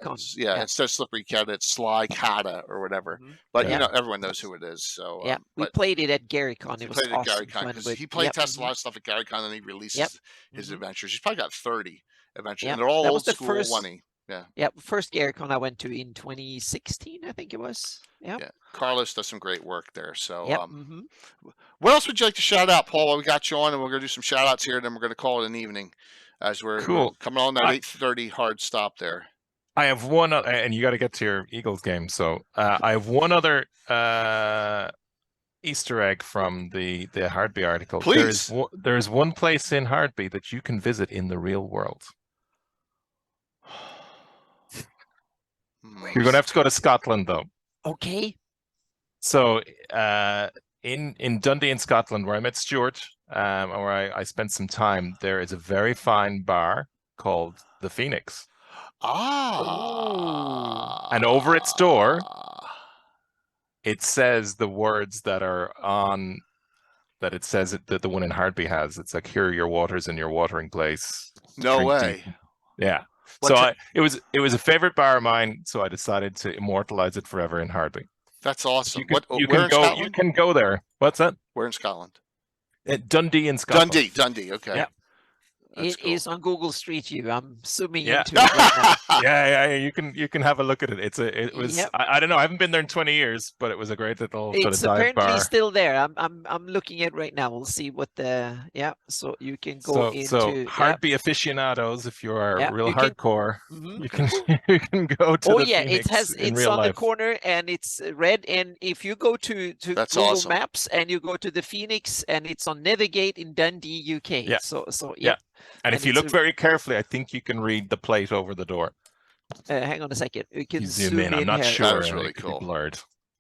Instead of Slippery Kata, it's Sly Kata or whatever. But everyone knows who it is. So we played it at GaryCon. It was awesome. At GaryCon because he played test a lot of stuff at GaryCon, and he releases his adventures. He's probably got 30 adventures, and they're all old school money. Yeah. First GaryCon I went to in 2016, I think it was. Yeah. Carlos does some great work there. So what else would you like to shout out, Paul? While we got you on, and we're going to do some shout outs here, and then we're going to call it an evening. As we're coming on that 8:30 hard stop there. I have one, and you got to get to your Eagles game. So I have one other Easter egg from the Hardby article. Please. There is one place in Hardby that you can visit in the real world. You're going to have to go to Scotland, though. Okay. So in Dundee in Scotland, where I met Stuart, and where I spent some time, there is a very fine bar called the Phoenix. And over its door, it says the words that are on, that it says that the one in Hardby has. It's like, here are your waters in your watering place. No Drink way. deep. Yeah. So it was a favorite bar of mine, so I decided to immortalize it forever in Hardby. That's awesome. You can go there. What's that? Where in Scotland? Dundee in Scotland. Dundee. Okay. Yeah. That's cool. Is on Google Street View. I'm zooming Yeah. into it right now. Yeah. You can have a look at it. It was. Yep. I don't know. I haven't been there in 20 years, but it was a great little sort It's of dive apparently bar. still there. I'm looking at it right now. We'll see what the So you can go into Hardby aficionados, if you are real hardcore, Mhm. you can go to. Oh the yeah, Phoenix in it's real on life. the corner and it's red. And if you go to That's Google awesome. Maps and you go to the Phoenix and it's on Navigate in Dundee, UK. Yeah. So Yeah. And if you it's look very carefully, I think you can read the plate over the door. hang on a second. We can You zoom in. I'm not here. sure. That was It really could be cool. blurred.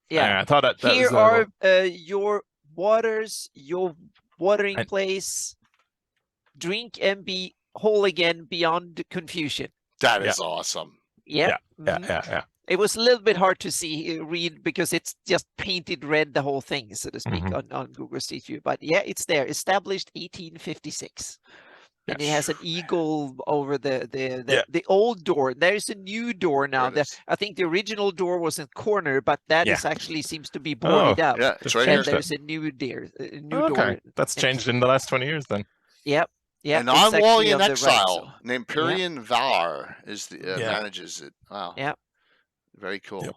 Yeah. I thought that Here was, are your waters, your watering And- place. Drink and be whole again beyond confusion. That is awesome. Yeah. yeah. It was a little bit hard to read because it's just painted red, the whole thing, so to speak, on Google Street View. But yeah, it's there. Established 1856. And it has an eagle over the old door. There's a new door now. I think the original door was in corner, but that is actually seems to be boarded up. Yeah, it's right And here. there's a new door. That's changed in the last 20 years then. Yep. Yeah, An it's actually envoy in on the right, exile so- named Purian Var is the manages it. Wow. Yeah. Very cool. Yep.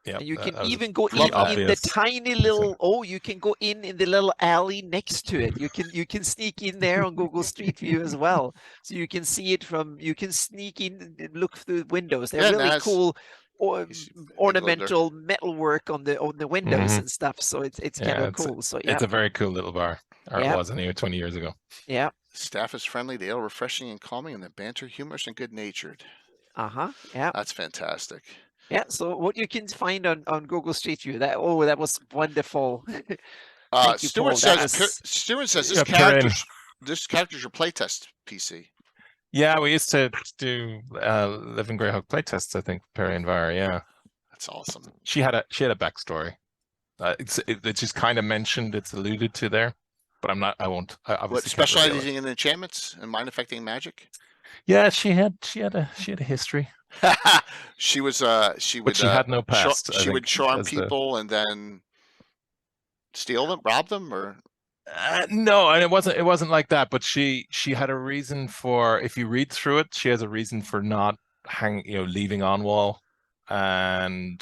Yeah, And you can that was even go pretty in the obvious. tiny little. Oh, you can go in the little alley next to it. You can sneak in there on Google Street View as well, so you can see it from. You can sneak in and look through the windows. They're really nice. cool, He's ornamental metalwork on the windows Mhm. and stuff. So it's kind of cool. So yeah, It's a very cool little bar. Or it was anyway 20 years ago. yeah. Staff is friendly, the ale refreshing and calming, and the banter humorous and good natured. Yeah. That's fantastic. Yeah. So what you can find on Google Street View. That was wonderful. Thank you, Stuart Paul. says That was- Stuart says Yeah, this character's your playtest PC. Yeah, we used to do Live in Greyhawk playtests, I think, Perry and Var, yeah. That's awesome. She had a backstory. It's just kind of mentioned, it's alluded to there, but I won't. I obviously What, can't specializing reveal it. in enchantments and mind affecting magic? Yeah, she had a history. she would But she had no past. I she would think, charm as the- people and then steal them, rob them, or No, and it wasn't like that. But she had a reason for. If you read through it, she has a reason for not leaving Onwall and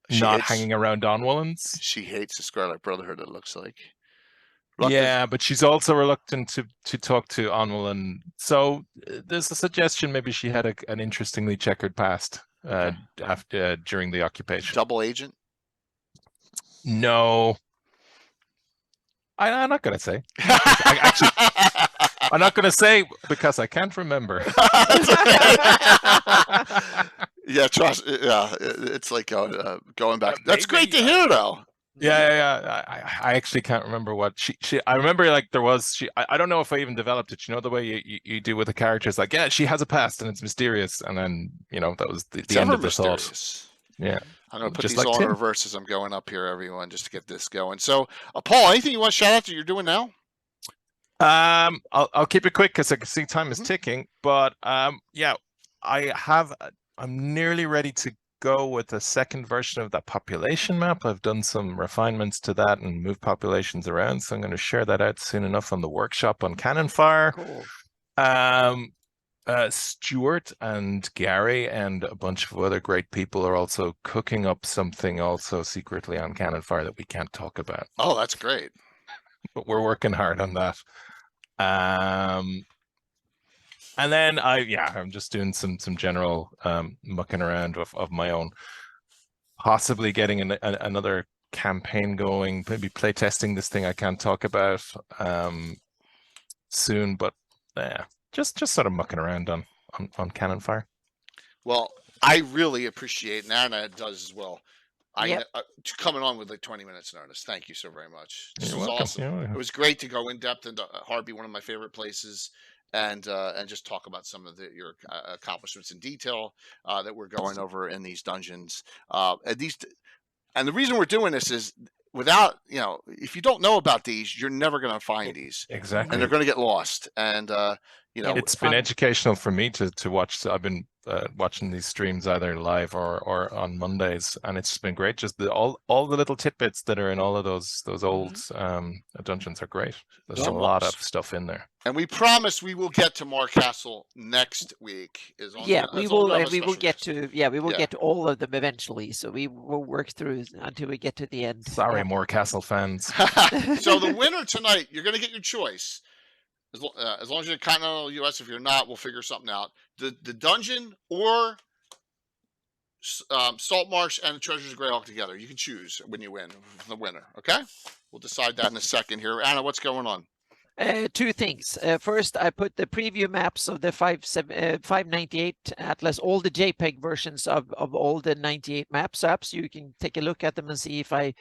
not hanging around Onwallans. She hates the Scarlet Brotherhood. It looks like. Yeah, but she's also reluctant to talk to Onwallan. So there's a suggestion maybe she had an interestingly checkered past after during the occupation. Double agent. No. I'm not going to say. I'm not going to say because I can't remember. Yeah, trust. Yeah, it's like going back. That's Maybe, great to hear, though. Yeah. I actually can't remember what she. I remember like there was. I don't know if I even developed it. You know the way you do with the characters. Like, yeah, she has a past and it's mysterious, and then that was the end of the thought. Yeah. I'm going to put Just these like all in Tim. reverse as I'm going up here, everyone, just to get this going. So, Paul, anything you want to shout out that you're doing now? I'll keep it quick because I can see time is ticking. But yeah, I'm nearly ready to go with a second version of that population map. I've done some refinements to that and moved populations around, so I'm going to share that out soon enough on the workshop on Cannon Fire. Cool. Stuart and Gary and a bunch of other great people are also cooking up something also secretly on Cannon Fire that we can't talk about, Oh, that's great. but we're working hard on that. And then I'm just doing some general mucking around of my own, possibly getting another campaign going, maybe play testing this thing I can't talk about soon, but just sort of mucking around on Cannon Fire. Well, I really appreciate, and Anna does as well. Coming on with like 20 minutes notice. Thank you so very much. This was awesome. It was great to go in depth into Hardby, one of my favorite places, and just talk about some of your accomplishments in detail that we're going over in these dungeons. And the reason we're doing this is without, if you don't know about these, you're never going to find these. Exactly. And they're going to get lost. And, it's been educational for me to watch. I've been watching these streams either live or on Mondays, and it's been great. Just all the little tidbits that are in all of those old dungeons are great. There's a lot of stuff in there. And we promise we will get to Mar Castle next week. We will get to all of them eventually. So we will work through until we get to the end. Sorry, Mar Castle fans. So the winner tonight, you're going to get your choice. As long as you're in continental U.S., if you're not, we'll figure something out. The dungeon or Salt Marsh and the Treasures of Greyhawk together. You can choose when you win, the winner. Okay? We'll decide that in a second here. Anna, what's going on? Two things. First, I put the preview maps of the 598 Atlas, all the JPEG versions of all the 98 maps up, so you can take a look at them and see if I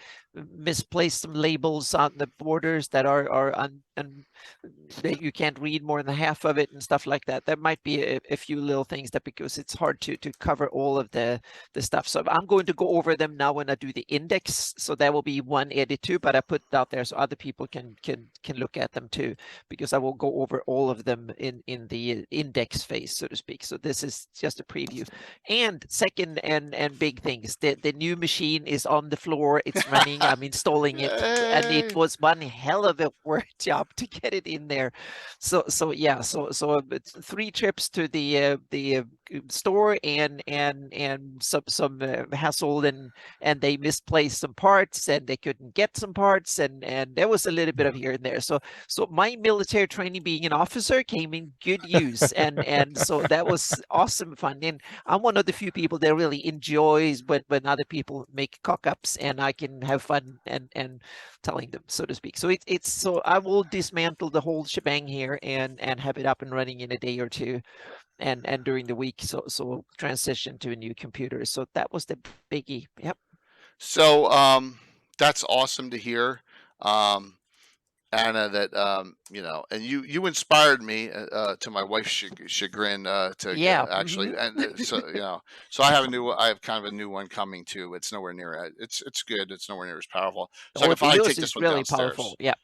misplaced some labels on the borders that are that you can't read more than half of it and stuff like that. There might be a few little things that, because it's hard to cover all of the stuff. So I'm going to go over them now when I do the index. So that will be one edit too, but I put it out there so other people can look at them too, because I will go over all of them in the index phase, so to speak. So this is just a preview. And second and big things, the new machine is on the floor. It's running. I'm installing it, and it was one hell of a work job to get it in there. So 3 trips to the store and some hassle, and they misplaced some parts and they couldn't get some parts, and there was a little bit of here and there. So my military training, being an officer, came in good use, and so that was awesome fun. And I'm one of the few people that really enjoys when other people make cock-ups and I can have fun and telling them, so to speak. So so I will dismantle the whole shebang here and have it up and running in a day or two, and during the week. So transition to a new computer. So that was the biggie. Yep. So that's awesome to hear. Anna, that and you inspired me to my wife's chagrin to actually, and so I have kind of a new one coming too. It's nowhere near it's good. It's nowhere near as powerful. So I can finally take this one really downstairs. Powerful. Yeah.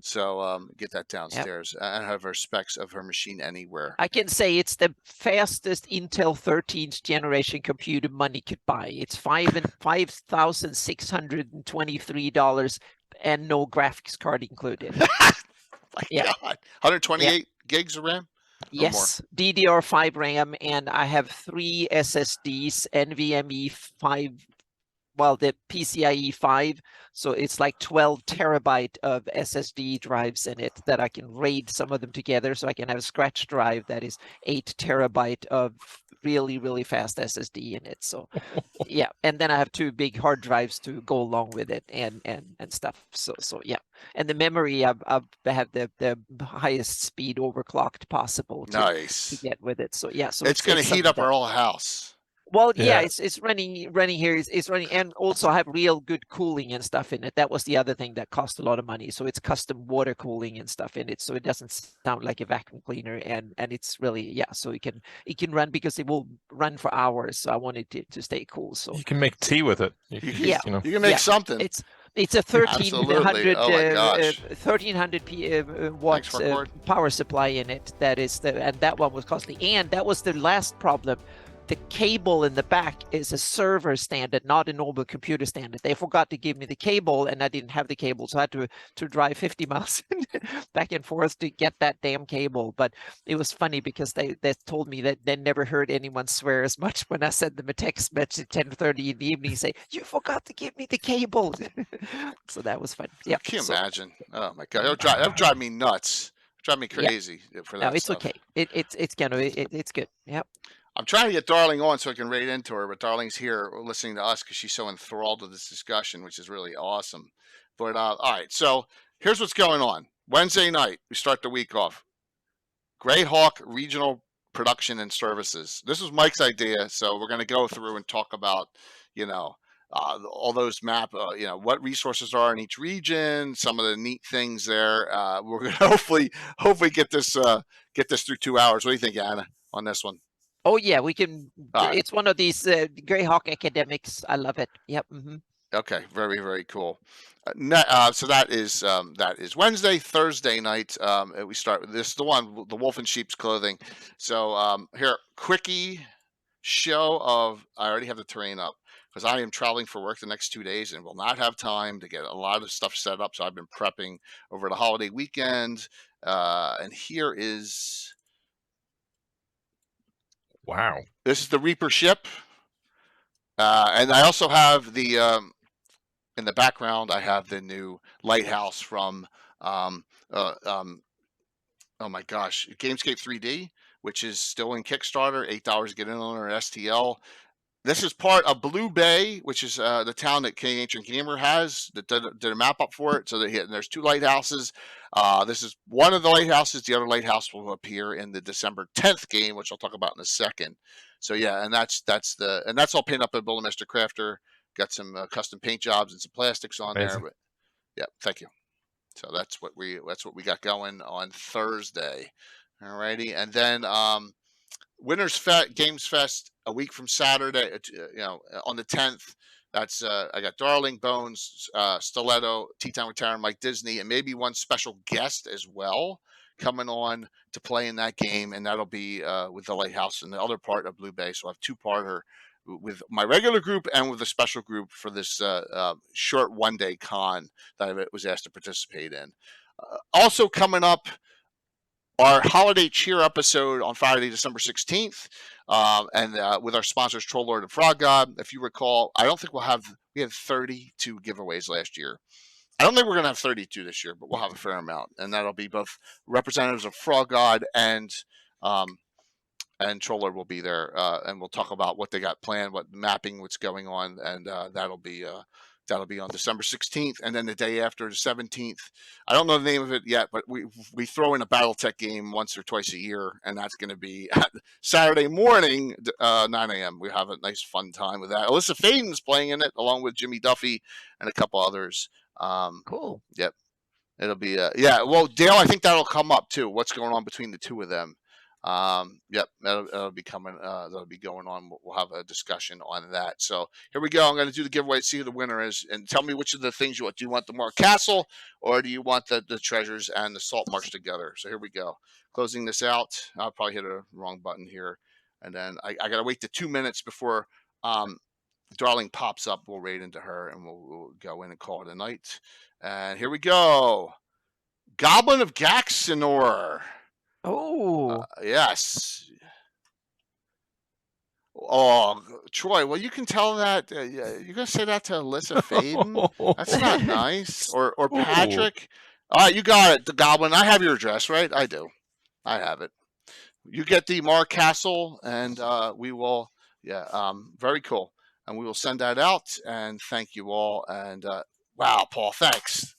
So get that downstairs and have her specs of her machine anywhere. I can say it's the fastest Intel 13th generation computer money could buy. It's $5,623. And no graphics card included. God. 128 gigs of RAM? Yes, DDR5 RAM, and I have 3 SSDs, NVMe 5, the PCIe 5, so it's like 12 terabyte of SSD drives in it that I can RAID some of them together, so I can have a scratch drive that is 8 terabyte of really, really fast SSD in it. So yeah, and then I have 2 big hard drives to go along with it and stuff. So yeah, and the memory I have the highest speed overclocked possible to get with it. So yeah, so it's going to heat up our whole house. Well, yeah, it's running here. It's running, and also have real good cooling and stuff in it. That was the other thing that cost a lot of money. So it's custom water cooling and stuff in it, so it doesn't sound like a vacuum cleaner, and it's really so it can run, because it will run for hours. So I wanted it to stay cool. So you can make tea with it. You can make something. It's a 1300 watt power supply in it. That is and that one was costly, and that was the last problem. The cable in the back is a server standard, not a normal computer standard. They forgot to give me the cable, and I didn't have the cable, so I had to drive 50 miles back and forth to get that damn cable. But it was funny because they told me that they never heard anyone swear as much when I sent them a text message at 10:30 in the evening, say, "You forgot to give me the cable." So that was fun. Yeah. Can you imagine? Oh my God, that would drive me nuts. Drive me crazy for that. No, it's stuff. okay. It's good. Yep. I'm trying to get Darling on so I can raid into her, but Darling's here listening to us because she's so enthralled with this discussion, which is really awesome. But all right, so here's what's going on. Wednesday night, we start the week off. Greyhawk Regional Production and Services. This was Mike's idea, so we're going to go through and talk about, all those what resources are in each region, some of the neat things there. We're going to hopefully get this through 2 hours. What do you think, Anna, on this one? Oh yeah, we can. Right. It's one of these Greyhawk academics. I love it. Yep. Mm-hmm. Okay, very, very cool. So that is Wednesday. Thursday night, we start with this, the Wolf in Sheep's Clothing. So here, quickie show of, I already have the terrain up because I am traveling for work the next 2 days and will not have time to get a lot of stuff set up. So I've been prepping over the holiday weekend. And here is, wow, this is the Reaper ship. And I also have the, in the background, I have the new lighthouse from, oh my gosh, Gamescape 3D, which is still in Kickstarter, $8 to get in on our STL. This is part of Blue Bay, which is the town that King Ancient Gamer has, that did a map up for it. So there's 2 lighthouses. This is one of the lighthouses. The other lighthouse will appear in the December 10th game, which I'll talk about in a second. So yeah, and that's all painted up by Bullmaster Crafter. Got some custom paint jobs and some plastics on there. But yeah, thank you. So that's what we got going on Thursday. Alrighty, and then Winners Games Fest a week from Saturday. On the 10th. That's I got Darling, Bones, Stiletto, Tea Time with Tara, Mike Disney, and maybe one special guest as well coming on to play in that game, and that'll be with the Lighthouse and the other part of Blue Bay. So I have 2-parter with my regular group and with a special group for this short one-day con that I was asked to participate in. Also coming up, our holiday cheer episode on Friday, December 16th, and with our sponsors, Troll Lord and Frog God. If you recall, I don't think we had 32 giveaways last year. I don't think we're going to have 32 this year, but we'll have a fair amount, and that'll be both representatives of Frog God and Troller will be there, and we'll talk about what they got planned, what mapping, what's going on, and that'll be on December 16th, and then the day after, the 17th. I don't know the name of it yet, but we throw in a BattleTech game once or twice a year, and that's going to be Saturday morning, 9 a.m. We have a nice fun time with that. Alyssa Faden's playing in it, along with Jimmy Duffy and a couple others. Cool. Yep. It'll be well, Dale, I think that'll come up too. What's going on between the two of them? Yep, that'll be coming. That'll be going on. We'll have a discussion on that. So here we go. I'm going to do the giveaway, see who the winner is, and tell me which of the things you want. Do you want the Mark Castle, or do you want the treasures and the salt marsh together? So here we go. Closing this out. I'll probably hit a wrong button here, and then I got to wait the 2 minutes before Darling pops up. We'll raid into her, and we'll go in and call it a night. And here we go. Goblin of Gaxenor. Oh, yes. Oh, Troy. Well, you can tell that. You're gonna say that to Alyssa Faden. That's not nice. Or Patrick. All right, you got it. The Goblin. I have your address, right? I do. I have it. You get the Mark Castle, and we will. Yeah. Very cool. And we will send that out. And thank you all. And wow, Paul, thanks.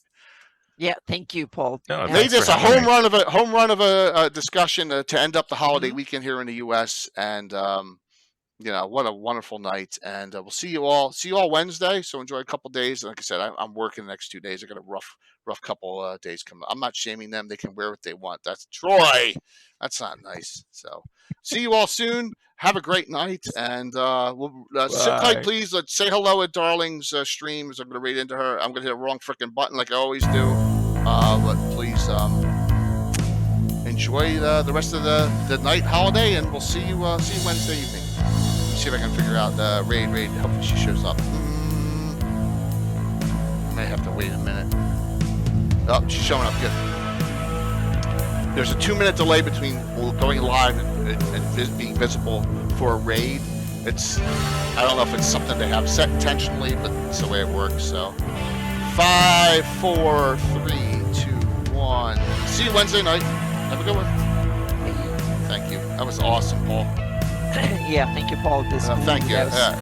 yeah. Thank you, Paul. No, Yeah. They thanks just for a having home run of a discussion to end up the holiday weekend here in the U.S. And what a wonderful night. And we'll see you all Wednesday. So enjoy a couple days. Like I said, I'm working the next 2 days. I got a rough couple days coming. I'm not shaming them. They can wear what they want. That's Troy. That's not nice. So see you all soon. Have a great night, and we'll sit tight, please. Let's say hello at Darling's stream as I'm going to read into her. I'm going to hit a wrong freaking button like I always do. But please enjoy the rest of the night holiday, and we'll see you Wednesday evening. Let me see if I can figure out Raid. Hopefully she shows up. May have to wait a minute. Oh, she's showing up. Good. There's a 2-minute delay between going live and being visible for a raid. I don't know if it's something they have set intentionally, but it's the way it works. So 5, 4, 3, 2, 1. See you Wednesday night. Have a good one. Thank you. That was awesome, Paul. Yeah, thank you, Paul. This Thank you.